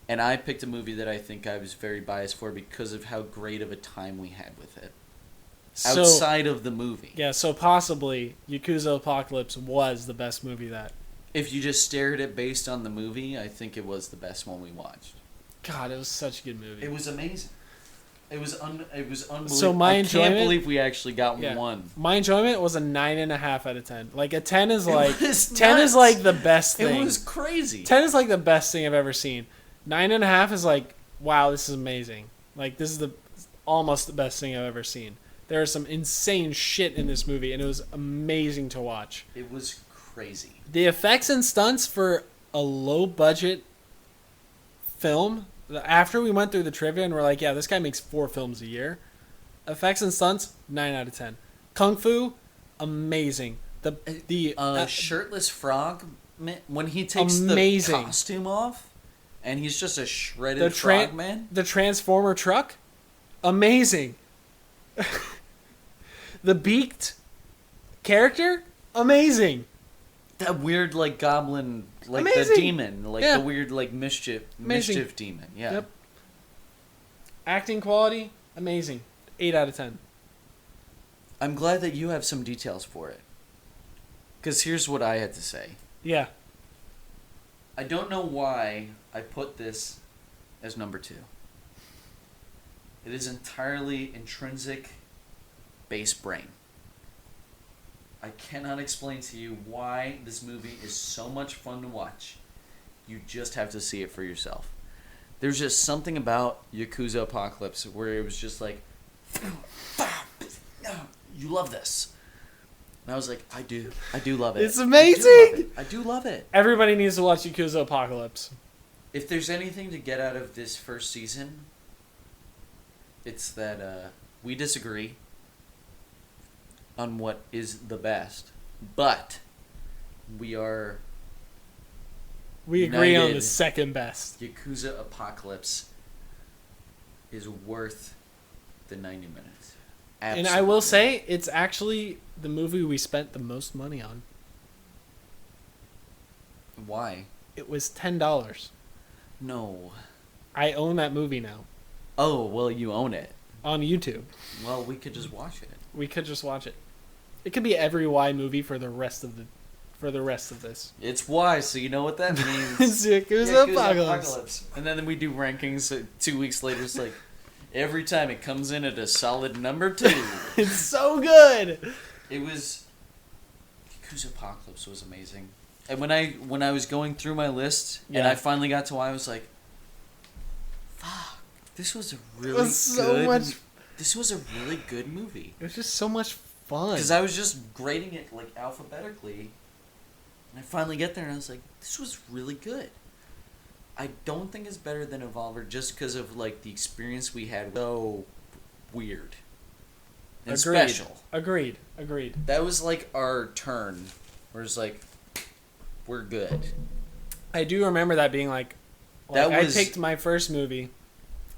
and I picked a movie that I think I was very biased for because of how great of a time we had with it.
So,
Outside of the movie.
yeah, so possibly Yakuza Apocalypse was the best movie that...
If you just stared at it based on the movie, I think it was the best one we watched.
God, it was such a good movie.
It was amazing. It was unbelievable.
So my
I
enjoyment-
can't believe we actually got
Yeah.
one.
My enjoyment was a 9.5 out of 10. Like, a 10 is
It
like...
was
10 is
nuts.
like the best thing.
It was crazy.
10 is like the best thing I've ever seen. 9.5 is like, wow, this is amazing. Like, this is almost the best thing I've ever seen. There is some insane shit in this movie, and it was amazing to watch.
It was crazy.
The effects and stunts for a low-budget film, after we went through the trivia and we're like, yeah, this guy makes 4 films a year. Effects and stunts, 9 out of 10. Kung Fu, amazing. The
Shirtless frog, when he takes
Amazing.
the costume off, and he's just a shredded
The
frog man.
The Transformer truck, amazing. The beaked character, amazing.
That weird, like, goblin, like, the
Amazing.
demon. Like,
Yeah.
the weird, like, mischief
Amazing.
demon. Yeah.
Yep. Acting quality, amazing. 8 out of 10.
I'm glad that you have some details for it. Because here's what I had to say.
Yeah.
I don't know why I put this as number 2. It is entirely intrinsic base brain. I cannot explain to you why this movie is so much fun to watch. You just have to see it for yourself. There's just something about Yakuza Apocalypse where it was just like, you love this. And I was like, I do love it.
It's amazing!
I do love it.
Everybody needs to watch Yakuza Apocalypse.
If there's anything to get out of this first season, it's that we disagree on what is the best, but we are
We agree on the
United.
second best.
Yakuza Apocalypse is worth the 90 minutes.
And I will say, it's actually the movie we spent the most money on.
Why?
It was $10.
No.
I own that movie now
Oh, well, you own it.
on YouTube.
Well, we could just watch it.
We could just watch it. It could be every Y movie for the rest of this.
It's why, so you know what that means.
It's Yakuza Apocalypse.
And then we do rankings 2 weeks later. It's like every time it comes in at a solid number 2.
It's so good.
It was Yakuza Apocalypse was amazing. And when I was going through my list and
Yeah.
I finally got to why I was like, fuck, this was a really
was so much-
This was a really good movie.
It was just so much fun.
Because I was just grading it like alphabetically, and I finally get there and I was like, this was really good. I don't think it's better than Evolver just because of like the experience we had. So weird and special.
Agreed.
That was like our turn, where it's like, we're good.
I do remember that being like
That
I
was-
picked my first movie.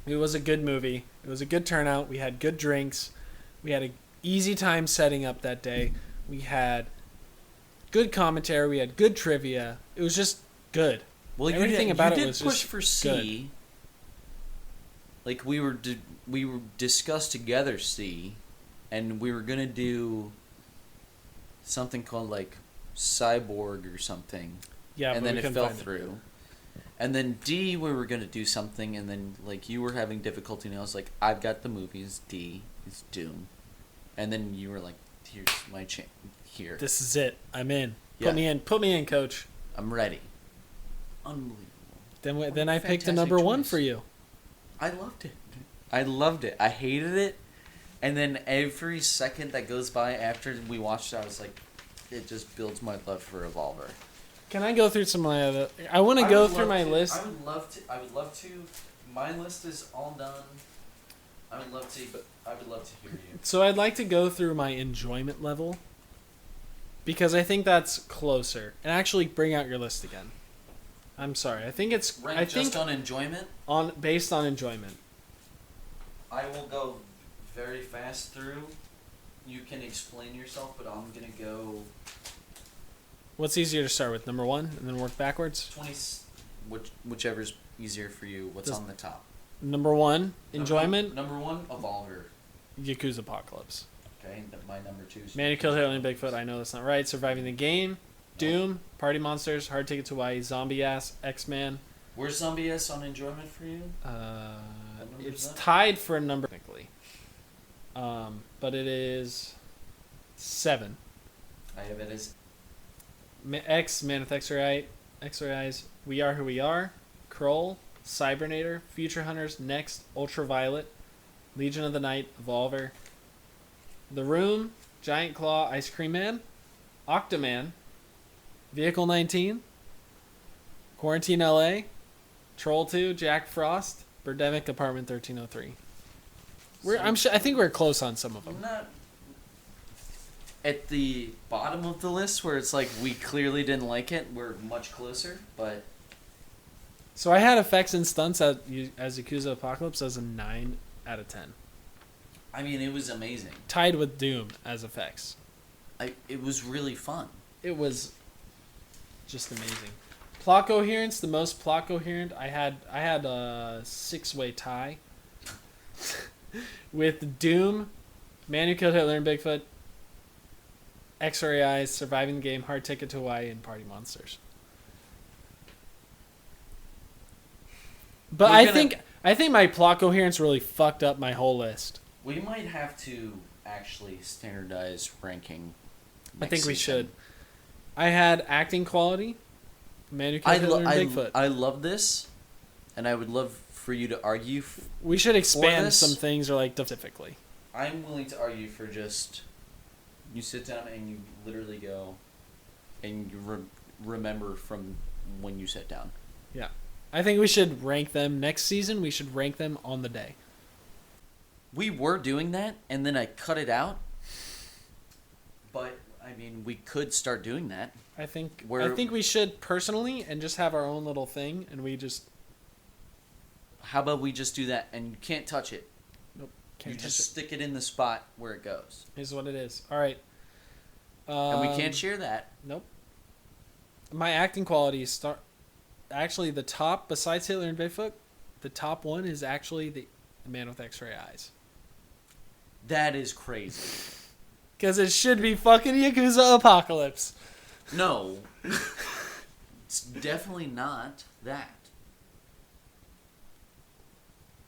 It was a good movie. It was a good turnout. We had good drinks. We had an easy time setting up that day. We had good commentary. We had good trivia. It was just good.
Well,
Everything
you
about it
did
was
push
just
for C. Like we were discussed together C, and we were gonna do something called like Cyborg or something.
Yeah,
and
but
then
we
it
couldn't
fell
find
through. And then D, we were gonna do something, and then like you were having difficulty, and I was like, I've got the movies. D is Doom, and then you were like, here's my chance. Here,
This is it. I'm in.
Yeah.
Put me in, coach.
I'm ready. Unbelievable.
Then I picked a
Fantastic
number one
choice.
for you.
I loved it. I loved it. I hated it. And then every second that goes by after we watched it, I was like, it just builds my love for Evolver.
Can I go through some of my other... I want to go through my list.
I would love to. My list is all done. I would love to, but I would love to hear you.
So I'd like to go through my enjoyment level. Because I think that's closer. And actually bring out your list again. I'm sorry. I think it's...
Rank just on enjoyment?
Based on enjoyment.
I will go very fast through. You can explain yourself, but I'm going to go...
What's easier to start with? Number 1 and then work backwards?
Whichever's easier for you. What's on the top?
Number 1, enjoyment.
Number 1, Evolver.
Yakuza Apocalypse.
Okay, my number 2 is...
Man Who Killed Hitler and Bigfoot, I know that's not right. Surviving the Game. Doom. Party Monsters. Hard Ticket to Hawaii. Zombie Ass. X-Man.
Where's Zombie Ass on enjoyment for you?
It's tied for a number technically. But it is 7.
I have it as...
Man with X-Ray Eyes. We Are Who We Are. Kroll. Cybernator. Future Hunters. Next. Ultraviolet. Legion of the Night. Evolver. The Room. Giant Claw. Ice Cream Man. Octoman. Vehicle 19. Quarantine LA. Troll 2. Jack Frost. Birdemic Apartment 1303. I think we're close on some of them.
I'm not at the bottom of the list where it's like we clearly didn't like it. We're much closer, but
So I had effects and stunts as Yakuza Apocalypse as a 9 out of 10.
I mean, it was amazing.
Tied with Doom as effects.
It was really fun.
It was just amazing. Plot coherence, the most plot coherent. I had a 6-way tie with Doom, Man Who Killed Hitler and Bigfoot, X-Ray Eyes, Surviving the Game, Hard Ticket to Hawaii, and Party Monsters. But I think my plot coherence really fucked up my whole list.
We might have to actually standardize ranking.
I think we should. I had acting quality, Man Who Killed Hitler and Bigfoot.
I love this, and I would love for you to argue.
We should expand some things, or like specifically.
I'm willing to argue for just you sit down and you literally go, and you remember from when you sat down.
Yeah, I think we should rank them next season. We should rank them on the day.
We were doing that, and then I cut it out. But I mean, we could start doing that.
I think we should personally, and just have our own little thing, and we just.
How about we just do that, and you can't touch it.
Nope, can't touch it.
Stick it in the spot where it goes.
Is what it is. All right.
And we can't share that.
Nope. My acting quality actually the top besides Hitler and Bigfoot. The top one is actually the Man with X-Ray Eyes.
That is crazy.
Because it should be fucking Yakuza Apocalypse.
No. It's definitely not that.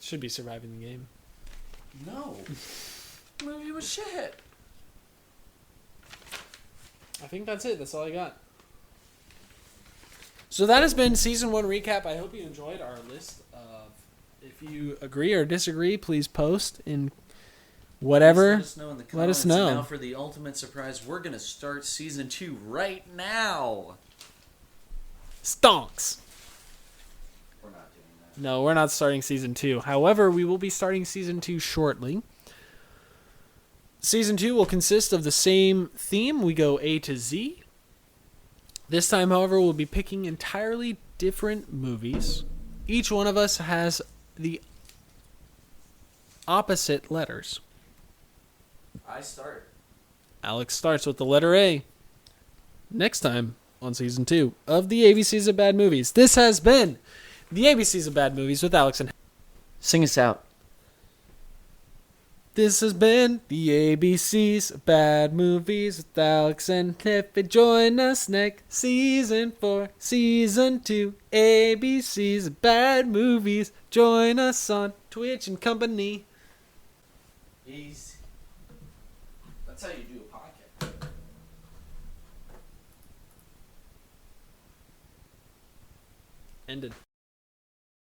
Should be Surviving the Game.
No. The movie was shit.
I think that's it. That's all I got. So that has been Season 1 recap. I hope you enjoyed our list of... If you agree or disagree, please post in whatever.
Let us know in the comments.
Let us know.
And now for the ultimate surprise, we're going to start Season 2 right now.
Stonks.
We're not doing that.
No, we're not starting Season 2. However, we will be starting Season 2 shortly. Season 2 will consist of the same theme. We go A to Z. This time, however, we'll be picking entirely different movies. Each one of us has the opposite letters.
I start.
Alex starts with the letter A. Next time on Season 2 of the ABCs of Bad Movies. This has been the ABCs of Bad Movies with Alex and...
Sing us out.
This has been the ABCs of Bad Movies with Alex and Cliffy. Join us next season for Season 2. ABCs of Bad Movies. Join us on Twitch and company.
Easy. That's how you do a podcast.
Ended.